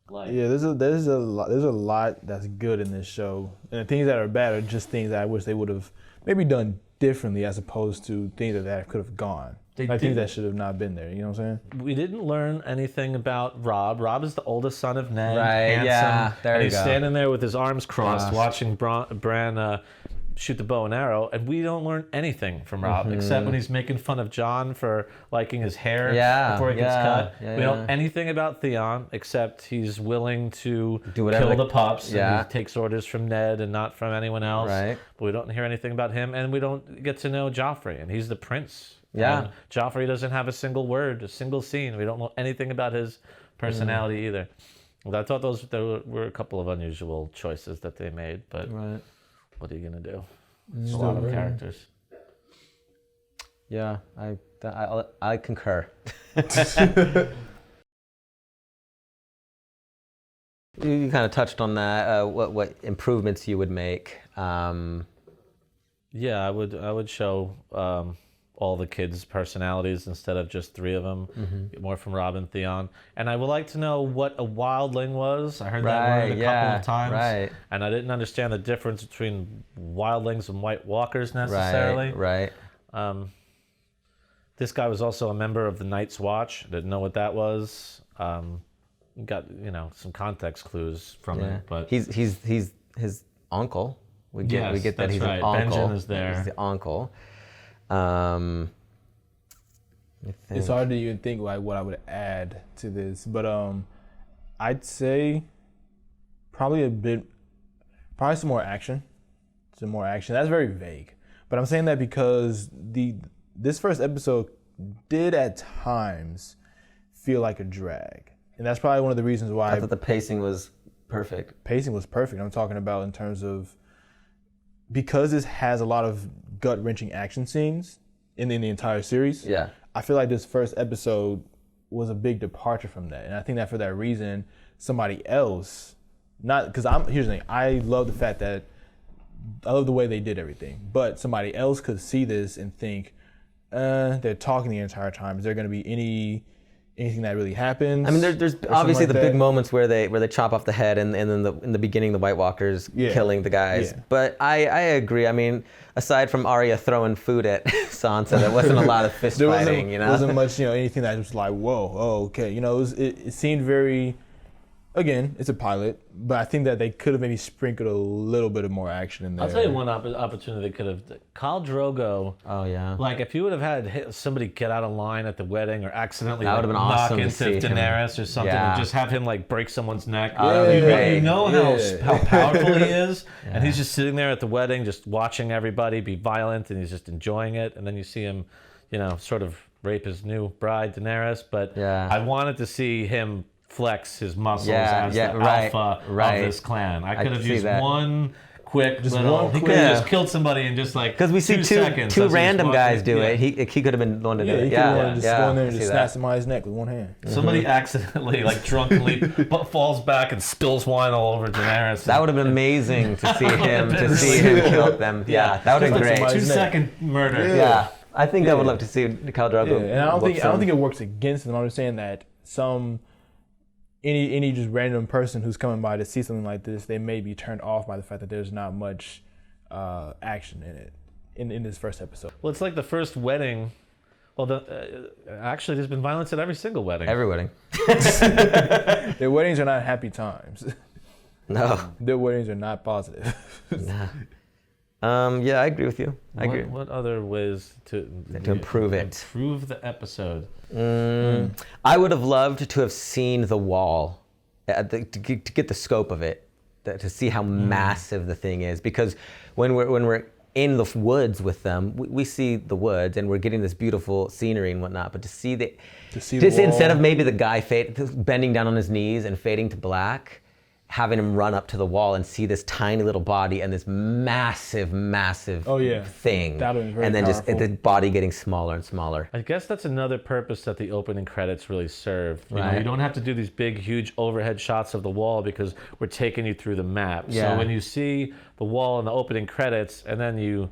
like. Yeah, there's a lot that's good in this show, and the things that are bad are just things that I wish they would have maybe done differently, as opposed to things that could have gone. I think that should have not been there. You know what I'm saying? We didn't learn anything about Robb. Robb is the oldest son of Ned. Right, handsome, yeah, there and you he's go. standing there with his arms crossed, watching Bran shoot the bow and arrow, and we don't learn anything from Robb except when he's making fun of Jon for liking his hair before he gets cut. We don't know anything about Theon except he's willing to kill the pups. And he takes orders from Ned and not from anyone else. Right. But we don't hear anything about him, and we don't get to know Joffrey, and he's the prince. Yeah. And Joffrey doesn't have a single word, a single scene. We don't know anything about his personality either. Well, I thought there were a couple of unusual choices that they made, but what are you going to do? It's a lot of characters. Yeah, I concur. You kind of touched on that. What improvements you would make? Yeah, I would show all the kids' personalities instead of just 3 of them. Get more from Rob and Theon. And I would like to know what a wildling was. I heard that word a couple of times. Right. And I didn't understand the difference between wildlings and White Walkers necessarily. Right. This guy was also a member of the Night's Watch. I didn't know what that was. Got some context clues from it, but he's his uncle. We get that he's an uncle. Benjen is there. He's the uncle. It's hard to even think like what I would add to this, but I'd say probably some more action. Some more action. That's very vague, but I'm saying that because this first episode did at times feel like a drag, and that's probably one of the reasons why I thought the pacing was perfect. Pacing was perfect. I'm talking about in terms of because this has a lot of gut-wrenching action scenes in the entire series. Yeah. I feel like this first episode was a big departure from that. And I think that for that reason, somebody else, here's the thing, I love the fact that, I love the way they did everything, but somebody else could see this and think, they're talking the entire time. Is there going to be anything that really happens? I mean, there's obviously the big moments where they chop off the head, and then in the beginning the White Walkers killing the guys. Yeah. But I agree. I mean, aside from Arya throwing food at Sansa, there wasn't a lot of fist fighting. There wasn't much, anything that was like, whoa, oh, okay. It seemed very. Again, it's a pilot, but I think that they could have maybe sprinkled a little bit of more action in there. I'll tell you one opportunity they could have. Khal Drogo. Oh yeah. Like if you would have had somebody get out of line at the wedding or accidentally that would have been knock awesome into to see Daenerys him. or something, and just have him like break someone's neck. You know how powerful he is, and he's just sitting there at the wedding, just watching everybody be violent, and he's just enjoying it. And then you see him, sort of rape his new bride Daenerys. But I wanted to see him flex his muscles as the alpha of this clan. I could have used one quick he could have just killed somebody in just like because we see two random guys do it. He could have been the one to do it. He could have just go in there and just snap somebody's neck with one hand. Somebody accidentally drunkenly falls back and spills wine all over Daenerys. That would have been amazing to see him kill them. Yeah, that would have been great. 2-second murder. Yeah. I think I would love to see Khal Drogo. And I don't think it works against them. I'm just saying that any just random person who's coming by to see something like this, they may be turned off by the fact that there's not much action in it in this first episode. Well, it's like the first wedding. Well, actually, there's been violence at every single wedding. Every wedding. Their weddings are not happy times. No. Their weddings are not positive. Nah. Yeah, I agree with you. I agree. What other ways to improve it? Improve the episode. I would have loved to have seen the wall, to get the scope of it, to see how massive the thing is. Because when we're in the woods with them, we see the woods and we're getting this beautiful scenery and whatnot. But to see the instead of maybe the guy bending down on his knees and fading to black, having him run up to the wall and see this tiny little body and this massive thing. That would be very and then powerful. just the body getting smaller and smaller. I guess that's another purpose that the opening credits really serve. You don't have to do these big, huge overhead shots of the wall because we're taking you through the map. Yeah. So when you see the wall in the opening credits, and then you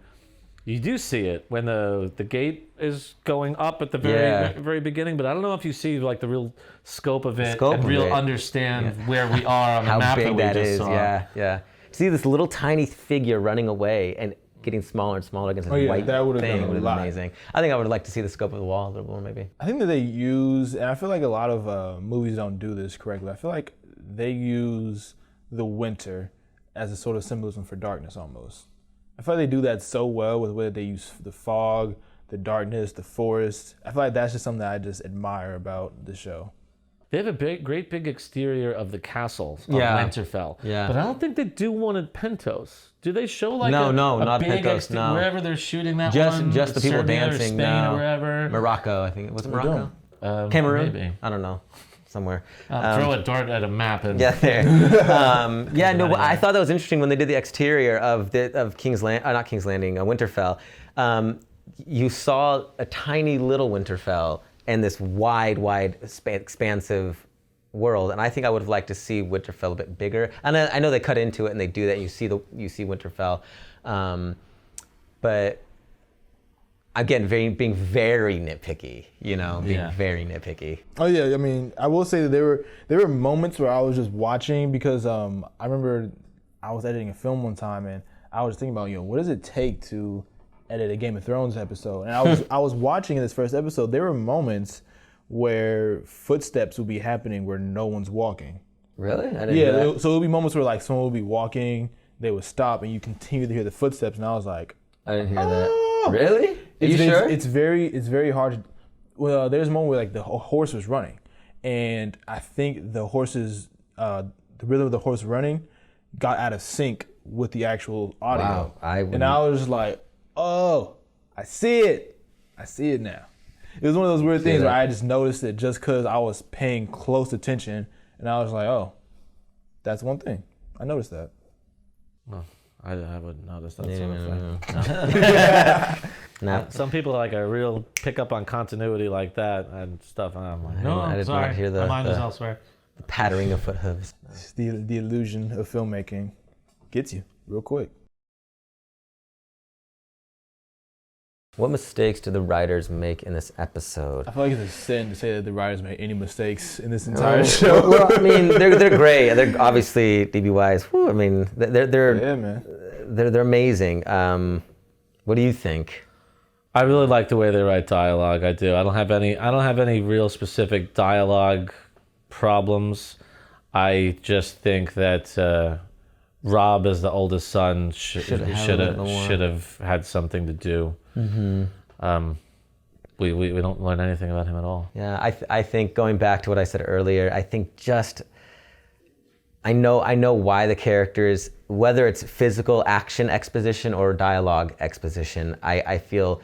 do see it when the gate is going up at the very beginning, but I don't know if you see the real scope of it understand where we are on the map how big that we just saw. Yeah. See this little tiny figure running away and getting smaller and smaller against this white that would have thing. been Would have been amazing. I think I would like to see the scope of the wall a little more, maybe. I think that they use, and I feel like a lot of movies don't do this correctly. I feel like they use the winter as a sort of symbolism for darkness almost. I feel like they do that so well with the way they use the fog, the darkness, the forest. I feel like that's just something that I just admire about the show. They have a great big exterior of the castle of Winterfell. Yeah. But I don't think they do one at Pentos. Do they show a not big Pentos, no. wherever they're shooting that just one? Just the people Serbia dancing. Or Spain or wherever. Morocco, I think. Was it Morocco? Cameroon? Maybe. I don't know. Somewhere. Throw a dart at a map and there. I thought that was interesting when they did the exterior of King's Land, not King's Landing, Winterfell. You saw a tiny little Winterfell and this wide, expansive world, and I think I would have liked to see Winterfell a bit bigger. And I know they cut into it and they do that. And you see Winterfell, but again, being very nitpicky, being very nitpicky. Oh yeah, I mean, I will say that there were moments where I was just watching because I remember I was editing a film one time and I was thinking about, what does it take to edit a Game of Thrones episode? And I was watching in this first episode. There were moments where footsteps would be happening where no one's walking. Really? I didn't hear that. So it would be moments where like someone would be walking, they would stop, and you continue to hear the footsteps, and I was like, I didn't hear that. Really? Are you sure? It's very hard to. Well, there's a moment where like the horse was running, and I think the rhythm of the horse running got out of sync with the actual audio. Wow, and I was just like, oh, I see it now. It was one of those weird things where I just noticed it just because I was paying close attention, and I was like, oh, that's one thing. I noticed that. No, I wouldn't notice that sort of thing. No. Some people like a real pick up on continuity like that and stuff, and I'm like, no, I did sorry, not hear my mind is elsewhere. The pattering of foot hooves. The illusion of filmmaking gets you real quick. What mistakes did the writers make in this episode? I feel like it's a sin to say that the writers made any mistakes in this entire show. Well, I mean, they're great. They're obviously DBYs. Whew, I mean, Yeah, man. they're amazing. What do you think? I really like the way they write dialogue. I do. I don't have any real specific dialogue problems. I just think that Rob, as the oldest son, should have had something to do. Mm-hmm. We don't learn anything about him at all. Yeah, I think going back to what I said earlier, I think I know why the characters, whether it's physical action exposition or dialogue exposition, I feel,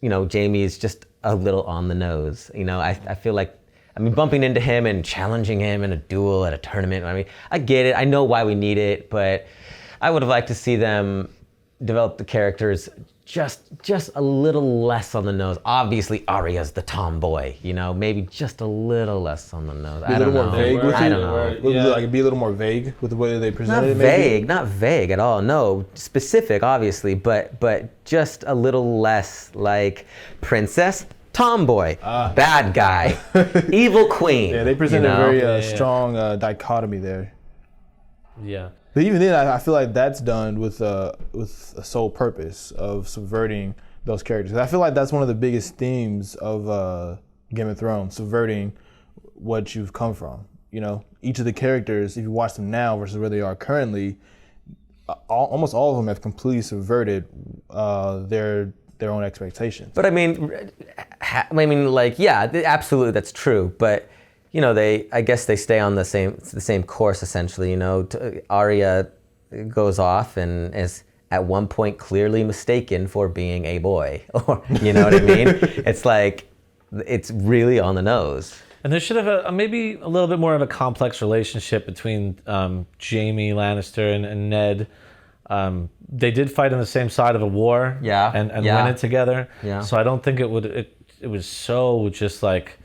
Jamie is just a little on the nose. I feel like, bumping into him and challenging him in a duel at a tournament, I get it. I know why we need it, but I would have liked to see them develop the characters just a little less on the nose. Obviously, Arya's the tomboy, maybe just a little less on the nose. Be a little more vague with it? I don't know. Yeah. Like be a little more vague with the way they presented it? Not vague at all. No, specific, obviously, but just a little less like princess, tomboy, bad guy, evil queen. Yeah, they presented a very strong dichotomy there. Yeah. But even then, I feel like that's done with a sole purpose of subverting those characters. I feel like that's one of the biggest themes of Game of Thrones, subverting what you've come from. Each of the characters, if you watch them now versus where they are currently, almost all of them have completely subverted their own expectations. But absolutely, that's true. But I guess they stay on the same course essentially. Arya goes off and is at one point clearly mistaken for being a boy, or you know what I mean? It's like it's really on the nose. And there should have maybe a little bit more of a complex relationship between Jaime Lannister and Ned. They did fight on the same side of a war, and win it together. Yeah. So I don't think it was so just like,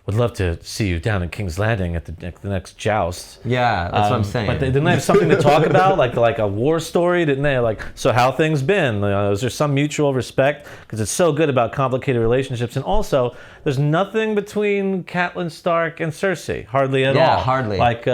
would love to see you down in King's Landing at the next joust. Yeah, that's what I'm saying. But didn't they have something to talk about, like a war story? Didn't they? Like, so how things been? Is there some mutual respect? Because it's so good about complicated relationships. And also, there's nothing between Catelyn Stark and Cersei, hardly at all. Yeah, hardly. Like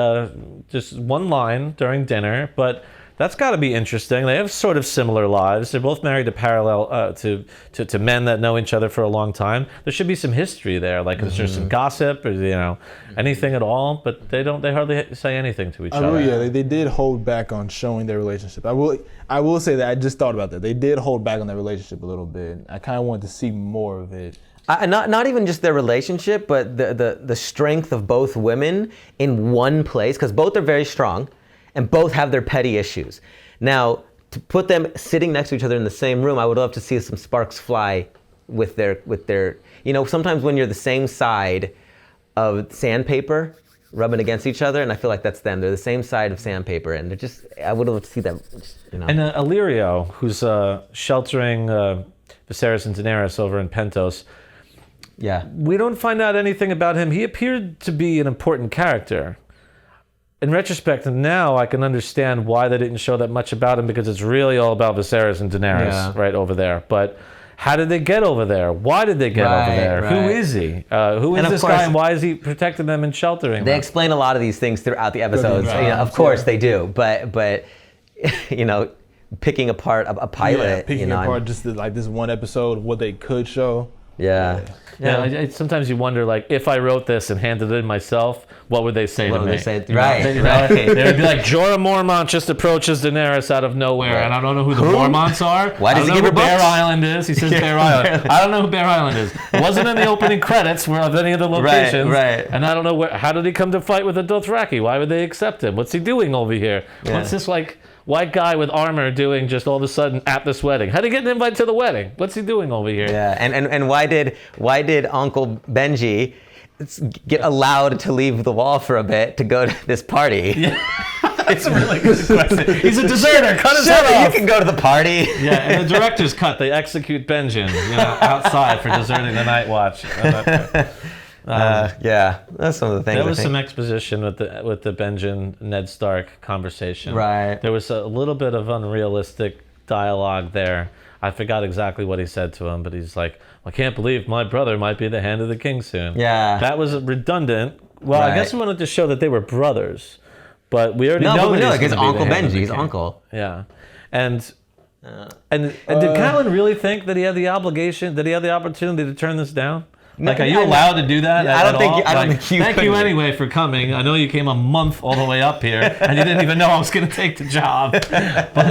just one line during dinner, but. That's got to be interesting. They have sort of similar lives. They're both married to men that know each other for a long time. There should be some history there, like is there some gossip or anything at all? But they hardly say anything to each other. Yeah, they did hold back on showing their relationship. I will say that I just thought about that. They did hold back on their relationship a little bit. I kind of wanted to see more of it. Not even just their relationship, but the strength of both women in one place, because both are very strong. And both have their petty issues. Now, to put them sitting next to each other in the same room, I would love to see some sparks fly with their. Sometimes when you're the same side of sandpaper, rubbing against each other, and I feel like that's them. They're the same side of sandpaper, and I would love to see them. And Illyrio, who's sheltering Viserys and Daenerys over in Pentos. Yeah. We don't find out anything about him. He appeared to be an important character. In retrospect, now I can understand why they didn't show that much about him, because it's really all about Viserys and Daenerys right over there. But how did they get over there? Why did they get over there? Right. Who is he? Who is And of this course, guy, and why is he protecting them and sheltering They them? explain a lot of these things throughout the episodes. Right. You know, of course they do, but you know, picking apart a pilot. Yeah, picking you know, apart just like this one episode of what they could show. Yeah. Yeah, sometimes you wonder, like, if I wrote this and handed it in myself, what would they say What to would me? they say? You know, Right, they, right. They would be like, Jorah Mormont just approaches Daenerys out of nowhere, Right. and I don't know who the Mormonts are. Why does he give her I don't know who Bear books? Island is. He says Bear Island. I don't know who Bear Island is. It wasn't in the opening credits where of any of the locations. Right. And I don't know how did he come to fight with the Dothraki? Why would they accept him? What's he doing over here? Yeah. What's this, like, white guy with armor doing just all of a sudden at this wedding? How did he get an invite to the wedding? What's he doing over here? Yeah, and why did Uncle Benji get allowed to leave the wall for a bit to go to this party? Yeah. It's a really good question. He's a deserter. Cut his head Sure, you off. can go to the party. Yeah, in the director's cut, they execute Benjen, outside for deserting the Night Watch. Yeah, that's some of the things. There I was think. some exposition with the Benjen Ned Stark conversation. Right. There was a little bit of unrealistic dialogue there. I forgot exactly what he said to him, but he's like, "I can't believe my brother might be the hand of the king soon." Yeah. That was redundant. Well, I Right. guess we wanted to show that they were brothers, but we already No, know but we that know, he's like, it's gonna be the Uncle hand of the Benji's king. uncle. Yeah, and did Catelyn really think that he had the obligation, that he had the opportunity to turn this down? Like, are you I- allowed to do that? I don't at think all? you- I don't Like, think you Thank you could. anyway for coming. I know you came a month all the way up here, and you didn't even know I was going to take the job. I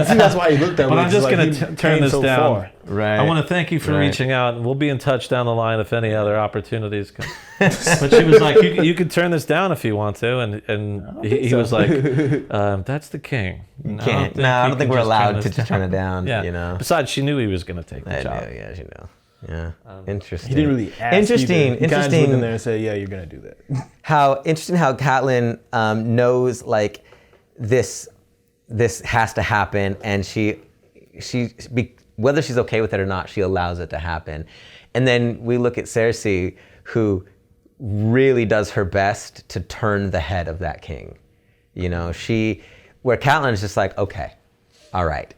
think that's why he looked that way. But I'm just like, going he to turn came this so down. far. Right. I want to thank you for Right. reaching out, and we'll be in touch down the line if any other opportunities come. But she was like, you could turn this down if you want to, and he was like, that's the king. I don't think we're allowed to turn it down. Yeah. You know. Besides, she knew he was going to take the I job. know, yeah, you know. Yeah. Interesting. He didn't really ask. Interesting. Either. He kind of just Interesting. looked in there and said, "Yeah, you're gonna do that." How Catelyn knows, like, this has to happen, and whether she's okay with it or not, she allows it to happen. And then we look at Cersei, who really does her best to turn the head of that king. You know, where Catelyn is just like, okay, all right.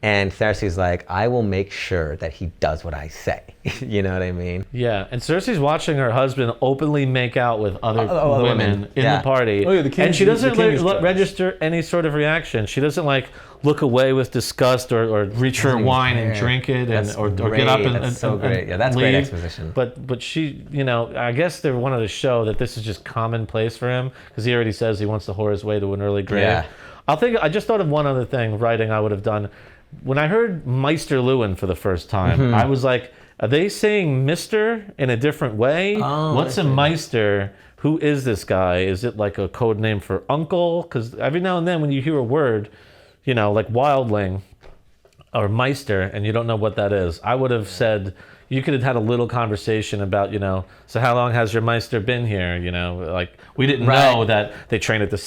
And Cersei's like, I will make sure that he does what I say. You know what I mean? Yeah, and Cersei's watching her husband openly make out with other women in Yeah. the party, Oh, yeah, the king- and she doesn't the king is register any sort of reaction. She doesn't like look away with disgust or reach for wine and care. drink it That's or great. get up and That's so and great. Yeah, that's great leave. exposition. But she, I guess they wanted to show that this is just commonplace for him because he already says he wants to whore his way to an early grave. Yeah. I just thought of one other thing writing I would have done. When I heard Meister Lewin for the first time, I was like, are they saying Mister in a different way? Oh, What's a Meister? Who is this guy? Is it like a code name for uncle? Because every now and then when you hear a word, like wildling or Meister, and you don't know what that is, I would have said, you could have had a little conversation about, so how long has your Meister been here? Like we didn't know that they train at the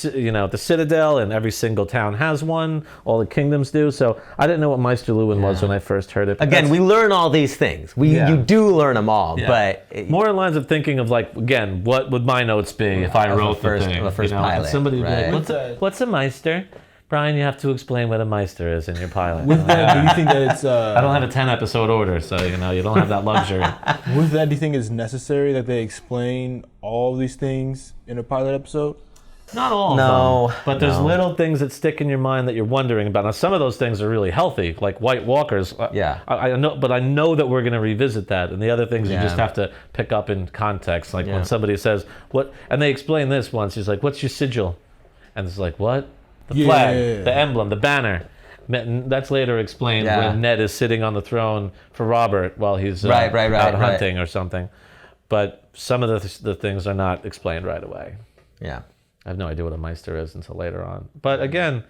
Citadel, and every single town has one. All the kingdoms do. So I didn't know what Meister Lewin was when I first heard it. But Again, we learn all these things. You do learn them all, but more in lines of thinking of like, again, what would my notes be if I wrote first- the thing? of a first And pilot, somebody would be right. like, what's a Meister? Brian, you have to explain what a Meister is in your pilot. With that, do you think that it's? I don't have a 10-episode order, so you don't have that luxury. With that, do you think it's necessary that they explain all these things in a pilot episode? Not all of them, but there's little things that stick in your mind that you're wondering about. Now, some of those things are really healthy, like White Walkers. Yeah. I know, but I know that we're going to revisit that. And the other things you just have to pick up in context, like when somebody says what, and they explain this once. He's like, "What's your sigil?" And it's like, "What?" The flag, the emblem, the banner. That's later explained when Ned is sitting on the throne for Robert while he's out hunting or something. But some of the things are not explained right away. Yeah. I have no idea what a Meister is until later on. But again,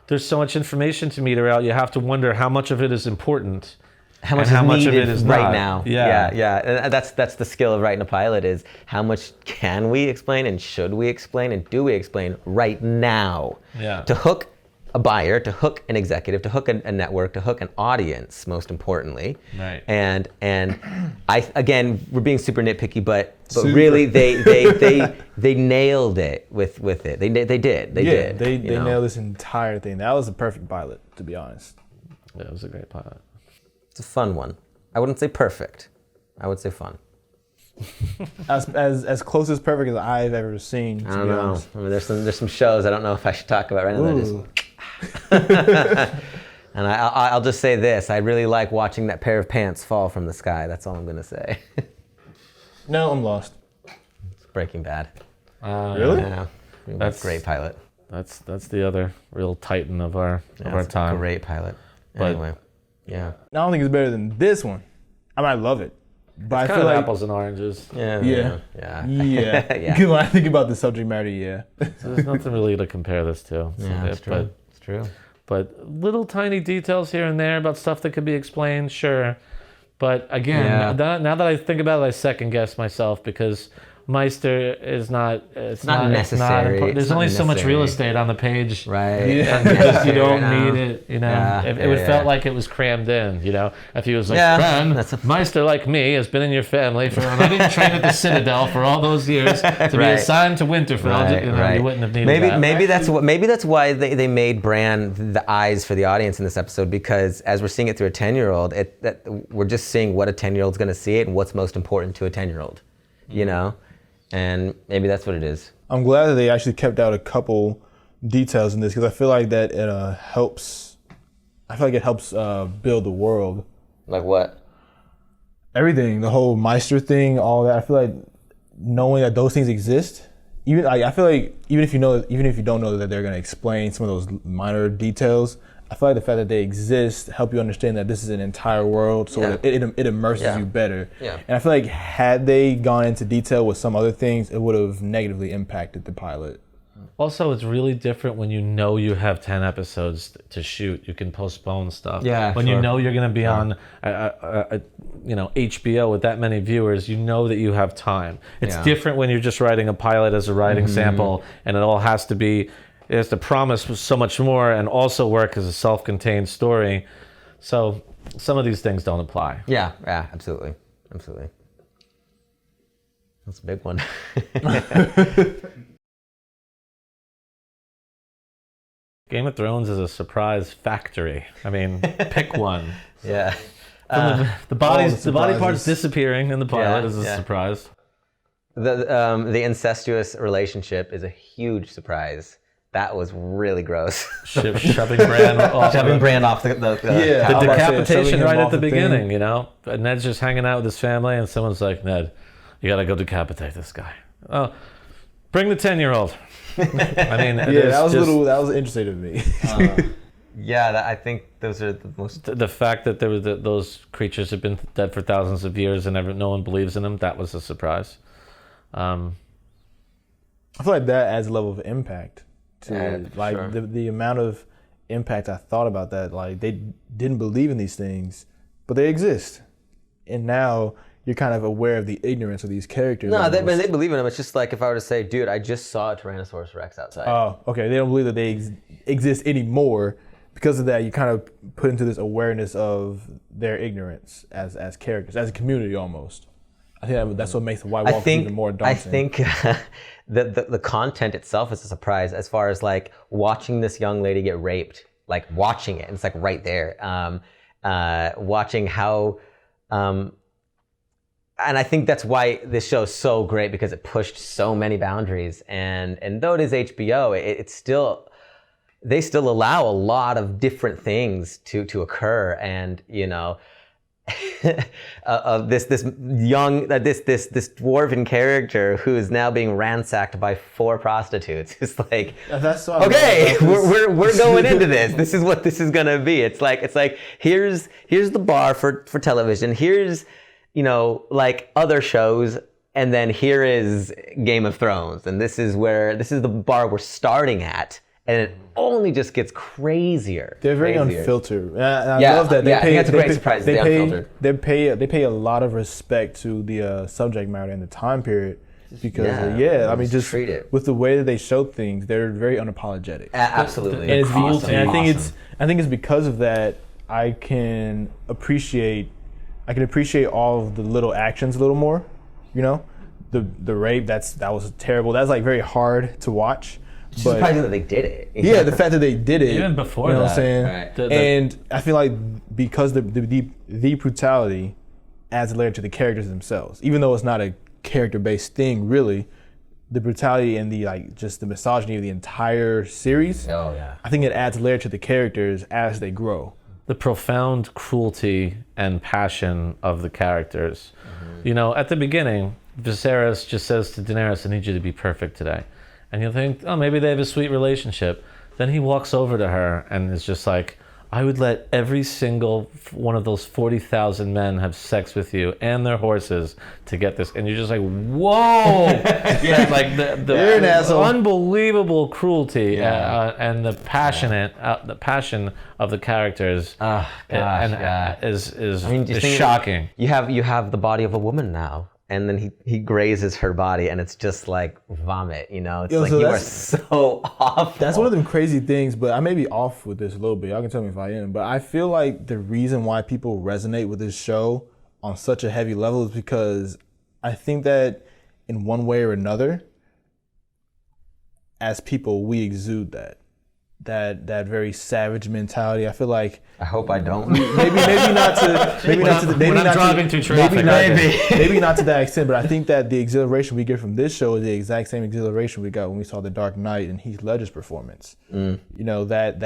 there's so much information to meter out. You have to wonder how much of it is important. How much of it is right now? Yeah. And that's the skill of writing a pilot, is how much can we explain, and should we explain, and do we explain right now? Yeah. To hook a buyer, to hook an executive, to hook a network, to hook an audience, most importantly. Right. And again, we're being super nitpicky, but really they nailed it with it. They did. They nailed this entire thing. That was a perfect pilot, to be honest. Yeah, it was a great pilot. It's a fun one. I wouldn't say perfect. I would say fun. As close as perfect as I've ever seen. To I don't be know. honest. I mean, there's some shows I don't know if I should talk about right now. Ooh. And I'll just say this: I really like watching that pair of pants fall from the sky. That's all I'm gonna say. No, I'm lost. It's Breaking Bad. Really? Yeah, that's a great pilot. That's the other real titan of our time. Great pilot. But- Anyway, yeah. I don't think it's better than this one. I mean, I love it, but I Kind feel of like apples and oranges. Yeah. Yeah. Yeah. yeah. Yeah. When I think about the subject matter, yeah. So there's nothing really to compare this to. Yeah, it's true. But, It's true. but little tiny details here and there about stuff that could be explained, sure. But again, Yeah. now that I think about it, I second guess myself because Meister is not. It's not necessary. important. There's It's not only so much real necessary. estate on the page. Right. Yeah. You don't need it, you know. Yeah, It yeah, would yeah. felt like it was crammed in, you know. If he was like, Yeah, "Ben, that's a- Meister like me has been in your family for, and I didn't train at the Citadel for all those years to be Right. assigned to Winterfell," you wouldn't have needed that. Maybe that's why they made Bran the eyes for the audience in this episode, because as we're seeing it through a 10-year-old, we're just seeing what a 10-year-old's going to see it and what's most important to a 10-year-old, you know. And maybe that's what it is. I'm glad that they actually kept out a couple details in this because I feel like that it helps. I feel like it helps build the world. Like what? Everything, the whole Meister thing, all that. I feel like knowing that those things exist, even I feel like even if you don't know that they're gonna explain some of those minor details, I feel like the fact that they exist help you understand that this is an entire world, so Yeah. it immerses Yeah. you better. Yeah. And I feel like had they gone into detail with some other things, it would have negatively impacted the pilot. Also, it's really different when you know you have 10 episodes to shoot. You can postpone stuff. Yeah, When you sure. know you're going to be on, HBO with that many viewers, you know that you have time. It's Yeah. different when you're just writing a pilot as a writing sample, and it all has to be, it has to promise so much more and also work as a self-contained story. So some of these things don't apply. Yeah, absolutely. That's a big one. Game of Thrones is a surprise factory. I mean, pick one. Yeah. The body surprises. parts disappearing in the pilot Yeah, is a yeah. surprise. The incestuous relationship is a huge surprise. That was really gross. Shoving Bran off. Shoving Bran off the Yeah. The I was about to say, shoving decapitation him right off at the the thing. beginning, you know? And Ned's just hanging out with his family, and someone's like, "Ned, you gotta go decapitate this guy." Oh, bring the 10-year-old. I mean, Yeah, that was interesting to me. Yeah, I think those are the most. The fact that those creatures have been dead for thousands of years and no one believes in them, that was a surprise. I feel like that adds a level of impact to Yeah, like sure. the amount of impact I thought about that. Like they didn't believe in these things, but they exist, and now you're kind of aware of the ignorance of these characters. No, almost. they believe in them. It's just like if I were to say, dude, I just saw a Tyrannosaurus Rex outside. Oh, okay. They don't believe that they exist anymore. Because of that, you kind of put into this awareness of their ignorance as characters, as a community almost. I think that's what makes White Walkers even more daunting. I think the content itself is a surprise as far as like watching this young lady get raped, like watching it, and it's like right there. Watching how, and I think that's why this show is so great because it pushed so many boundaries. And though it is HBO, it's still, they still allow a lot of different things to occur, and you know. Of this young this dwarven character who is now being ransacked by 4 prostitutes. It's like, That's what I okay, love about this. we're going into this. This is what this is gonna be. It's like here's the bar for television. Here's, you know, like other shows, and then here is Game of Thrones, and this is the bar we're starting at. And it only just gets crazier. They're very crazier. unfiltered. And I Yeah, love that. yeah, that's a great surprise, the unfiltered. They pay a lot of respect to the subject matter and the time period because I mean, just treat it. with the way that they show things, they're very unapologetic. Absolutely. And, it's Awesome. and I think Awesome. it's because of that I can appreciate all of the little actions a little more. You know, the rape that was terrible. That's like very hard to watch. It's surprising that they did it. Yeah, the fact that they did it. Even before you know that, what I'm saying? right. The- And I feel like because the brutality adds a layer to the characters themselves. Even though it's not a character-based thing, really, the brutality and the just the misogyny of the entire series. Oh yeah. I think it adds a layer to the characters as they grow. The profound cruelty and passion of the characters. You know, at the beginning, Viserys just says to Daenerys, "I need you to be perfect today," and you'll think, "Oh, maybe they have a sweet relationship." Then he walks over to her and is just like, "I would let every single one of those 40,000 men have sex with you and their horses to get this." And you're just like, whoa! Yeah, like You're an asshole. unbelievable cruelty and the passion of the characters is shocking. You have the body of a woman now. And then he grazes her body, and it's just like vomit, you know? It's like, you are so awful. That's one of them crazy things, but I may be off with this a little bit. Y'all can tell me if I am. But I feel like the reason why people resonate with this show on such a heavy level is because I think that in one way or another, as people, we exude that very savage mentality. I feel like I hope I don't. maybe not to maybe not to the maybe We're not driving to, through traffic. maybe not to that extent, but I think that the exhilaration we get from this show is the exact same exhilaration we got when we saw The Dark Knight and Heath Ledger's performance. You know, that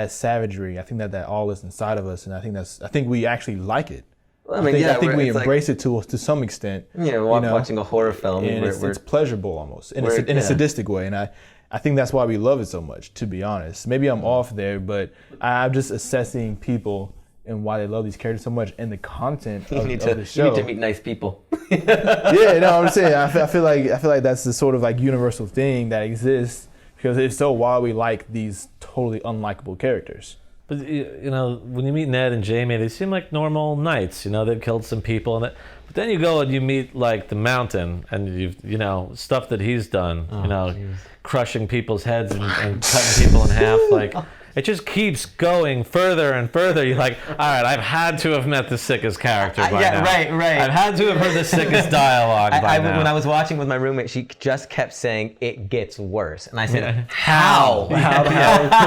savagery. I think that all is inside of us, and I think we actually like it. Well, I mean, I think we embrace it to some extent. Watching a horror film, and it's pleasurable almost in a sadistic way, and I think that's why we love it so much, to be honest. Maybe I'm off there, but I'm just assessing people and why they love these characters so much and the content of the show. You need to meet nice people. Yeah, no, I'm saying I feel like that's the sort of like universal thing that exists because it's so why we like these totally unlikable characters. But you know, when you meet Ned and Jaime, they seem like normal knights. You know, they've killed some people, but then you go and you meet like the Mountain, and you know stuff that he's done. Crushing people's heads and cutting people in half. Like it just keeps going further and further. You're like, all right, I've had to have met the sickest character by now. Right. I've had to have heard the sickest dialogue by now. When I was watching with my roommate, she just kept saying, "It gets worse," and I said, "How? How can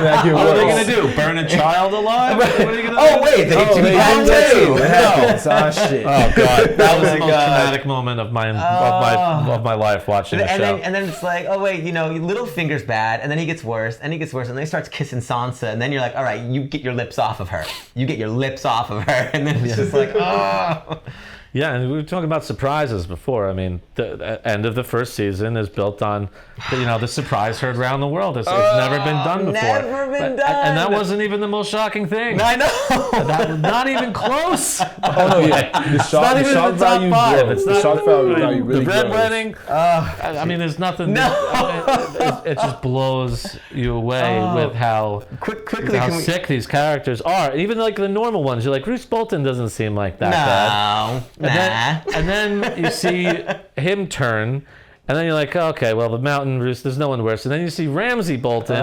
that get worse? What are they gonna do? Burn a child alive? What are you gonna do? Oh wait, they do that too. It happens. Oh shit. Oh god, that was the most traumatic moment of my life watching the show. And then it's like, oh wait, you know, Littlefinger's bad, and then he gets worse, and then he starts kissing Sansa, and then you're like, all right, you get your lips off of her. You get your lips off of her, and then it's just like, oh. Yeah, and we were talking about surprises before. I mean, the end of the first season is built on, the surprise heard around the world. It's never been done before. Never been done. And that wasn't even the most shocking thing. I know. Not even close. Oh no, yeah. The shock value grows. The shock value really The red grows. wedding. I mean, there's nothing. No. It just blows you away with how sick these characters are. Even like the normal ones, you're like, Roose Bolton doesn't seem like that bad. And then you see him turn, and then you're like, oh, okay, well, the Mountain Roose, there's no one worse. And then you see Ramsay Bolton.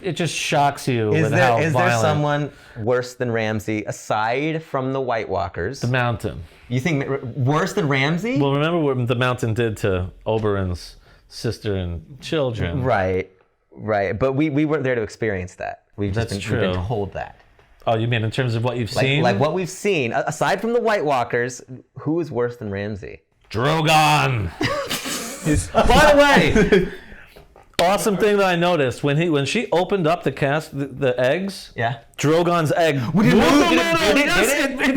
It just shocks you with how violent. Is there someone worse than Ramsay aside from the White Walkers? The Mountain. You think worse than Ramsay? Well, remember what the Mountain did to Oberyn's sister and children. Right. But we weren't there to experience that. We've been told that. Oh, you mean in terms of what you've seen? Like what we've seen, aside from the White Walkers, who is worse than Ramsay? Drogon. By the way, awesome thing that I noticed when she opened up the eggs. Yeah. Drogon's egg moved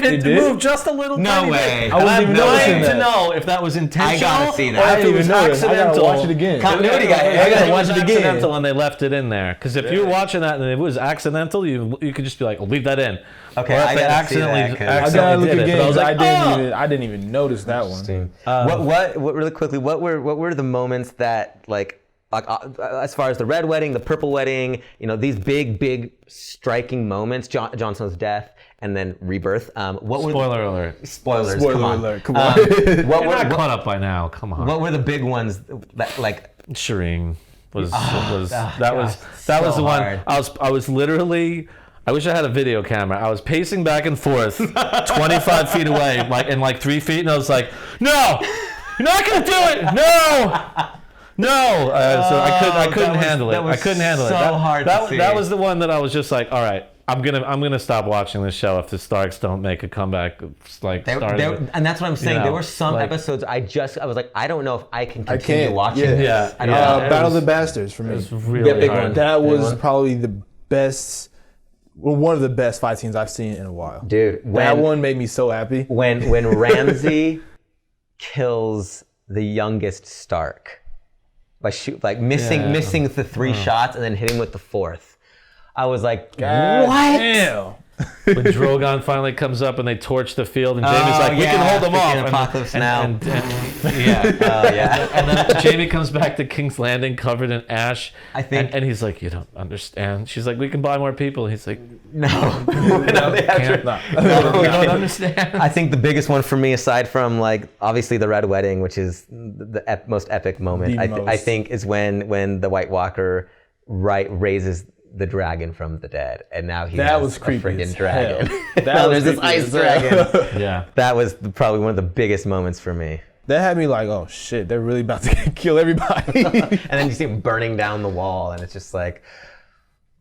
It moved just a little No tiny way. bit. I wasn't even noticing to that. know if that was intentional. I gotta see that. Or I if didn't it was even notice. I accidental. gotta watch it again. Continuity guy. I gotta watch it again. Accidental, and they left it in there. Because if you're watching that and it was accidental, you could just be like, "Oh, leave that in." Okay, or if I they gotta see that, I gotta look did it, again. but I was like, I didn't even notice that one. What really quickly? What were the moments that as far as the red wedding, the purple wedding, these big striking moments, Jon Snow's death, and then rebirth. Spoiler alert. Spoilers. Spoiler come on. alert. Come on. You're not caught up by now. Come on. What were the big ones that Shireen was that was so the one. hard. I was literally. I wish I had a video camera. I was pacing back and forth, 25 feet away, in 3 feet, and I was like, "No, you're not gonna do it! No!" So I couldn't handle it. I couldn't handle it. So hard to see. That was the one that I was just like, all right, I'm gonna stop watching this show if the Starks don't make a comeback. Like and that's what I'm saying. You know, there were some like- episodes I was like, I don't know if I can continue can't, watching yeah. this. Yeah, I don't yeah. know. It Battle was- of the Bastards for me. It's really big hard. one. That Big was one. probably the best, well, one of the best fight scenes I've seen in a while. Dude, That one made me so happy. when Ramsay kills the youngest Stark by missing the 3 shots and then hitting with the 4th. I was like, God what? damn. When Drogon finally comes up and they torch the field, and Jaime's like, "We can hold them off." Freaking Apocalypse Now. Yeah. And then Jaime comes back to King's Landing covered in ash. I think- and he's like, "You don't understand." She's like, "We can buy more people." He's like, No. "Can't." Nah. You don't understand. I think the biggest one for me, aside from like obviously the Red Wedding, which is the most epic moment, I think is when the White Walker raises the dragon from the dead, and now he That has was a creepy freaking as dragon. hell. That Now was there's this creepy ice as hell. dragon. Yeah. That was probably one of the biggest moments for me. That had me like, oh shit, they're really about to kill everybody. And then you see him burning down the wall, and it's just like,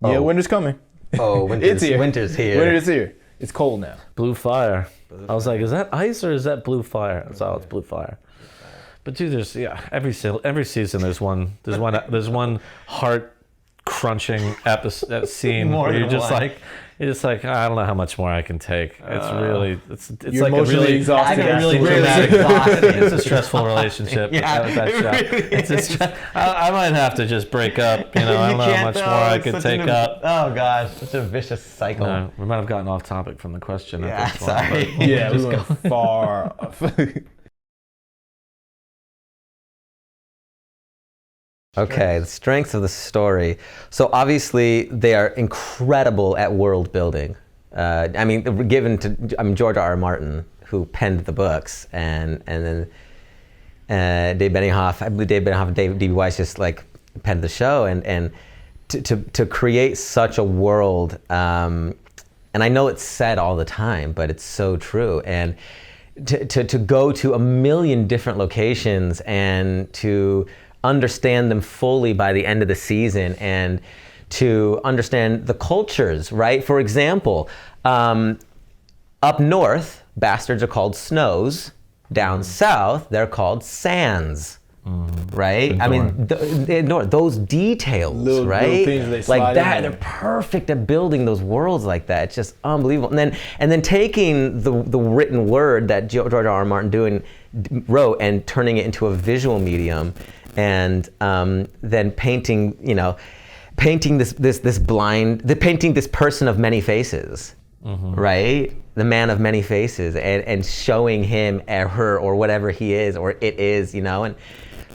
Yeah, winter's coming. oh, It's here. winter's here. Winter's here. It's cold now. Blue fire. I was like, "Is that ice or is that blue fire?" It's blue fire. But dude, there's every season there's one heart crunching episode scene More where than you're one. just like I don't know how much more I can take. It's really it's You're like a emotionally really exhausted. I know, really it's really dramatic. exhausting. It's a stressful relationship. Yeah, with that it show. really It's a I might have to just break up. I don't know how much more I could take up. Oh gosh, such a vicious cycle. We might have gotten off topic from the question. Yeah, at this point, sorry. but- Yeah, we went far off. Okay, the strengths of the story. So obviously they are incredible at world building. I mean, George R. R. Martin, who penned the books, and then Dave Benioff. I believe Dave Benioff and David D.B. Weiss just like penned the show, and to create such a world. And I know it's said all the time, but it's so true. And to go to a million different locations and to understand them fully by the end of the season, and to understand the cultures, right? For example, up north, bastards are called snows. Down south, they're called sands. Right? I mean, those details, Little right? things they like slide that, in they're there. perfect at building those worlds like that. It's just unbelievable. And then taking the written word that George R. R. Martin wrote and turning it into a visual medium, and then painting this person of many faces, right? The man of many faces, and showing him or her or whatever he is or it is, and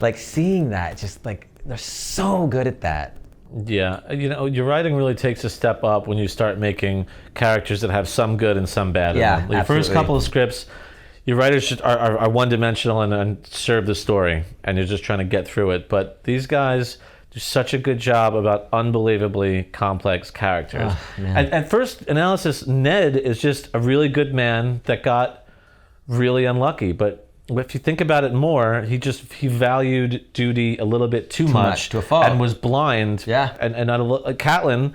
like seeing that, just like they're so good at that. Yeah, your writing really takes a step up when you start making characters that have some good and some bad. Yeah, in them. The first absolutely. couple of scripts, your writers are one-dimensional and serve the story, and you're just trying to get through it. But these guys do such a good job about unbelievably complex characters. At first analysis, Ned is just a really good man that got really unlucky. But if you think about it more, he valued duty a little bit too much to a fault. and was blind. Yeah. And Catelyn,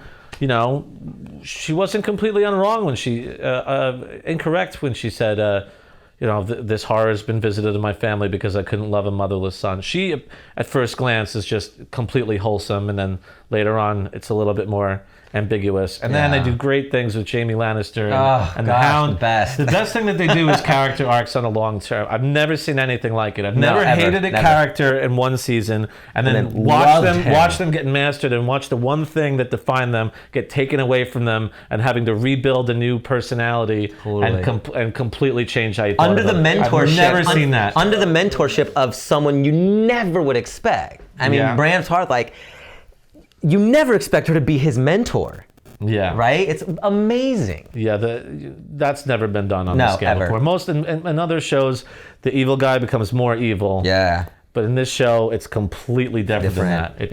she wasn't completely unwrong when she incorrect when she said. This horror has been visited in my family because I couldn't love a motherless son. She, at first glance, is just completely wholesome, and then later on, it's a little bit more ambiguous. And then they do great things with Jaime Lannister and the Hound. The best. The best thing that they do is character arcs on a long term. I've never seen anything like it. I've never ever, hated a never. character in one season and then watch them get mastered and watch the one thing that defined them get taken away from them and having to rebuild a new personality and completely change how you thought Under the about it. mentorship, I've never seen that. Under the mentorship of someone you never would expect. I mean, Yeah. Bran's Heart, you never expect her to be his mentor, Yeah. right? It's amazing. Yeah, that's never been done on No, the scale ever. before. Most in other shows, the evil guy becomes more evil. Yeah. But in this show, it's completely different than that. It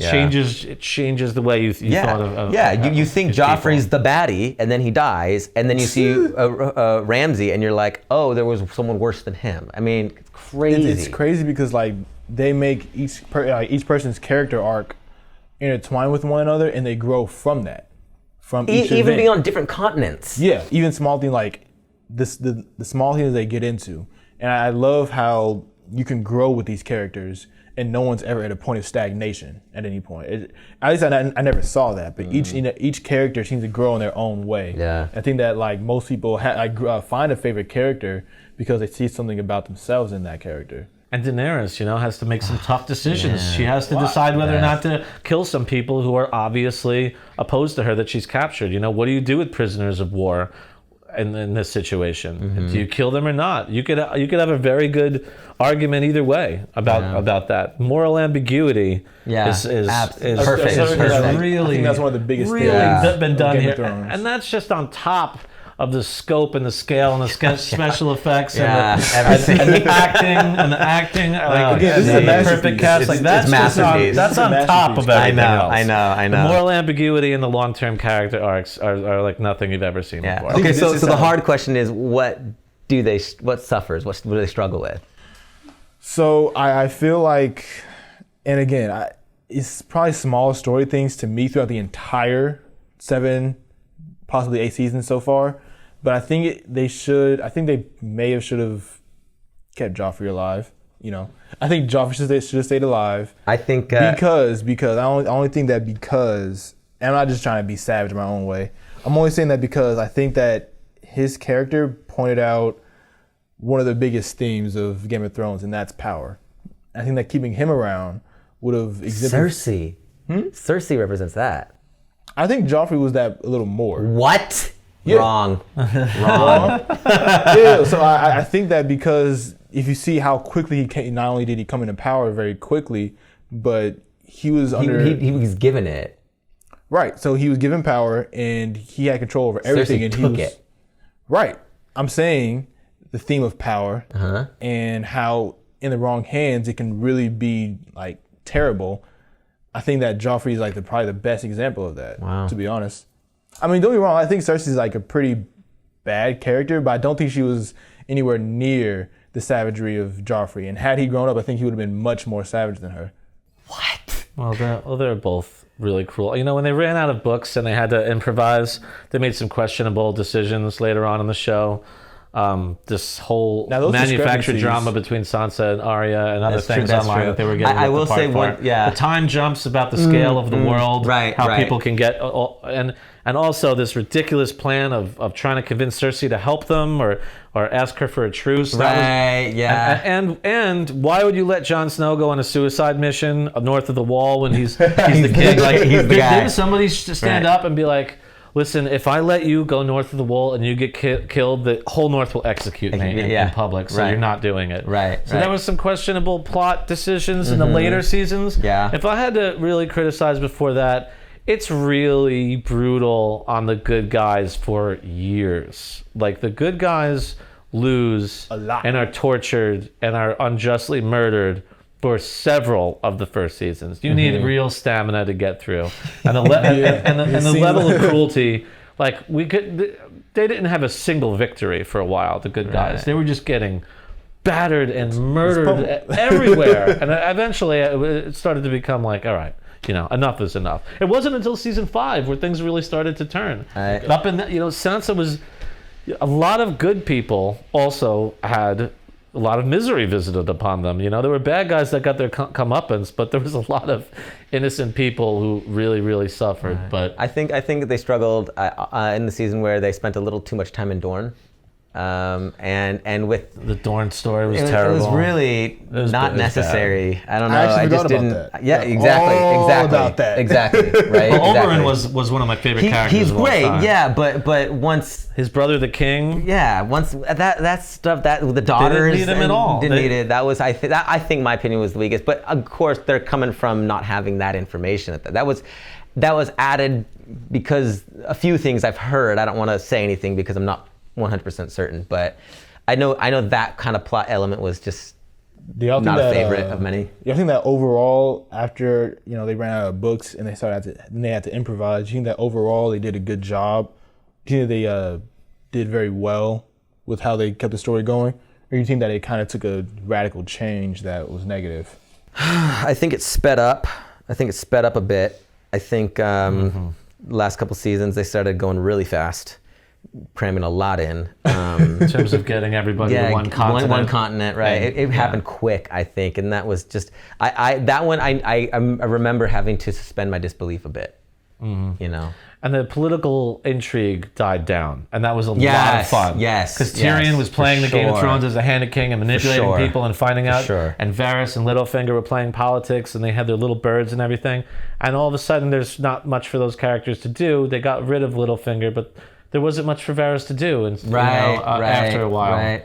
changes the way you thought of. You think Joffrey's the baddie, and then he dies, and then you see Ramsay, and you're like, oh, there was someone worse than him. I mean, it's crazy. It's crazy because they make each person's character arc intertwine with one another, and they grow from that. from each even event. being on different continents. Yeah, even small things like this, the small things they get into. And I love how you can grow with these characters and no one's ever at a point of stagnation at any point. At least I never saw that, but each character seems to grow in their own way. Yeah. I think that like most people find a favorite character because they see something about themselves in that character. And Daenerys, has to make some tough decisions. She has to decide whether or not to kill some people who are obviously opposed to her that she's captured. What do you do with prisoners of war in this situation? Do you kill them or not? You could have a very good argument either way about that. Moral ambiguity is perfect. I think that's one of the biggest things been done Game here, of Thrones. and that's just on top of the scope and the scale and the special effects and the acting. This is a the perfect cast. That's masterpiece. That's on top of everything else. I know. The moral ambiguity and the long-term character arcs are like nothing you've ever seen before. Okay, so the hard question is, what suffers? What do they struggle with? So I feel like, and again, it's probably small story things to me throughout the entire 7, possibly 8 seasons so far. But I think they should have kept Joffrey alive. I think Joffrey should have stayed alive. I think because I only think that because, and I'm not just trying to be savage in my own way. I'm only saying that because I think that his character pointed out one of the biggest themes of Game of Thrones, and that's power. I think that keeping him around would have exhibited. Cersei. Cersei represents that. I think Joffrey was that a little more. What? Yeah. Wrong. Yeah, so I think that because if you see how quickly he came, not only did he come into power very quickly, but he was under... He was given it. Right, so he was given power and he had control over everything. Cersei and took he was, it. Right. I'm saying the theme of power and how in the wrong hands it can really be like terrible. I think that Joffrey is like probably the best example of that, to be honest. I mean, don't get me wrong, I think Cersei's like a pretty bad character, but I don't think she was anywhere near the savagery of Joffrey. And had he grown up, I think he would have been much more savage than her. What? Well, they're both really cruel. When they ran out of books and they had to improvise, they made some questionable decisions later on in the show. This whole manufactured drama between Sansa and Arya and other things online that they were getting. I will say the time jumps about the scale of the world, how people can get, and also this ridiculous plan of trying to convince Cersei to help them or ask her for a truce. And why would you let Jon Snow go on a suicide mission north of the Wall when he's the king? Like he's the guy. Didn't somebody stand up and be like, listen, if I let you go north of the Wall and you get killed, the whole North will execute me in public, so you're not doing it. So there was some questionable plot decisions in the later seasons. If I had to really criticize before that, it's really brutal on the good guys for years. Like, the good guys lose a lot and are tortured and are unjustly murdered for several of the first seasons. You need real stamina to get through. And the level of cruelty, like they didn't have a single victory for a while, the good guys. They were just getting battered and murdered everywhere. And eventually it started to become like, all right, enough is enough. It wasn't until season 5 where things really started to turn. Up in Sansa was, a lot of good people also had a lot of misery visited upon them. There were bad guys that got their comeuppance, but there was a lot of innocent people who really, really suffered. But I think they struggled in the season where they spent a little too much time in Dorne. And with the Dorne story was terrible. It was really not necessary. Bad. I don't know. I just didn't. That. Yeah, exactly. About that. Exactly. Right. Well, Oberyn was one of my favorite characters. He's great. Of all time. But once his brother, the king. Yeah. Once that stuff, that the daughters didn't need him at all. Didn't need it. That was I think my opinion was the weakest. But of course, they're coming from not having that information. That was added because a few things I've heard. I don't want to say anything because I'm not 100% certain, but I know that kind of plot element was just not a favorite of many. I think that overall, after they ran out of books and they had to improvise, you think that overall they did a good job? Do you think they did very well with how they kept the story going, or you think that it kind of took a radical change that was negative? I think it sped up. I think it sped up a bit. I think last couple seasons, they started going really fast, cramming a lot in. In terms of getting everybody to one continent. One continent, right? It happened quick, I think, and that was just I remember having to suspend my disbelief a bit. You know. And the political intrigue died down, and that was a lot of fun. Yes, because Tyrion was playing the Game of Thrones as a Hand of King and manipulating people and finding out. And Varys and Littlefinger were playing politics, and they had their little birds and everything. And all of a sudden, there's not much for those characters to do. They got rid of Littlefinger, but there wasn't much for Varys to do. And after a while,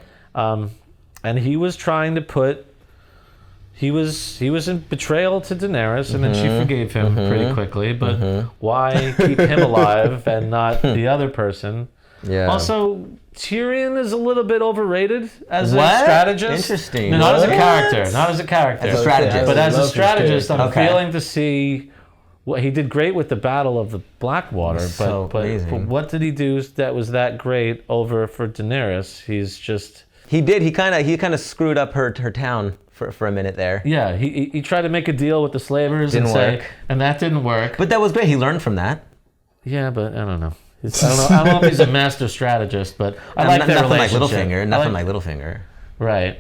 and he was trying to put. He was in betrayal to Daenerys, and then she forgave him pretty quickly. But why keep him alive and not the other person? Yeah. Also, Tyrion is a little bit overrated as a strategist. Interesting. No, not as a character. Not as a character. As a strategist. But as a strategist, I'm failing to see. Well, he did great with the Battle of the Blackwater, but what did he do that was that great over for Daenerys? He's just. He did. He kind of screwed up her town for a minute there. Yeah, he tried to make a deal with the slavers and that didn't work. But that was great. He learned from that. Yeah, but I don't know. I don't know if he's a master strategist, but I like their relationship. Nothing like Littlefinger. Right,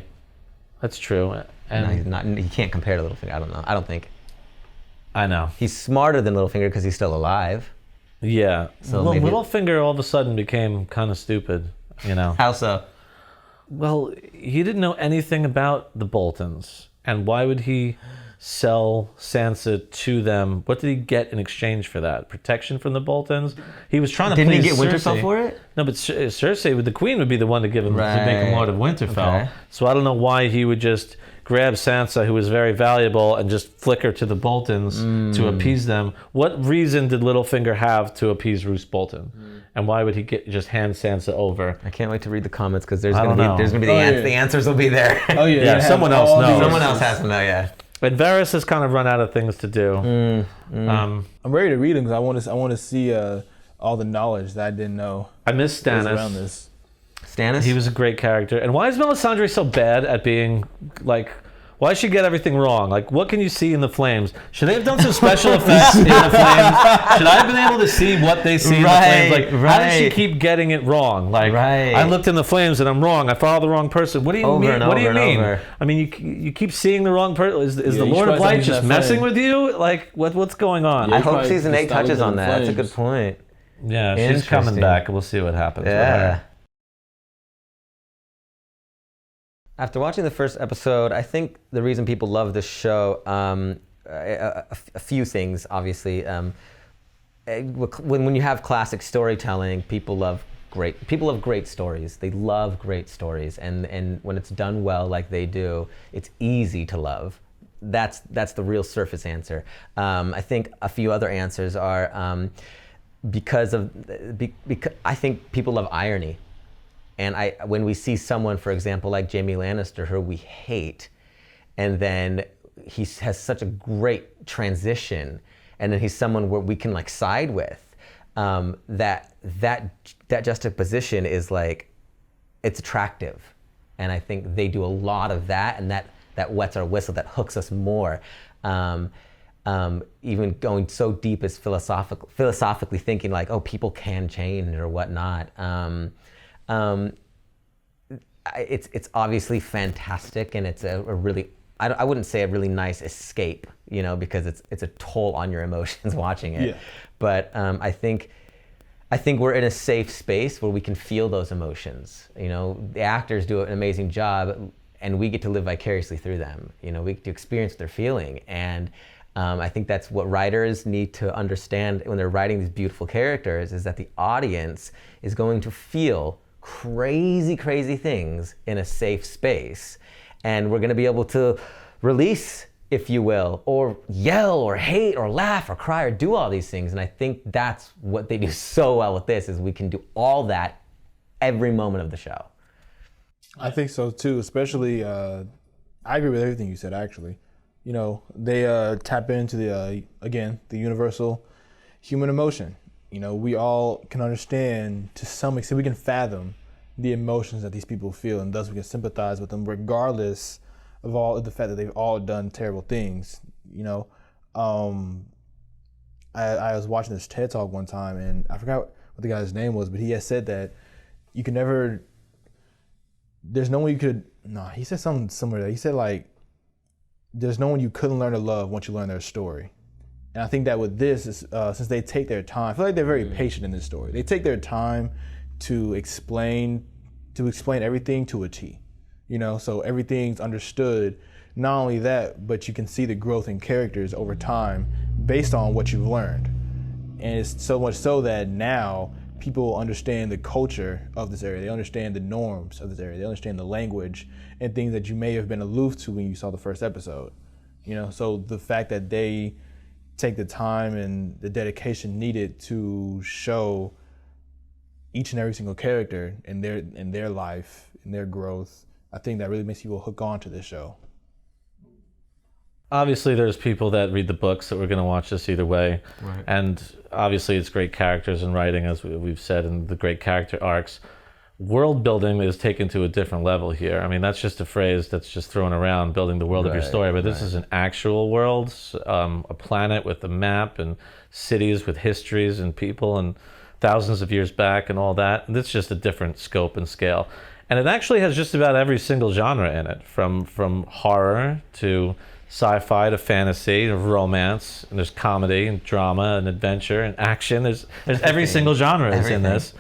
that's true. And no, he can't compare to Littlefinger. I don't know. I don't think. I know. He's smarter than Littlefinger because he's still alive. Yeah. So Littlefinger all of a sudden became kind of stupid. You know. How so? Well, he didn't know anything about the Boltons, and why would he sell Sansa to them? What did he get in exchange for that? Protection from the Boltons? He was trying to Didn't he please get Cersei. Winterfell for it? No, but Cersei, the queen, would be the one to give him to make him Lord of Winterfell. Okay. So I don't know why he would just grab Sansa, who was very valuable, and just flick her to the Boltons to appease them. What reason did Littlefinger have to appease Roose Bolton? And why would he just hand Sansa over? I can't wait to read the comments because there's gonna be the answers will be there. Oh yeah, yeah. Someone else knows. Someone else has to know. Yeah. And Varys has kind of run out of things to do. I'm ready to read them because I want to see all the knowledge that I didn't know. I miss Stannis. Around this. Stannis? He was a great character. And why is Melisandre so bad at being like? Why does she get everything wrong? Like, what can you see in the flames? Should they have done some special effects in the flames? Should I have been able to see what they see in the flames? Like, how does she keep getting it wrong? Like, I looked in the flames and I'm wrong. I followed the wrong person. What do you mean? What do you mean? I mean, you keep seeing the wrong person. Is the Lord of Light just messing with you? Like, what's going on? I hope season 8 touches on that. That's a good point. Yeah, she's coming back. We'll see what happens with her. After watching the first episode, I think the reason people love this show, a few things, obviously. When you have classic storytelling, people love great stories. They love great stories, and when it's done well, like they do, it's easy to love. That's the real surface answer. I think a few other answers are because I think people love irony. And when we see someone, for example, like Jaime Lannister, who we hate, and then he has such a great transition, and then he's someone where we can like side with, that juxtaposition is like, it's attractive. And I think they do a lot of that, and that wets our whistle, that hooks us more. Even going so deep as philosophically thinking like, oh, people can change or whatnot. It's obviously fantastic, and it's a really, I wouldn't say a really nice escape, you know, because it's a toll on your emotions watching it. Yeah. But I think we're in a safe space where we can feel those emotions. You know, the actors do an amazing job, and we get to live vicariously through them. You know, we get to experience what they're feeling, and I think that's what writers need to understand when they're writing these beautiful characters, is that the audience is going to feel crazy things in a safe space, and we're going to be able to release, if you will, or yell or hate or laugh or cry or do all these things. And I think that's what they do so well with this, is we can do all that every moment of the show. I think so too, especially I agree with everything you said, actually. You know, they tap into the universal human emotion. You know, we all can understand to some extent, we can fathom the emotions that these people feel, and thus we can sympathize with them regardless of the fact that they've all done terrible things. You know, I was watching this TED Talk one time, and I forgot what the guy's name was, but he had said that you can never, there's no one you could, no, he said something similar to that. He said, like, there's no one you couldn't learn to love once you learn their story. And I think that with this, is, since they take their time, I feel like they're very patient in this story. They take their time to explain everything to a T, you know, so everything's understood. Not only that, but you can see the growth in characters over time based on what you've learned. And it's so much so that now people understand the culture of this area. They understand the norms of this area. They understand the language and things that you may have been aloof to when you saw the first episode. You know, so the fact that they take the time and the dedication needed to show each and every single character in their life, in their growth, I think that really makes people hook on to this show. Obviously, there's people that read the books that we're going to watch this either way. Right. And obviously, it's great characters and writing, as we've said, and the great character arcs. World building is taken to a different level here. I mean, that's just a phrase that's just thrown around, building the world of your story. But this is an actual world, a planet with a map and cities with histories and people and thousands of years back and all that. And it's just a different scope and scale. And it actually has just about every single genre in it, from horror to sci-fi to fantasy to romance, and there's comedy and drama and adventure and action. There's every single genre is in this.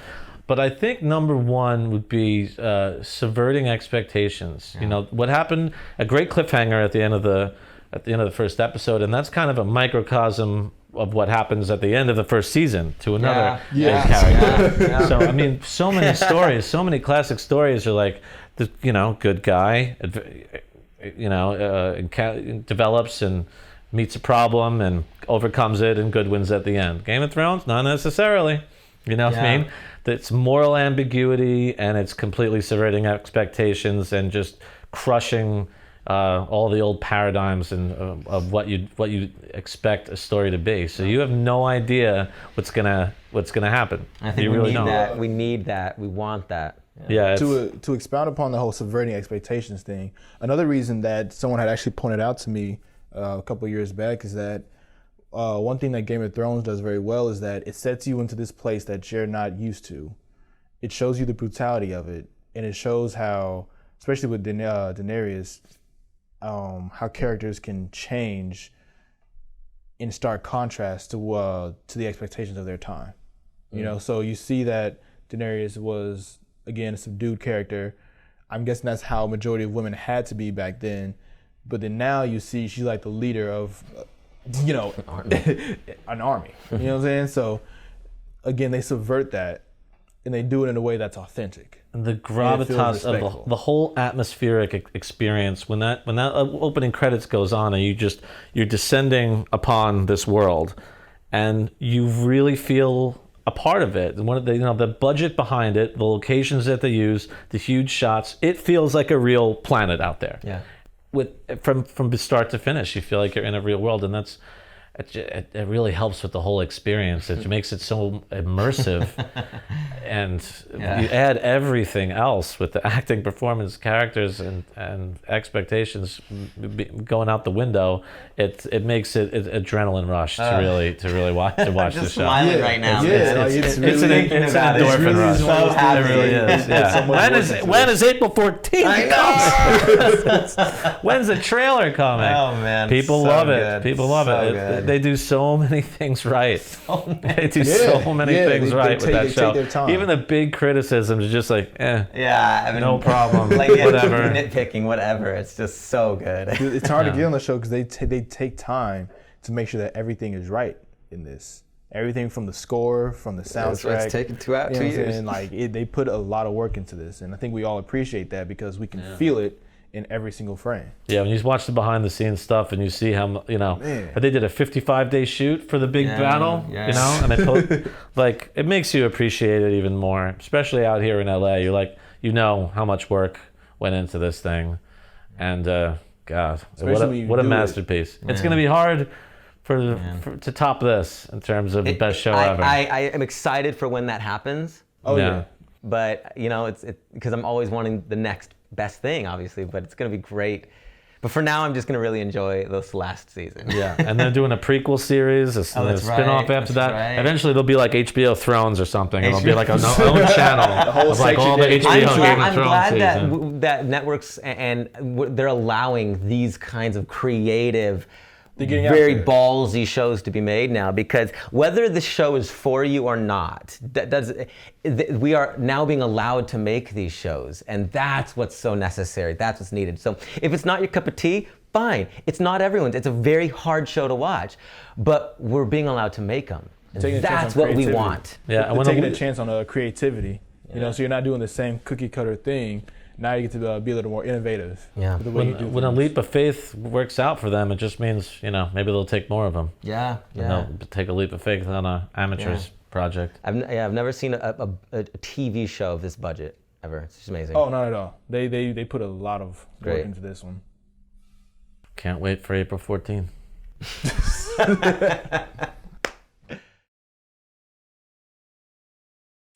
But I think number one would be subverting expectations. Yeah. You know, what happened, a great cliffhanger at the end of the first episode, and that's kind of a microcosm of what happens at the end of the first season to another character. So I mean, so many stories, so many classic stories are like, you know, good guy, you know, develops and meets a problem and overcomes it, and good wins at the end. Game of Thrones, not necessarily. You know what I mean? It's moral ambiguity, and it's completely subverting expectations and just crushing all the old paradigms and of what you expect a story to be. So you have no idea what's gonna happen. I think we need that. We need that. We want that. Yeah. To expound upon the whole subverting expectations thing, another reason that someone had actually pointed out to me a couple of years back is that one thing that Game of Thrones does very well is that it sets you into this place that you're not used to. It shows you the brutality of it, and it shows how, especially with Daenerys, how characters can change in stark contrast to the expectations of their time. You know, so you see that Daenerys was, again, a subdued character. I'm guessing that's how a majority of women had to be back then. But then now you see she's like the leader of, you know, an army. You know what I'm saying? So, again, they subvert that, and they do it in a way that's authentic. And the gravitas of the whole atmospheric experience, when that opening credits goes on, and you're descending upon this world, and you really feel a part of it. And one of the, you know, the budget behind it, the locations that they use, the huge shots, it feels like a real planet out there. Yeah. From start to finish, you feel like you're in a real world, and it really helps with the whole experience. It makes it so immersive, and you add everything else with the acting, performance, characters, and expectations going out the window. It makes it adrenaline rush to really watch this show. Smiling right now. It's an endorphin rush. So happy. It really is. Yeah. When is April 14th coming? When's the trailer coming? Oh man, people so love good. it. People love So it. good. They do so many things right. They do so many things right with that show. Even the big criticisms are just like, yeah, I mean, no problem. Like whatever. Nitpicking, whatever. It's just so good. It's hard to get on the show because they take time to make sure that everything is right in this. Everything from the score, from the soundtrack. It's taken 2 years. Like they put a lot of work into this, and I think we all appreciate that because we can feel it in every single frame. Yeah, when you watch the behind the scenes stuff and you see how, you know, they did a 55-day shoot for the big battle, you know, and it makes you appreciate it even more, especially out here in LA. You're like, you know how much work went into this thing, and God, what a masterpiece. It's going to be hard to top this in terms of the best show ever. I am excited for when that happens. Oh yeah. But you know, it's because I'm always wanting the next best thing, obviously. But it's gonna be great. But for now, I'm just gonna really enjoy this last season. Yeah, and they're doing a prequel series, a spin-off right, after that. right. Eventually, there'll be like HBO Thrones or something. It'll be like a own channel whole of like all the section HBO dedicated. Game of I'm Thrones glad season. that networks and they're allowing these kinds of creative, getting very after it. ballsy shows to be made now, because whether the show is for you or not, we are now being allowed to make these shows, and that's what's so necessary. That's what's needed. So if it's not your cup of tea, fine. It's not everyone's. It's a very hard show to watch, but we're being allowed to make them. And Taking a chance that's on what we creativity. want. Yeah, They're and when taking a- a chance on creativity. You know, so you're not doing the same cookie cutter thing. Now you get to be a little more innovative. Yeah. with the way you do when a things. leap of faith works out for them, it just means, maybe they'll take more of them. Yeah, And yeah. they'll take a leap of faith on a amateur's project. I've never seen a TV show of this budget ever. It's just amazing. Oh, not at all. They put a lot of work Great. into this one. Can't wait for April 14th.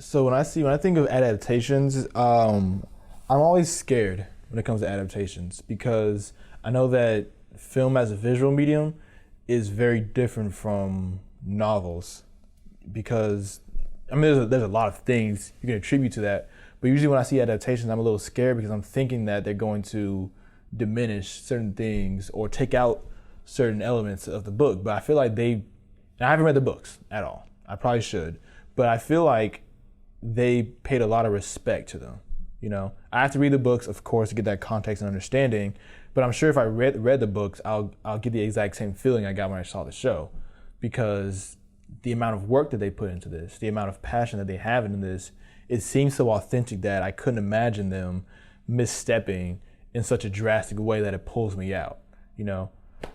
So when I think of adaptations, I'm always scared when it comes to adaptations, because I know that film as a visual medium is very different from novels, because I mean there's a lot of things you can attribute to that, but usually when I see adaptations, I'm a little scared because I'm thinking that they're going to diminish certain things or take out certain elements of the book. But I feel like and I haven't read the books at all. I probably should, but I feel like they paid a lot of respect to them. I have to read the books, of course, to get that context and understanding. But I'm sure if I read the books, I'll get the exact same feeling I got when I saw the show, because the amount of work that they put into this, the amount of passion that they have in this, it seems so authentic that I couldn't imagine them misstepping in such a drastic way that it pulls me out.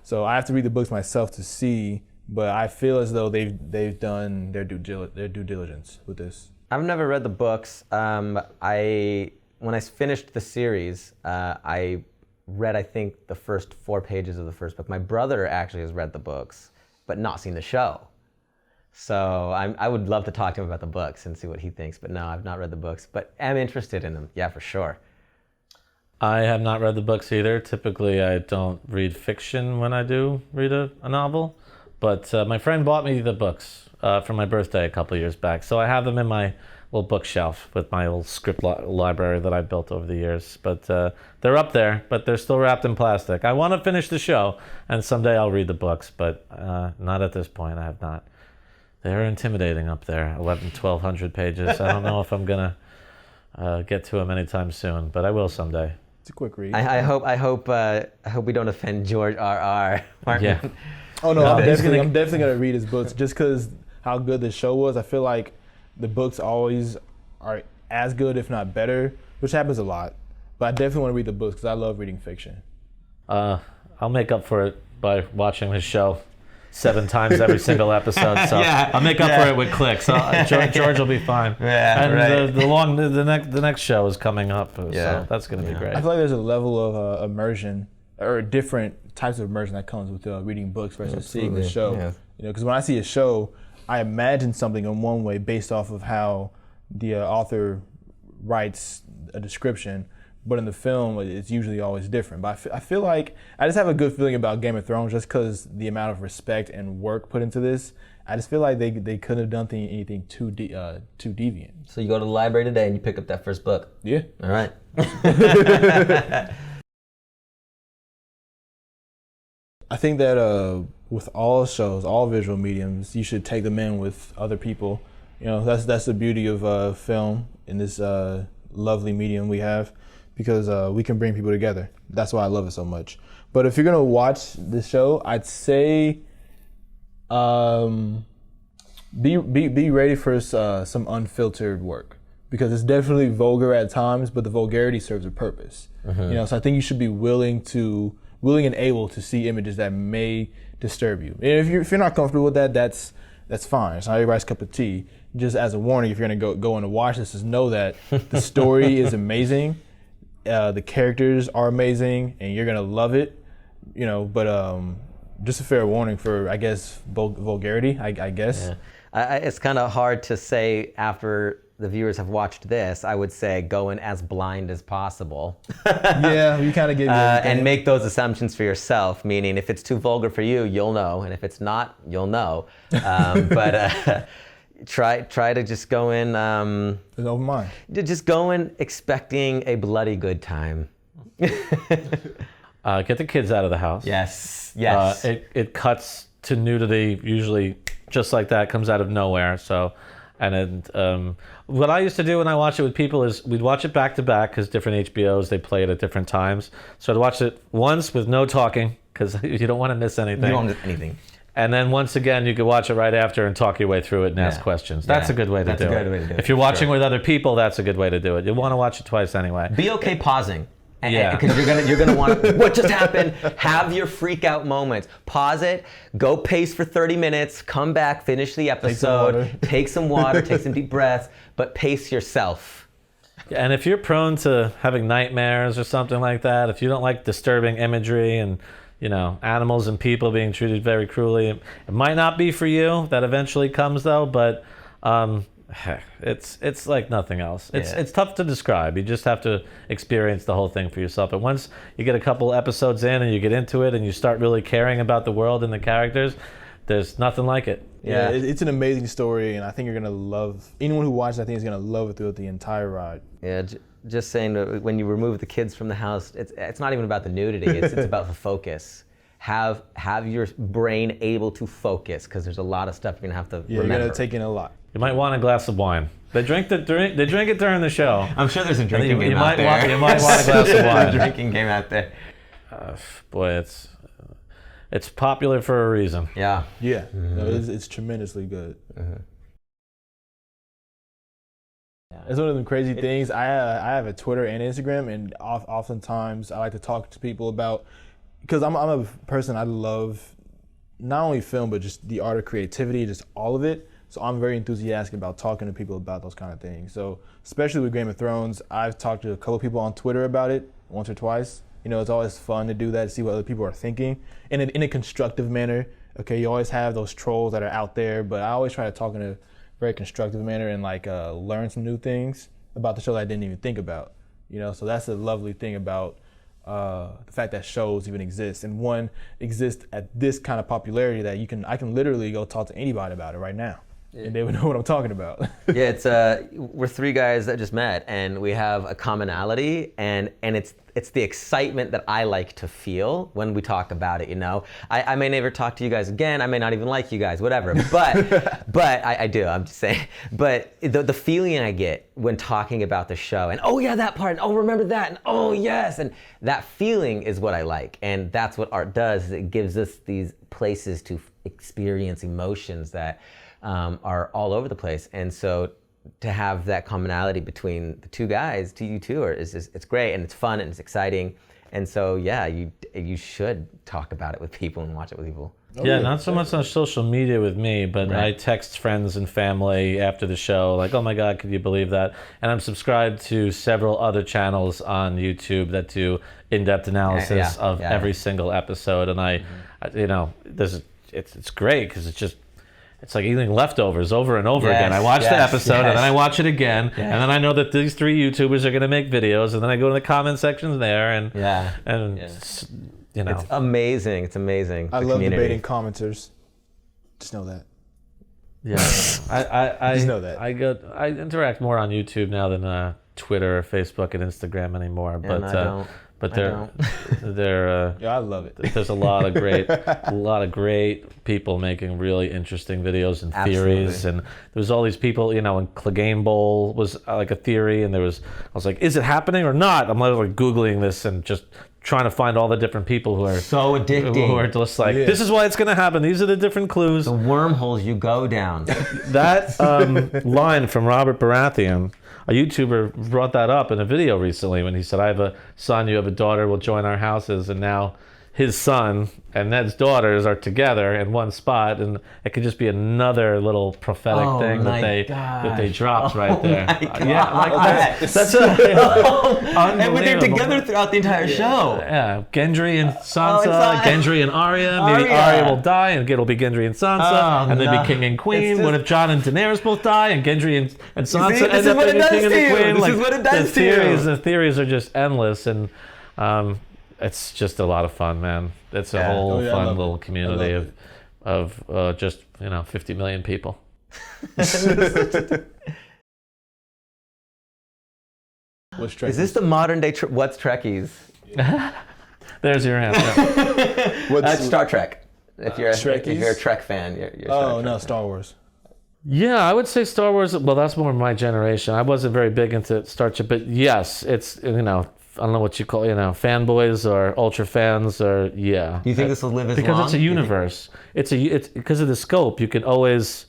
So I have to read the books myself to see, but I feel as though they've done their due diligence with this. I've never read the books. When I finished the series, I read, I think, the first 4 pages of the first book. My brother actually has read the books, but not seen the show. So I would love to talk to him about the books and see what he thinks. But no, I've not read the books, but am interested in them. Yeah, for sure. I have not read the books either. Typically, I don't read fiction when I do read a novel. But my friend bought me the books for my birthday a couple of years back. So I have them in my little bookshelf with my old script library that I built over the years. But they're up there, but they're still wrapped in plastic. I want to finish the show, and someday I'll read the books, but not at this point. I have not. They're intimidating up there, 1,200 pages. I don't know if I'm going to get to them anytime soon, but I will someday. It's a quick read. I hope we don't offend George R.R. Martin. Yeah. Oh no, No, I'm he's definitely gonna read his books just because how good the show was. I feel like the books always are as good, if not better, which happens a lot. But I definitely want to read the books because I love reading fiction. I'll make up for it by watching his show 7 times every single episode. So Yeah, I'll make up yeah. for it with clicks. George will be fine. Yeah, and right. the next show is coming up. Yeah. So that's going to be great. I feel like there's a level of immersion or different types of immersion that comes with reading books versus seeing the show. Yeah. Because when I see a show, I imagine something in one way based off of how the author writes a description, but in the film, it's usually always different. But I feel like I just have a good feeling about Game of Thrones just because the amount of respect and work put into this. I just feel like they couldn't have done anything too deviant. So you go to the library today and you pick up that first book. Yeah. All right. I think that with all shows, all visual mediums, you should take them in with other people. That's the beauty of film in this lovely medium we have, because we can bring people together. That's why I love it so much. But if you're gonna watch the show, I'd say be ready for some unfiltered work, because it's definitely vulgar at times, but the vulgarity serves a purpose. So I think you should be willing and able to see images that may disturb you. And if you're not comfortable with that, that's fine. It's not everybody's cup of tea. Just as a warning, if you're gonna go in and watch this, just know that the story is amazing, the characters are amazing, and you're gonna love it. But just a fair warning for, I guess, vulgarity. I guess. Yeah. It's kind of hard to say after the viewers have watched this, I would say go in as blind as possible. Yeah, we kind of give you and make those assumptions for yourself, meaning if it's too vulgar for you, you'll know, and if it's not, you'll know. But try to just go in. an open mind. Just go in expecting a bloody good time. Get the kids out of the house. Yes. It cuts to nudity usually just like that, comes out of nowhere. So, what I used to do when I watch it with people is we'd watch it back to back because different HBOs, they play it at different times. So I'd watch it once with no talking because you don't want to miss anything. You don't miss anything. And then once again, you could watch it right after and talk your way through it and ask questions. That's a good way to do it. That's a good way to do it. If you're watching with other people, that's a good way to do it. You want to watch it twice anyway. Be okay pausing. Yeah. Because you're gonna want to. What just happened? Have your freak out moments. Pause it. Go pace for 30 minutes. Come back. Finish the episode. Take some water. Take some deep breaths. But pace yourself. And if you're prone to having nightmares or something like that, if you don't like disturbing imagery and animals and people being treated very cruelly, it might not be for you. That eventually comes though, but it's like nothing else. It's tough to describe. You just have to experience the whole thing for yourself. And once you get a couple episodes in and you get into it and you start really caring about the world and the characters, there's nothing like it. Yeah, it's an amazing story, and I think you're gonna love. Anyone who watches, I think, is gonna love it throughout the entire ride. Yeah, just saying that when you remove the kids from the house, it's not even about the nudity. It's about the focus. Have your brain able to focus because there's a lot of stuff you're gonna have to remember. You're gonna take in a lot. You might want a glass of wine. They drink it during the show. I'm sure there's a drinking game you out there. You might want a glass of wine. A drinking game out there. Boy, it's popular for a reason. Yeah. Yeah, no, it's tremendously good. It's one of them crazy things. I have a Twitter and Instagram, and oftentimes I like to talk to people about, because I'm a person, I love not only film but just the art of creativity, just all of it. So I'm very enthusiastic about talking to people about those kind of things. So especially with Game of Thrones, I've talked to a couple people on Twitter about it once or twice. It's always fun to do that, to see what other people are thinking in a constructive manner. Okay, you always have those trolls that are out there, but I always try to talk in a very constructive manner and learn some new things about the show that I didn't even think about. So that's a lovely thing about the fact that shows even exist, and one exists at this kind of popularity that I can literally go talk to anybody about it right now. And they would know what I'm talking about. Yeah, we're three guys that just met, and we have a commonality, and it's the excitement that I like to feel when we talk about it. I may never talk to you guys again. I may not even like you guys, whatever. But I do. I'm just saying. But the feeling I get when talking about the show, and oh yeah, that part, and oh remember that, and oh yes, and that feeling is what I like, and that's what art does. Is it gives us these places to experience emotions that are all over the place, and so to have that commonality between the two guys, you two, it's great, and it's fun and it's exciting, and so yeah, you should talk about it with people and watch it with people. Yeah, not so much on social media with me, but I text friends and family after the show, like, oh my God, could you believe that? And I'm subscribed to several other channels on YouTube that do in-depth analysis of every single episode, and it's great because it's like eating leftovers over and over again. I watch the episode and then I watch it again, and then I know that these three YouTubers are going to make videos, and then I go to the comment sections there, and it's amazing. It's amazing. I love debating commenters. Just know that. Yeah, I just know that. I interact more on YouTube now than Twitter, or Facebook, and Instagram anymore. But they're I love it. There's a lot of great people making really interesting videos and theories, and there was all these people, and Clegane Bowl was like a theory, and I was like, is it happening or not? I'm like Googling this and just trying to find all the different people who are so addicting, who are just like, this is why it's going to happen. These are the different clues. The wormholes you go down. That line from Robert Baratheon, a YouTuber, brought that up in a video recently when he said, I have a son, you have a daughter, will join our houses, and now his son and Ned's daughters are together in one spot, and it could just be another little prophetic thing that they dropped right there. Yeah, like that's and they're together throughout the entire show. Yeah, Gendry and Sansa, Gendry and Arya. Maybe Arya will die, and it'll be Gendry and Sansa, and then be king and queen. What if Jon and Daenerys both die, and Gendry and Sansa end up being king and the queen? This is what it does to you. The theories are just endless, and it's just a lot of fun, man. It's a whole fun little community of just 50 million people. Is this the modern day what's Trekkies? There's your answer. That's Star Trek. If you're a Trek fan, you're Star Wars. Yeah, I would say Star Wars. Well, that's more my generation. I wasn't very big into Star Trek, but yes, it's I don't know what you call fanboys or ultra fans or yeah. Do you think this will live as because long? It's a universe. It's because of the scope. You can always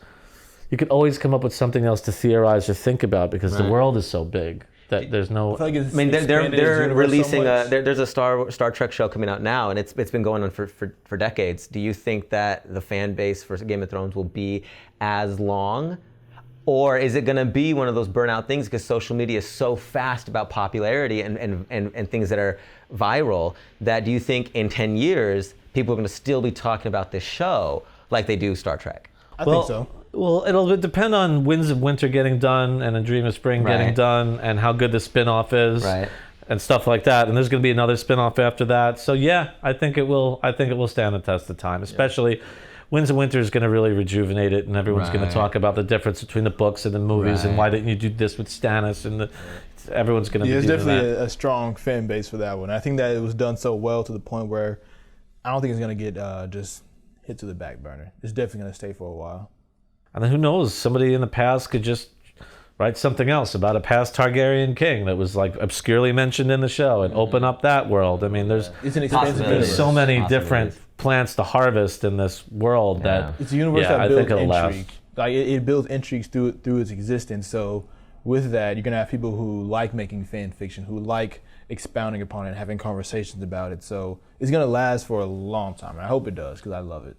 come up with something else to theorize or think about because the world is so big that there's no. I mean, they're releasing there's a Star Trek show coming out now, and it's been going on for decades. Do you think that the fan base for Game of Thrones will be as long? Or is it going to be one of those burnout things because social media is so fast about popularity and things that are viral that do you think in 10 years people are going to still be talking about this show like they do Star Trek? I think so. Well, it'll depend on Winds of Winter getting done and A Dream of Spring getting done and how good the spin-off is and stuff like that. And there's going to be another spin-off after that. So yeah, I think it will stand the test of time, especially Winds of Winter is going to really rejuvenate it, and everyone's going to talk about the difference between the books and the movies, and why didn't you do this with Stannis? And everyone's going to be doing that. There's definitely a strong fan base for that one. I think that it was done so well to the point where I don't think it's going to get just hit to the back burner. It's definitely going to stay for a while. And then who knows? Somebody in the past could just write something else about a past Targaryen king that was like obscurely mentioned in the show and open up that world. I mean, there's so many different plants to harvest in this world that it's a universe that builds intrigue. Like it builds intrigues through its existence. So with that, you're gonna have people who like making fan fiction, who like expounding upon it, and having conversations about it. So it's gonna last for a long time, and I hope it does because I love it.